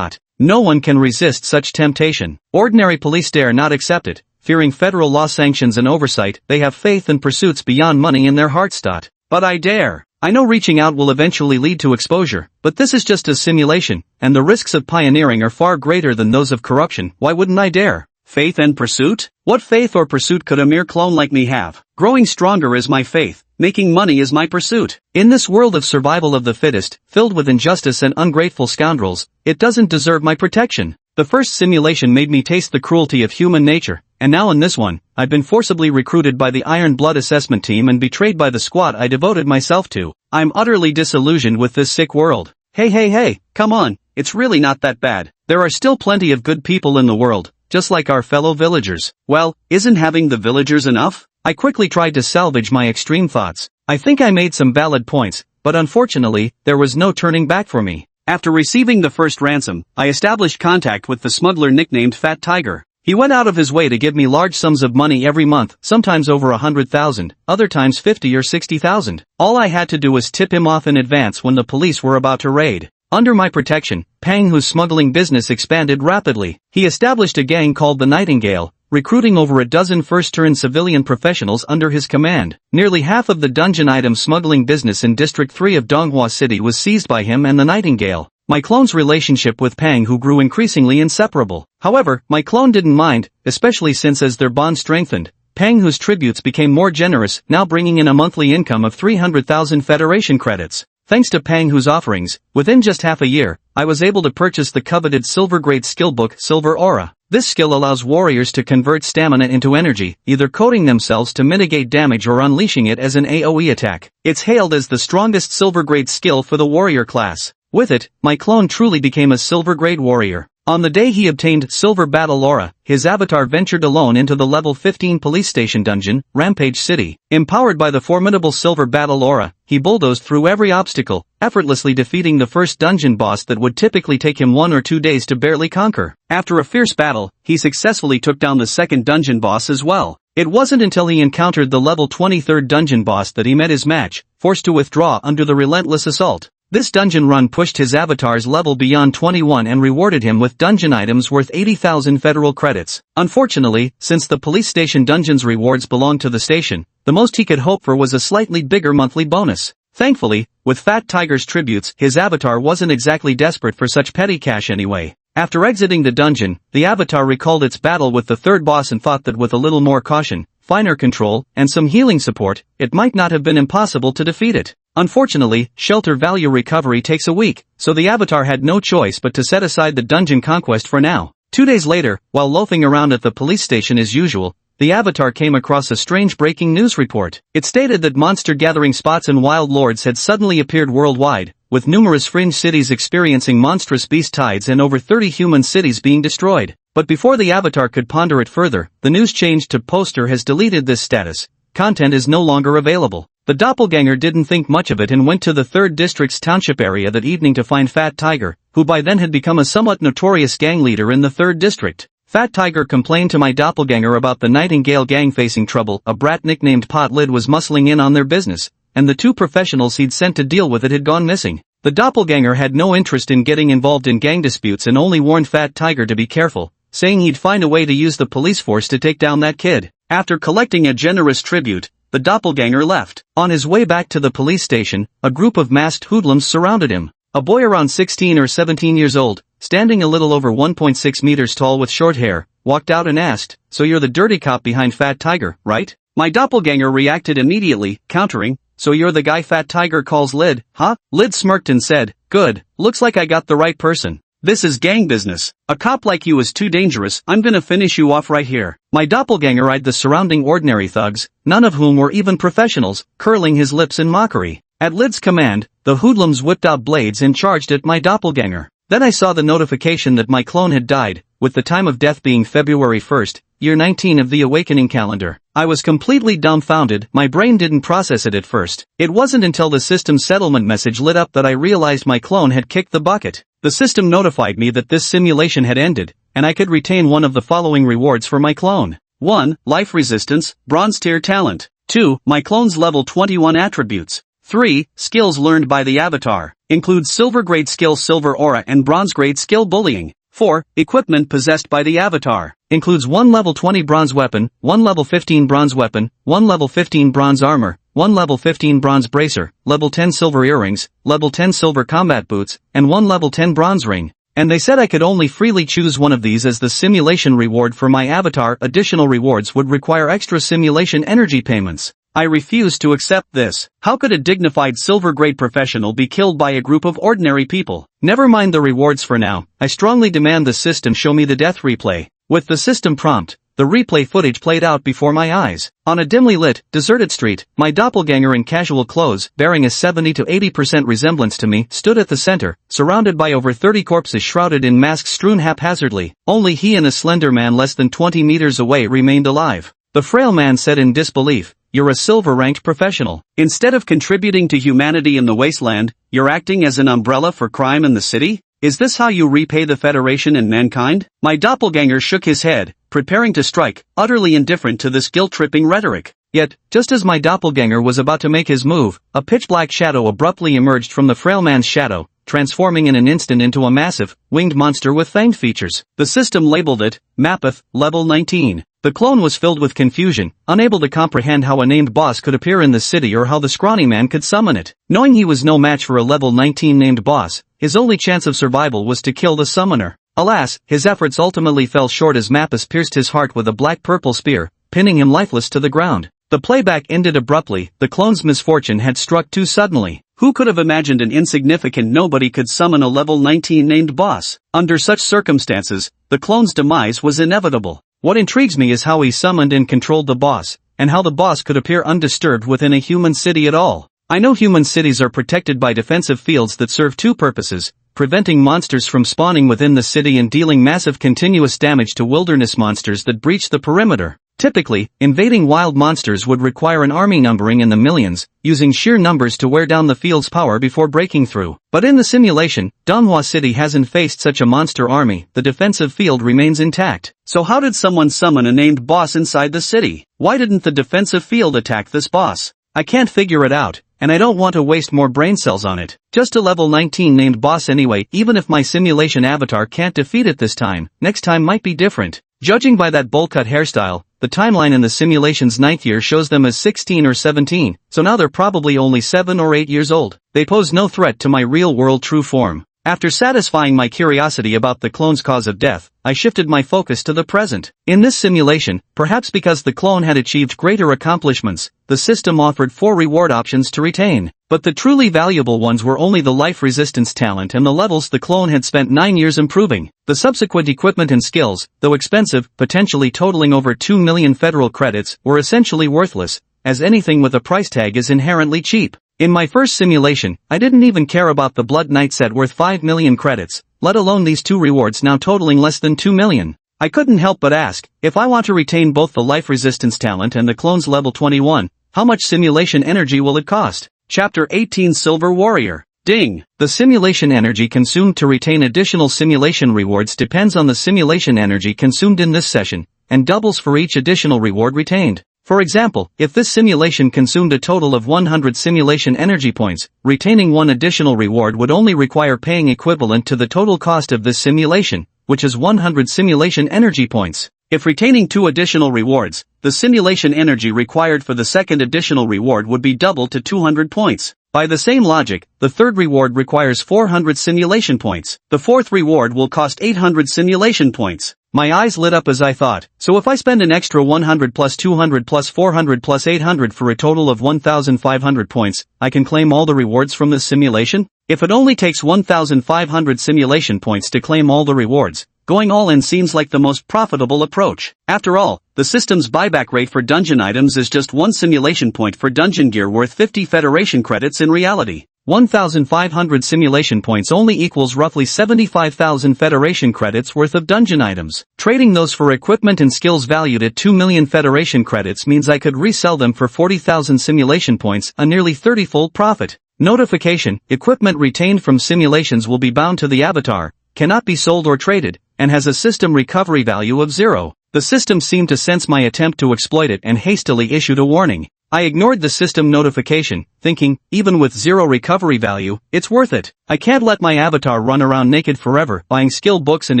No one can resist such temptation. Ordinary police dare not accept it, fearing federal law sanctions and oversight. They have faith and pursuits beyond money in their hearts. But I dare. I know reaching out will eventually lead to exposure, but this is just a simulation, and the risks of pioneering are far greater than those of corruption. Why wouldn't I dare? Faith and pursuit? What faith or pursuit could a mere clone like me have? Growing stronger is my faith, making money is my pursuit. In this world of survival of the fittest, filled with injustice and ungrateful scoundrels, it doesn't deserve my protection. The first simulation made me taste the cruelty of human nature, and now in this one, I've been forcibly recruited by the Iron Blood assessment team and betrayed by the squad I devoted myself to. I'm utterly disillusioned with this sick world. Hey, come on, it's really not that bad. There are still plenty of good people in the world, just like our fellow villagers. Well, isn't having the villagers enough? I quickly tried to salvage my extreme thoughts. I think I made some valid points, but unfortunately, there was no turning back for me. After receiving the first ransom, I established contact with the smuggler nicknamed Fat Tiger. He went out of his way to give me large sums of money every month, sometimes over 100,000, other times 50 or 60,000. All I had to do was tip him off in advance when the police were about to raid. Under my protection, Pang Hu's smuggling business expanded rapidly. He established a gang called the Nightingale, recruiting over a dozen first-turn civilian professionals under his command. Nearly half of the dungeon item smuggling business in District 3 of Donghua City was seized by him and the Nightingale. My clone's relationship with Pang Hu grew increasingly inseparable. However, my clone didn't mind, especially since as their bond strengthened, Pang Hu's tributes became more generous, now bringing in a monthly income of 300,000 Federation credits. Thanks to Pang Hu's offerings, within just half a year, I was able to purchase the coveted silver-grade skill book Silver Aura. This skill allows warriors to convert stamina into energy, either coating themselves to mitigate damage or unleashing it as an AoE attack. It's hailed as the strongest silver-grade skill for the warrior class. With it, my clone truly became a silver-grade warrior. On the day he obtained Silver Battle Aura, his avatar ventured alone into the level 15 police station dungeon, Rampage City. Empowered by the formidable Silver Battle Aura, he bulldozed through every obstacle, effortlessly defeating the first dungeon boss that would typically take him 1 or 2 days to barely conquer. After a fierce battle, he successfully took down the second dungeon boss as well. It wasn't until he encountered the level 23rd dungeon boss that he met his match, forced to withdraw under the relentless assault. This dungeon run pushed his avatar's level beyond 21 and rewarded him with dungeon items worth 80,000 federal credits. Unfortunately, since the police station dungeon's rewards belonged to the station, the most he could hope for was a slightly bigger monthly bonus. Thankfully, with Fat Tiger's tributes, his avatar wasn't exactly desperate for such petty cash anyway. After exiting the dungeon, the avatar recalled its battle with the third boss and thought that with a little more caution, finer control, and some healing support, it might not have been impossible to defeat it. Unfortunately, shelter value recovery takes a week, so the avatar had no choice but to set aside the dungeon conquest for now. 2 days later, while loafing around at the police station as usual, the avatar came across a strange breaking news report. It stated that monster gathering spots and wild lords had suddenly appeared worldwide, with numerous fringe cities experiencing monstrous beast tides and over 30 human cities being destroyed. But before the avatar could ponder it further, the news changed to poster has deleted this status. Content is no longer available. The doppelganger didn't think much of it and went to the 3rd District's township area that evening to find Fat Tiger, who by then had become a somewhat notorious gang leader in the 3rd District. Fat Tiger complained to my doppelganger about the Nightingale gang facing trouble. A brat nicknamed Pot Lid was muscling in on their business, and the 2 professionals he'd sent to deal with it had gone missing. The doppelganger had no interest in getting involved in gang disputes and only warned Fat Tiger to be careful, saying he'd find a way to use the police force to take down that kid. After collecting a generous tribute, the doppelganger left. On his way back to the police station, a group of masked hoodlums surrounded him. A boy around 16 or 17 years old, standing a little over 1.6 meters tall with short hair, walked out and asked, "So you're the dirty cop behind Fat Tiger, right?" My doppelganger reacted immediately, countering, "So you're the guy Fat Tiger calls Lid, huh?" Lid smirked and said, "Good, looks like I got the right person. This is gang business. A cop like you is too dangerous, I'm gonna finish you off right here." My doppelganger eyed the surrounding ordinary thugs, none of whom were even professionals, curling his lips in mockery. At Lid's command, the hoodlums whipped out blades and charged at my doppelganger. Then I saw the notification that my clone had died, with the time of death being February 1st, year 19 of the Awakening calendar. I was completely dumbfounded, my brain didn't process it at first. It wasn't until the system settlement message lit up that I realized my clone had kicked the bucket. The system notified me that this simulation had ended, and I could retain one of the following rewards for my clone. 1. Life resistance, bronze tier talent. 2. My clone's level 21 attributes. 3. Skills learned by the avatar. Includes silver grade skill silver aura and bronze grade skill bullying. 4. Equipment possessed by the avatar. Includes 1 level 20 bronze weapon, 1 level 15 bronze weapon, 1 level 15 bronze armor, 1 level 15 bronze bracer, level 10 silver earrings, level 10 silver combat boots, and 1 level 10 bronze ring. And they said I could only freely choose one of these as the simulation reward for my avatar. Additional rewards would require extra simulation energy payments. I refuse to accept this. How could a dignified silver-grade professional be killed by a group of ordinary people? Never mind the rewards for now, I strongly demand the system show me the death replay. With the system prompt, the replay footage played out before my eyes. On a dimly lit, deserted street, my doppelganger in casual clothes, bearing a 70 to 80% resemblance to me, stood at the center, surrounded by over 30 corpses shrouded in masks strewn haphazardly. Only he and a slender man less than 20 meters away remained alive. The frail man said in disbelief, "You're a silver-ranked professional. Instead of contributing to humanity in the wasteland, you're acting as an umbrella for crime in the city? Is this how you repay the Federation and mankind?" My doppelganger shook his head, preparing to strike, utterly indifferent to this guilt-tripping rhetoric. Yet, just as my doppelganger was about to make his move, a pitch-black shadow abruptly emerged from the frail man's shadow, transforming in an instant into a massive, winged monster with fanged features. The system labeled it, Mapith, level 19. The clone was filled with confusion, unable to comprehend how a named boss could appear in the city or how the scrawny man could summon it. Knowing he was no match for a level 19 named boss, his only chance of survival was to kill the summoner. Alas, his efforts ultimately fell short as Mappus pierced his heart with a black-purple spear, pinning him lifeless to the ground. The playback ended abruptly. The clone's misfortune had struck too suddenly. Who could have imagined an insignificant nobody could summon a level 19 named boss? Under such circumstances, the clone's demise was inevitable. What intrigues me is how he summoned and controlled the boss, and how the boss could appear undisturbed within a human city at all. I know human cities are protected by defensive fields that serve two purposes: preventing monsters from spawning within the city and dealing massive continuous damage to wilderness monsters that breach the perimeter. Typically, invading wild monsters would require an army numbering in the millions, using sheer numbers to wear down the field's power before breaking through. But in the simulation, Manhwa City hasn't faced such a monster army. The defensive field remains intact. So how did someone summon a named boss inside the city? Why didn't the defensive field attack this boss? I can't figure it out, and I don't want to waste more brain cells on it. Just a level 19 named boss anyway. Even if my simulation avatar can't defeat it this time, next time might be different. Judging by that bowl-cut hairstyle, the timeline in the simulation's 9th year shows them as 16 or 17, so now they're probably only 7 or 8 years old. They pose no threat to my real-world true form. After satisfying my curiosity about the clone's cause of death, I shifted my focus to the present. In this simulation, perhaps because the clone had achieved greater accomplishments, the system offered 4 reward options to retain. But the truly valuable ones were only the life resistance talent and the levels the clone had spent 9 years improving. The subsequent equipment and skills, though expensive, potentially totaling over 2 million federal credits, were essentially worthless, as anything with a price tag is inherently cheap. In my first simulation, I didn't even care about the Blood Knight set worth 5 million credits, let alone these 2 rewards now totaling less than 2 million. I couldn't help but ask, if I want to retain both the life resistance talent and the clone's level 21, how much simulation energy will it cost? Chapter 18 Silver Warrior. Ding! The simulation energy consumed to retain additional simulation rewards depends on the simulation energy consumed in this session, and doubles for each additional reward retained. For example, if this simulation consumed a total of 100 simulation energy points, retaining one additional reward would only require paying equivalent to the total cost of this simulation, which is 100 simulation energy points. If retaining 2 additional rewards, the simulation energy required for the second additional reward would be doubled to 200 points. By the same logic, the third reward requires 400 simulation points. The fourth reward will cost 800 simulation points. My eyes lit up as I thought, so if I spend an extra 100 plus 200 plus 400 plus 800 for a total of 1,500 points, I can claim all the rewards from this simulation? If it only takes 1,500 simulation points to claim all the rewards, going all in seems like the most profitable approach. After all, the system's buyback rate for dungeon items is just 1 simulation point for dungeon gear worth 50 Federation credits in reality. 1,500 simulation points only equals roughly 75,000 Federation credits worth of dungeon items. Trading those for equipment and skills valued at 2 million Federation credits means I could resell them for 40,000 simulation points, a nearly 30-fold profit. Notification: equipment retained from simulations will be bound to the avatar, cannot be sold or traded, and has a system recovery value of 0. The system seemed to sense my attempt to exploit it and hastily issued a warning. I ignored the system notification, thinking, even with 0 recovery value, it's worth it. I can't let my avatar run around naked forever. Buying skill books and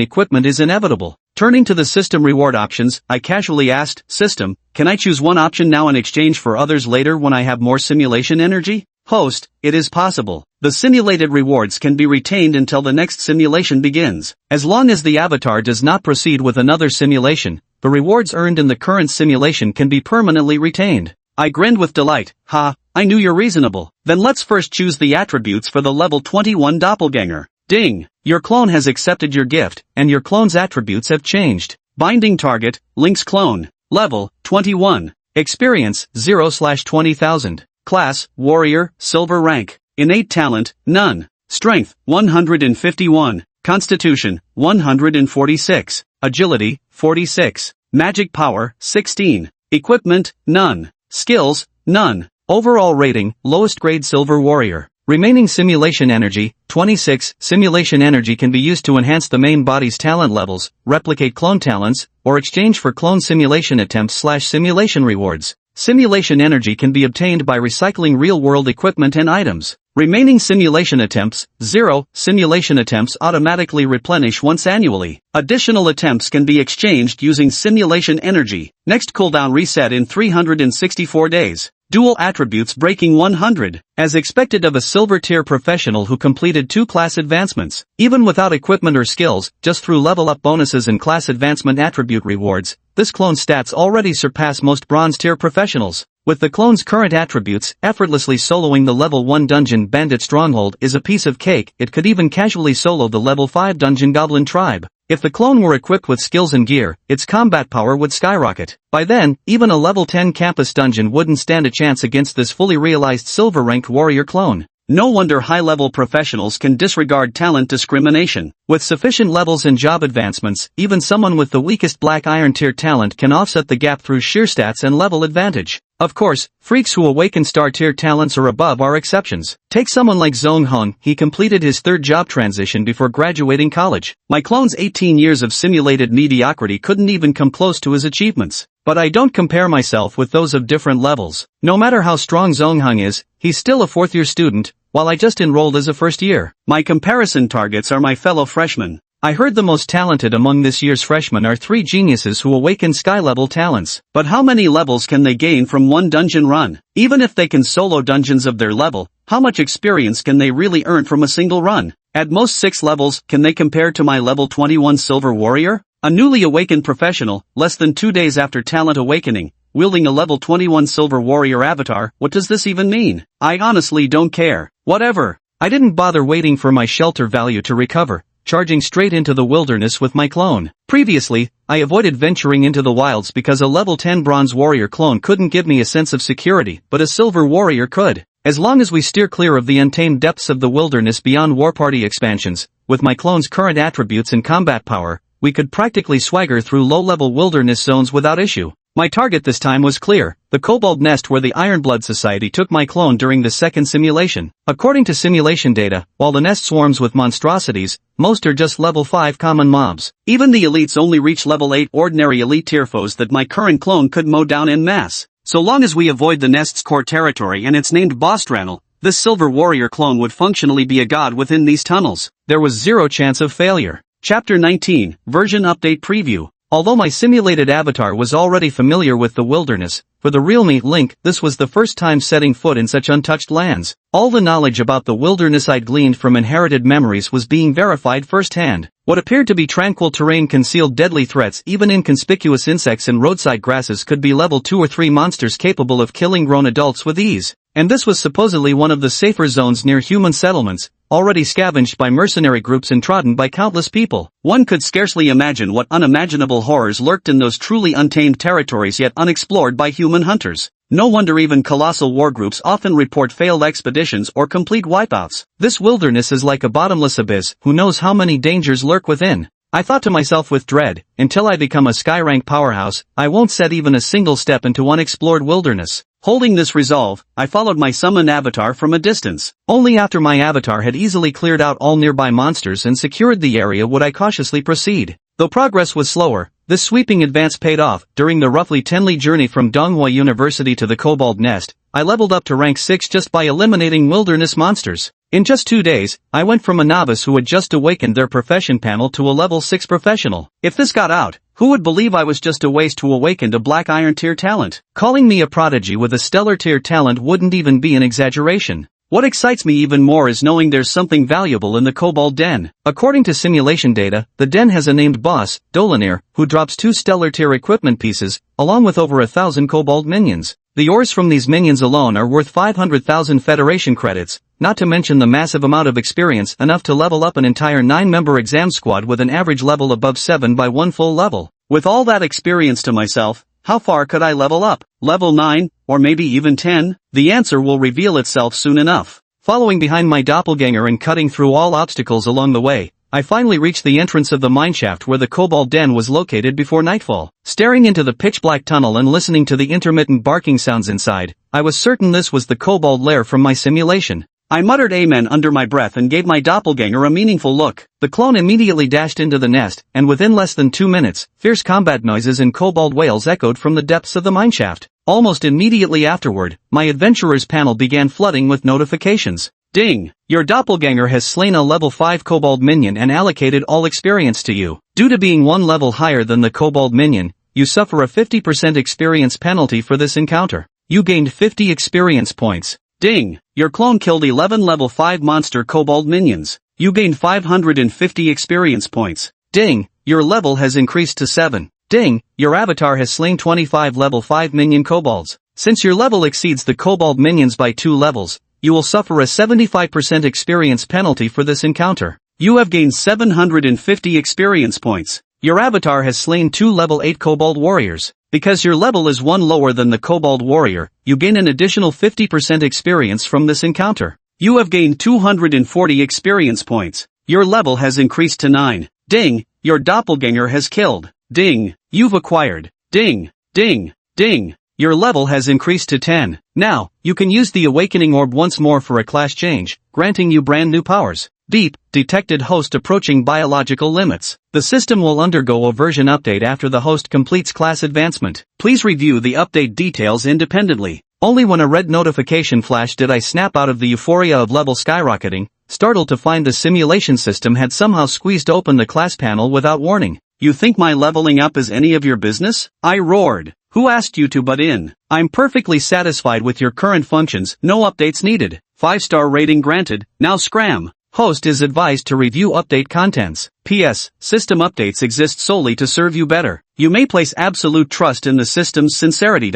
equipment is inevitable. Turning to the system reward options, I casually asked, "System, can I choose one option now in exchange for others later when I have more simulation energy?" Host: it is possible. The simulated rewards can be retained until the next simulation begins. As long as the avatar does not proceed with another simulation, the rewards earned in the current simulation can be permanently retained. I grinned with delight. Ha, I knew you're reasonable. Then let's first choose the attributes for the level 21 doppelganger. Ding! Your clone has accepted your gift, and your clone's attributes have changed. Binding target, Link's clone. Level, 21. Experience, 0/20,000. Class, Warrior, Silver rank. Innate talent, none. Strength, 151. Constitution, 146. Agility, 46. Magic power, 16. Equipment, none. Skills, none. Overall rating, lowest grade Silver Warrior. Remaining simulation energy, 26. Simulation energy can be used to enhance the main body's talent levels, replicate clone talents, or exchange for clone simulation attempts/simulation rewards. Simulation energy can be obtained by recycling real-world equipment and items. Remaining simulation attempts, 0. Simulation attempts automatically replenish once annually. Additional attempts can be exchanged using simulation energy. Next cooldown reset in 364 days. Dual attributes breaking 100. As expected of a silver tier professional who completed 2 class advancements. Even without equipment or skills, just through level up bonuses and class advancement attribute rewards, this clone's stats already surpass most bronze tier professionals. With the clone's current attributes, effortlessly soloing the level 1 dungeon bandit stronghold is a piece of cake. It could even casually solo the level 5 dungeon goblin tribe. If the clone were equipped with skills and gear, its combat power would skyrocket. By then, even a level 10 campus dungeon wouldn't stand a chance against this fully realized silver-ranked warrior clone. No wonder high-level professionals can disregard talent discrimination. With sufficient levels and job advancements, even someone with the weakest black iron tier talent can offset the gap through sheer stats and level advantage. Of course, freaks who awaken star tier talents or above are exceptions. Take someone like Zhong Hung. He completed his 3rd job transition before graduating college. My clone's 18 years of simulated mediocrity couldn't even come close to his achievements. But I don't compare myself with those of different levels. No matter how strong Zhong Hung is, he's still a 4th-year student, while I just enrolled as a 1st year. My comparison targets are my fellow freshmen. I heard the most talented among this year's freshmen are 3 geniuses who awaken sky-level talents. But how many levels can they gain from one dungeon run? Even if they can solo dungeons of their level, how much experience can they really earn from a single run? At most 6 levels, can they compare to my level 21 Silver Warrior? A newly awakened professional, less than 2 days after talent awakening, wielding a level 21 Silver Warrior avatar. What does this even mean? I honestly don't care. Whatever. I didn't bother waiting for my shelter value to recover, charging straight into the wilderness with my clone. Previously, I avoided venturing into the wilds because a level 10 Bronze Warrior clone couldn't give me a sense of security, but a Silver Warrior could. As long as we steer clear of the untamed depths of the wilderness beyond War Party expansions, with my clone's current attributes and combat power, we could practically swagger through low-level wilderness zones without issue. My target this time was clear, the Kobold Nest where the Ironblood Society took my clone during the 2nd simulation. According to simulation data, while the nest swarms with monstrosities, most are just level 5 common mobs. Even the elites only reach level 8 ordinary elite tier foes that my current clone could mow down en masse. So long as we avoid the nest's core territory and its named Bostranel, this Silver Warrior clone would functionally be a god within these tunnels. There was 0 chance of failure. Chapter 19, Version Update Preview. Although my simulated avatar was already familiar with the wilderness, for the real me, Link, this was the first time setting foot in such untouched lands. All the knowledge about the wilderness I'd gleaned from inherited memories was being verified firsthand. What appeared to be tranquil terrain concealed deadly threats. Even inconspicuous insects and roadside grasses could be level 2 or 3 monsters capable of killing grown adults with ease. And this was supposedly one of the safer zones near human settlements, already scavenged by mercenary groups and trodden by countless people. One could scarcely imagine what unimaginable horrors lurked in those truly untamed territories yet unexplored by human hunters. No wonder even colossal war groups often report failed expeditions or complete wipeouts. This wilderness is like a bottomless abyss, who knows how many dangers lurk within. I thought to myself with dread, until I become a sky-rank powerhouse, I won't set even a single step into unexplored wilderness. Holding this resolve, I followed my summoned avatar from a distance. Only after my avatar had easily cleared out all nearby monsters and secured the area would I cautiously proceed. Though progress was slower, this sweeping advance paid off. During the roughly 10-li journey from Donghua University to the Kobold Nest, I leveled up to rank 6 just by eliminating wilderness monsters. In just 2 days, I went from a novice who had just awakened their profession panel to a level 6 professional. If this got out, who would believe I was just a waste who awakened a black iron tier talent? Calling me a prodigy with a stellar tier talent wouldn't even be an exaggeration. What excites me even more is knowing there's something valuable in the Kobold Den. According to simulation data, the den has a named boss, Dolanir, who drops 2 stellar tier equipment pieces, along with over 1,000 Kobold minions. The ores from these minions alone are worth 500,000 Federation credits, not to mention the massive amount of experience enough to level up an entire 9-member exam squad with an average level above 7 by 1 full level. With all that experience to myself, how far could I level up? Level 9, or maybe even 10? The answer will reveal itself soon enough. Following behind my doppelganger and cutting through all obstacles along the way, I finally reached the entrance of the mineshaft where the Kobold Den was located before nightfall. Staring into the pitch-black tunnel and listening to the intermittent barking sounds inside, I was certain this was the Kobold lair from my simulation. I muttered amen under my breath and gave my doppelganger a meaningful look. The clone immediately dashed into the nest, and within less than 2 minutes, fierce combat noises and kobold wails echoed from the depths of the mineshaft. Almost immediately afterward, my adventurer's panel began flooding with notifications. Ding! Your doppelganger has slain a level 5 kobold minion and allocated all experience to you. Due to being 1 level higher than the kobold minion, you suffer a 50% experience penalty for this encounter. You gained 50 experience points. Ding! Your clone killed 11 level 5 monster kobold minions. You gained 550 experience points. Ding! Your level has increased to 7. Ding! Your avatar has slain 25 level 5 minion kobolds. Since your level exceeds the kobold minions by 2 levels, you will suffer a 75% experience penalty for this encounter. You have gained 750 experience points. Your avatar has slain 2 level 8 kobold warriors. Because your level is 1 lower than the kobold warrior, you gain an additional 50% experience from this encounter. You have gained 240 experience points. Your level has increased to 9. Ding! Your doppelganger has killed. Ding! You've acquired. Ding! Ding! Ding! Your level has increased to 10. Now, you can use the Awakening Orb once more for a class change, granting you brand new powers. Beep, detected host approaching biological limits. The system will undergo a version update after the host completes class advancement. Please review the update details independently. Only when a red notification flashed did I snap out of the euphoria of level skyrocketing, startled to find the simulation system had somehow squeezed open the class panel without warning. You think my leveling up is any of your business? I roared. Who asked you to butt in? I'm perfectly satisfied with your current functions, no updates needed. 5-star rating granted, now scram. Host is advised to review update contents. P.S. System updates exist solely to serve you better. You may place absolute trust in the system's sincerity.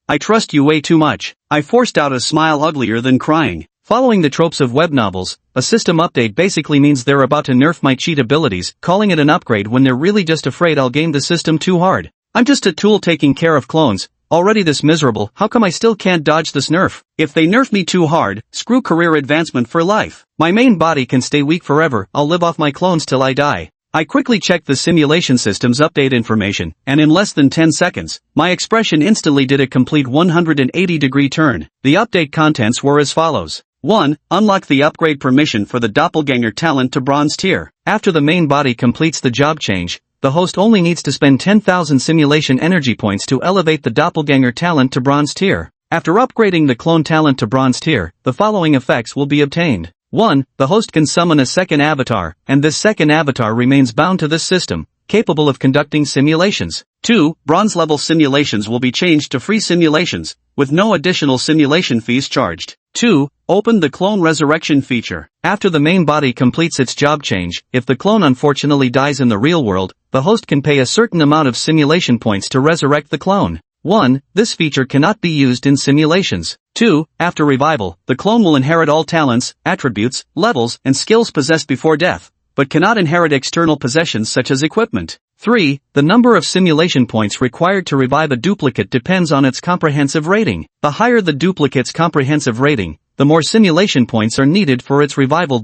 I trust you way too much. I forced out a smile uglier than crying. Following the tropes of web novels, a system update basically means they're about to nerf my cheat abilities, calling it an upgrade when they're really just afraid I'll game the system too hard. I'm just a tool taking care of clones. Already this miserable, how come I still can't dodge this nerf? If they nerf me too hard, screw career advancement for life. My main body can stay weak forever, I'll live off my clones till I die. I quickly checked the simulation system's update information, and in less than 10 seconds, my expression instantly did a complete 180-degree turn. The update contents were as follows. 1. Unlock the upgrade permission for the doppelganger talent to bronze tier. After the main body completes the job change, the host only needs to spend 10,000 simulation energy points to elevate the doppelganger talent to bronze tier. After upgrading the clone talent to bronze tier, the following effects will be obtained. 1. The host can summon a second avatar, and this second avatar remains bound to this system, capable of conducting simulations. 2. Bronze level simulations will be changed to free simulations, with no additional simulation fees charged. 2. Open the clone resurrection feature. After the main body completes its job change, if the clone unfortunately dies in the real world, the host can pay a certain amount of simulation points to resurrect the clone. 1. This feature cannot be used in simulations. 2. After revival, the clone will inherit all talents, attributes, levels, and skills possessed before death, but cannot inherit external possessions such as equipment. 3. The number of simulation points required to revive a duplicate depends on its comprehensive rating. The higher the duplicate's comprehensive rating, the more simulation points are needed for its revival.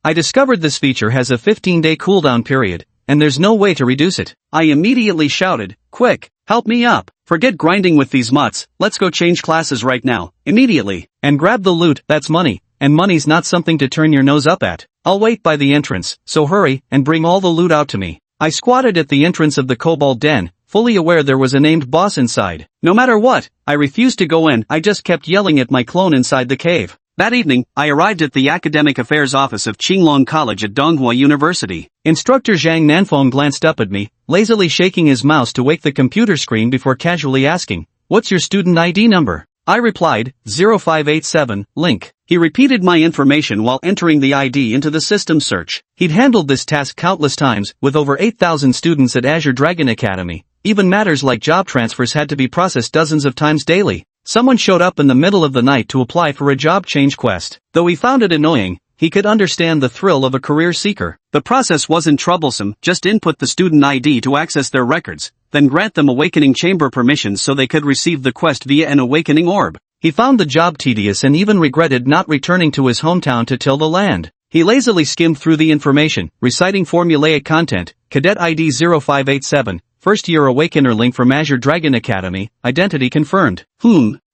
I discovered this feature has a 15-day cooldown period, and there's no way to reduce it. I immediately shouted, "Quick, help me up. Forget grinding with these mutts, let's go change classes right now, immediately. And grab the loot, that's money, and money's not something to turn your nose up at. I'll wait by the entrance, so hurry, and bring all the loot out to me." I squatted at the entrance of the kobold den, fully aware there was a named boss inside. No matter what, I refused to go in, I just kept yelling at my clone inside the cave. That evening, I arrived at the Academic Affairs Office of Qinglong College at Donghua University. Instructor Zhang Nanfeng glanced up at me, lazily shaking his mouse to wake the computer screen before casually asking, "What's your student ID number?" I replied, 0587, link. He repeated my information while entering the ID into the system search. He'd handled this task countless times, with over 8,000 students at Azure Dragon Academy. Even matters like job transfers had to be processed dozens of times daily. Someone showed up in the middle of the night to apply for a job change quest. Though he found it annoying, he could understand the thrill of a career seeker. The process wasn't troublesome, just input the student ID to access their records, then grant them Awakening Chamber permissions so they could receive the quest via an Awakening Orb. He found the job tedious and even regretted not returning to his hometown to till the land. He lazily skimmed through the information, reciting formulaic content, Cadet ID 0587, First Year Awakener link from Azure Dragon Academy, identity confirmed.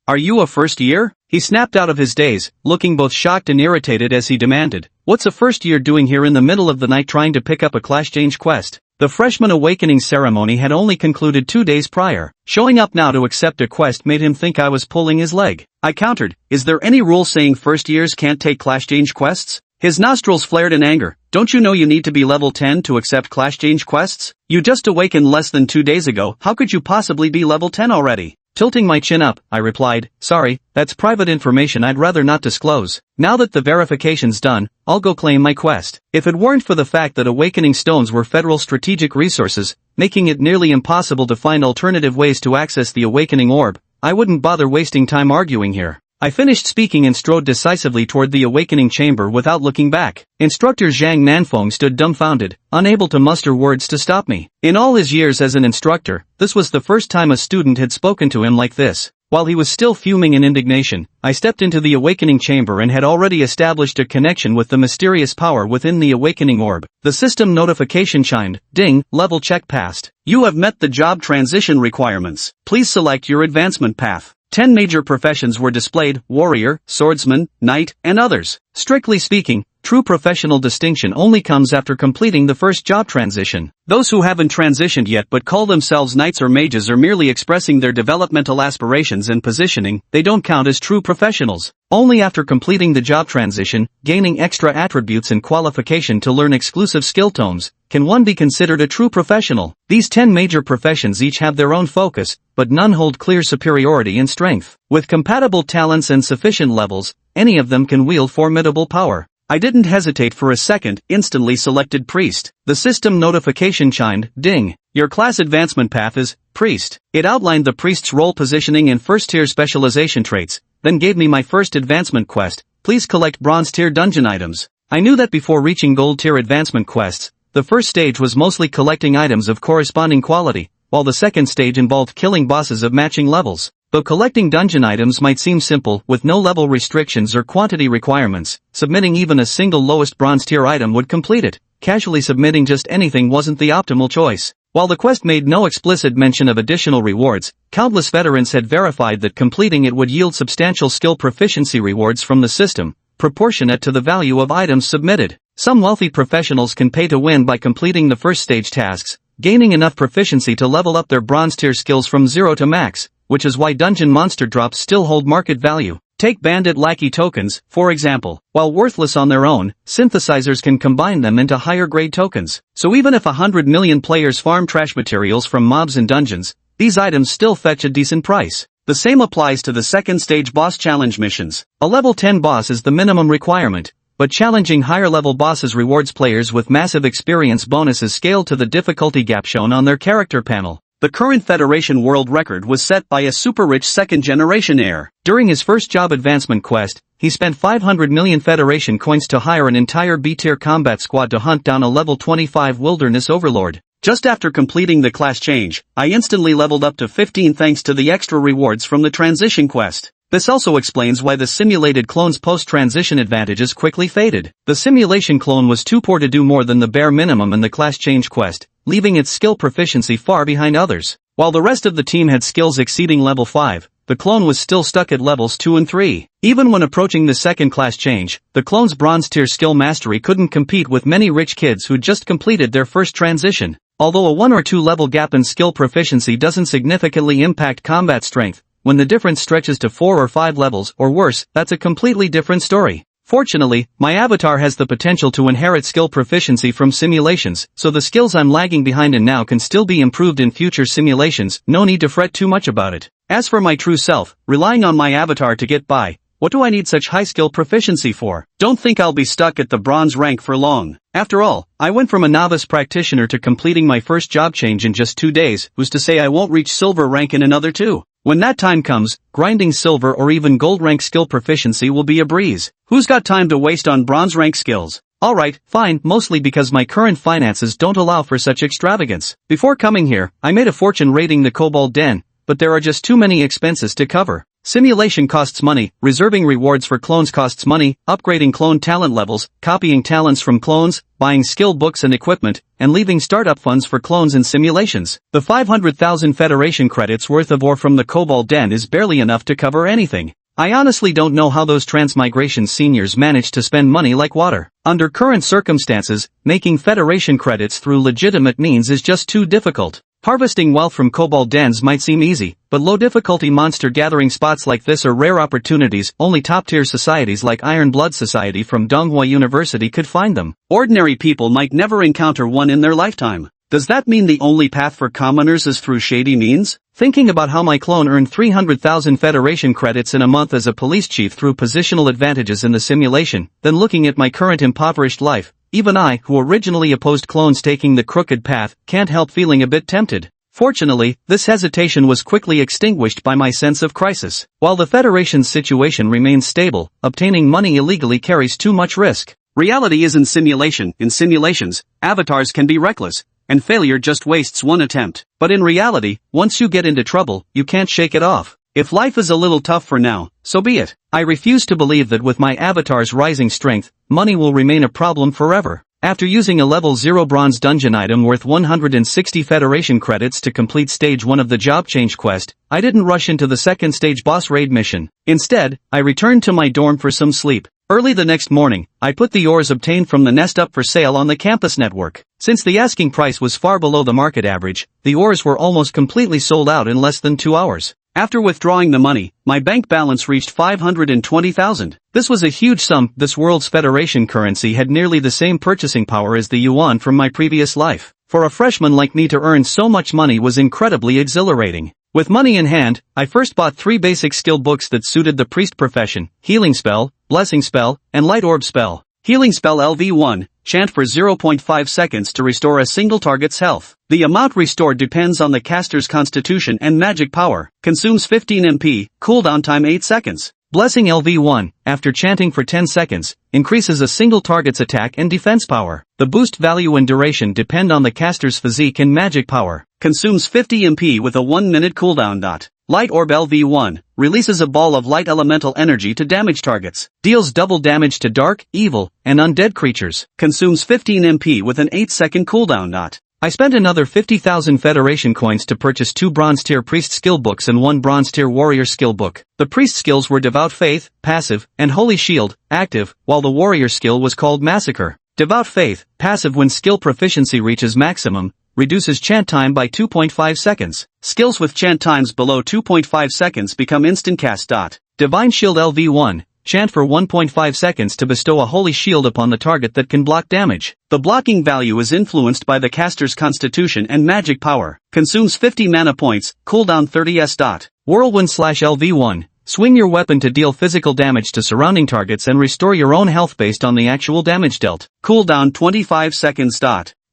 Are you a first year? He snapped out of his daze, looking both shocked and irritated as he demanded, "What's a first year doing here in the middle of the night trying to pick up a class change quest?" The freshman awakening ceremony had only concluded 2 days prior. Showing up now to accept a quest made him think I was pulling his leg. I countered, "Is there any rule saying first years can't take class change quests?" His nostrils flared in anger. "Don't you know you need to be level 10 to accept class change quests? You just awakened less than 2 days ago, how could you possibly be level 10 already?" Tilting my chin up, I replied, "Sorry, that's private information I'd rather not disclose. Now that the verification's done, I'll go claim my quest." If it weren't for the fact that awakening stones were federal strategic resources, making it nearly impossible to find alternative ways to access the awakening orb, I wouldn't bother wasting time arguing here. I finished speaking and strode decisively toward the awakening chamber without looking back. Instructor Zhang Nanfeng stood dumbfounded, unable to muster words to stop me. In all his years as an instructor, this was the first time a student had spoken to him like this. While he was still fuming in indignation, I stepped into the awakening chamber and had already established a connection with the mysterious power within the awakening orb. The system notification chimed, "Ding, level check passed. You have met the job transition requirements. Please select your advancement path." 10 major professions were displayed: warrior, swordsman, knight, and others. Strictly speaking, true professional distinction only comes after completing the first job transition. Those who haven't transitioned yet but call themselves knights or mages are merely expressing their developmental aspirations and positioning, they don't count as true professionals. Only after completing the job transition, gaining extra attributes and qualification to learn exclusive skill tomes, can one be considered a true professional. These 10 major professions each have their own focus, but none hold clear superiority in strength. With compatible talents and sufficient levels, any of them can wield formidable power. I didn't hesitate for a second, instantly selected priest. The system notification chimed, "Ding. Your class advancement path is priest." It outlined the priest's role positioning and first-tier specialization traits, then gave me my first advancement quest: please collect bronze-tier dungeon items. I knew that before reaching gold-tier advancement quests, the first stage was mostly collecting items of corresponding quality, while the second stage involved killing bosses of matching levels. Though collecting dungeon items might seem simple, with no level restrictions or quantity requirements, submitting even a single lowest bronze tier item would complete it. Casually submitting just anything wasn't the optimal choice. While the quest made no explicit mention of additional rewards, countless veterans had verified that completing it would yield substantial skill proficiency rewards from the system, proportionate to the value of items submitted. Some wealthy professionals can pay to win by completing the first stage tasks, gaining enough proficiency to level up their bronze tier skills from 0 to max, which is why dungeon monster drops still hold market value. Take bandit lackey tokens, for example. While worthless on their own, synthesizers can combine them into higher grade tokens. So even if 100 million players farm trash materials from mobs in dungeons, these items still fetch a decent price. The same applies to the second stage boss challenge missions. A level 10 boss is the minimum requirement, but challenging higher level bosses rewards players with massive experience bonuses scaled to the difficulty gap shown on their character panel. The current Federation world record was set by a super-rich second-generation heir. During his first job advancement quest, he spent 500 million Federation coins to hire an entire B-tier combat squad to hunt down a level 25 wilderness overlord. Just after completing the class change, I instantly leveled up to 15 thanks to the extra rewards from the transition quest. This also explains why the simulated clone's post-transition advantages quickly faded. The simulation clone was too poor to do more than the bare minimum in the class change quest, leaving its skill proficiency far behind others. While the rest of the team had skills exceeding level 5, the clone was still stuck at levels 2 and 3. Even when approaching the second class change, the clone's bronze tier skill mastery couldn't compete with many rich kids who'd just completed their first transition. Although a 1 or 2 level gap in skill proficiency doesn't significantly impact combat strength, when the difference stretches to 4 or 5 levels or worse, that's a completely different story. Fortunately, my avatar has the potential to inherit skill proficiency from simulations, so the skills I'm lagging behind in now can still be improved in future simulations, no need to fret too much about it. As for my true self, relying on my avatar to get by, what do I need such high skill proficiency for? Don't think I'll be stuck at the bronze rank for long. After all, I went from a novice practitioner to completing my first job change in just 2 days, who's to say I won't reach silver rank in another 2? When that time comes, grinding silver or even gold rank skill proficiency will be a breeze. Who's got time to waste on bronze rank skills? Alright, fine, mostly because my current finances don't allow for such extravagance. Before coming here, I made a fortune raiding the Kobold Den, but there are just too many expenses to cover. Simulation costs money, reserving rewards for clones costs money, upgrading clone talent levels, copying talents from clones, buying skill books and equipment, and leaving startup funds for clones and simulations. The 500,000 Federation credits worth of ore from the Kobold Den is barely enough to cover anything. I honestly don't know how those transmigration seniors manage to spend money like water. Under current circumstances, making Federation credits through legitimate means is just too difficult. Harvesting wealth from Kobold Dens might seem easy, but low-difficulty monster gathering spots like this are rare opportunities. Only top-tier societies like Iron Blood Society from Donghua University could find them. Ordinary people might never encounter one in their lifetime. Does that mean the only path for commoners is through shady means? Thinking about how my clone earned 300,000 Federation credits in a month as a police chief through positional advantages in the simulation, then looking at my current impoverished life, even I, who originally opposed clones taking the crooked path, can't help feeling a bit tempted. Fortunately, this hesitation was quickly extinguished by my sense of crisis. While the Federation's situation remains stable, obtaining money illegally carries too much risk. Reality isn't simulation. In simulations, avatars can be reckless, and failure just wastes one attempt. But in reality, once you get into trouble, you can't shake it off. If life is a little tough for now, so be it. I refuse to believe that with my avatar's rising strength, money will remain a problem forever. After using a level 0 bronze dungeon item worth 160 Federation credits to complete stage 1 of the job change quest, I didn't rush into the second stage boss raid mission. Instead, I returned to my dorm for some sleep. Early the next morning, I put the ores obtained from the nest up for sale on the campus network. Since the asking price was far below the market average, the ores were almost completely sold out in less than 2 hours. After withdrawing the money, my bank balance reached 520,000. This was a huge sum. This world's Federation currency had nearly the same purchasing power as the yuan from my previous life. For a freshman like me to earn so much money was incredibly exhilarating. With money in hand, I first bought 3 basic skill books that suited the priest profession: Healing Spell, Blessing Spell, and Light Orb Spell. Healing Spell LV1, chant for 0.5 seconds to restore a single target's health. The amount restored depends on the caster's constitution and magic power. Consumes 15 MP, cooldown time 8 seconds. Blessing LV1, after chanting for 10 seconds, increases a single target's attack and defense power. The boost value and duration depend on the caster's physique and magic power. Consumes 50 MP with a 1-minute cooldown. Light Orb LV1, releases a ball of light elemental energy to damage targets. Deals double damage to dark, evil, and undead creatures. Consumes 15 MP with an 8-second cooldown. I spent another 50,000 Federation coins to purchase 2 bronze tier priest skill books and 1 bronze tier warrior skill book. The priest skills were Devout Faith, passive, and Holy Shield, active, while the warrior skill was called Massacre. Devout Faith, passive when skill proficiency reaches maximum, reduces chant time by 2.5 seconds. Skills with chant times below 2.5 seconds become instant cast. Divine Shield LV1, chant for 1.5 seconds to bestow a holy shield upon the target that can block damage. The blocking value is influenced by the caster's constitution and magic power. Consumes 50 mana points, cooldown 30s. Whirlwind/LV1, swing your weapon to deal physical damage to surrounding targets and restore your own health based on the actual damage dealt. Cooldown 25 seconds.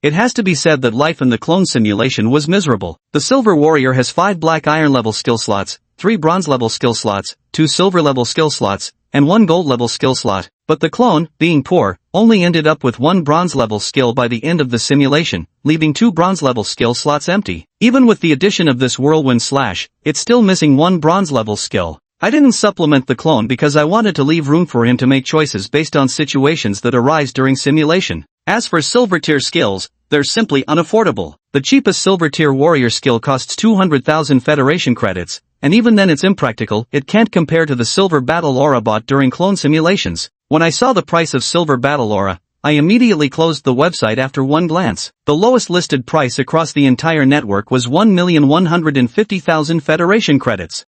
It has to be said that life in the clone simulation was miserable. The Silver Warrior has 5 Black Iron level skill slots, 3 Bronze level skill slots, 2 Silver level skill slots, and 1 gold level skill slot, but the clone, being poor, only ended up with 1 bronze level skill by the end of the simulation, leaving 2 bronze level skill slots empty. Even with the addition of this whirlwind slash, it's still missing 1 bronze level skill. I didn't supplement the clone because I wanted to leave room for him to make choices based on situations that arise during simulation. As for silver tier skills, they're simply unaffordable. The cheapest silver tier warrior skill costs 200,000 Federation credits, and even then it's impractical. It can't compare to the silver battle aura bought during clone simulations. When I saw the price of silver battle aura, I immediately closed the website after one glance. The lowest listed price across the entire network was 1,150,000 Federation credits.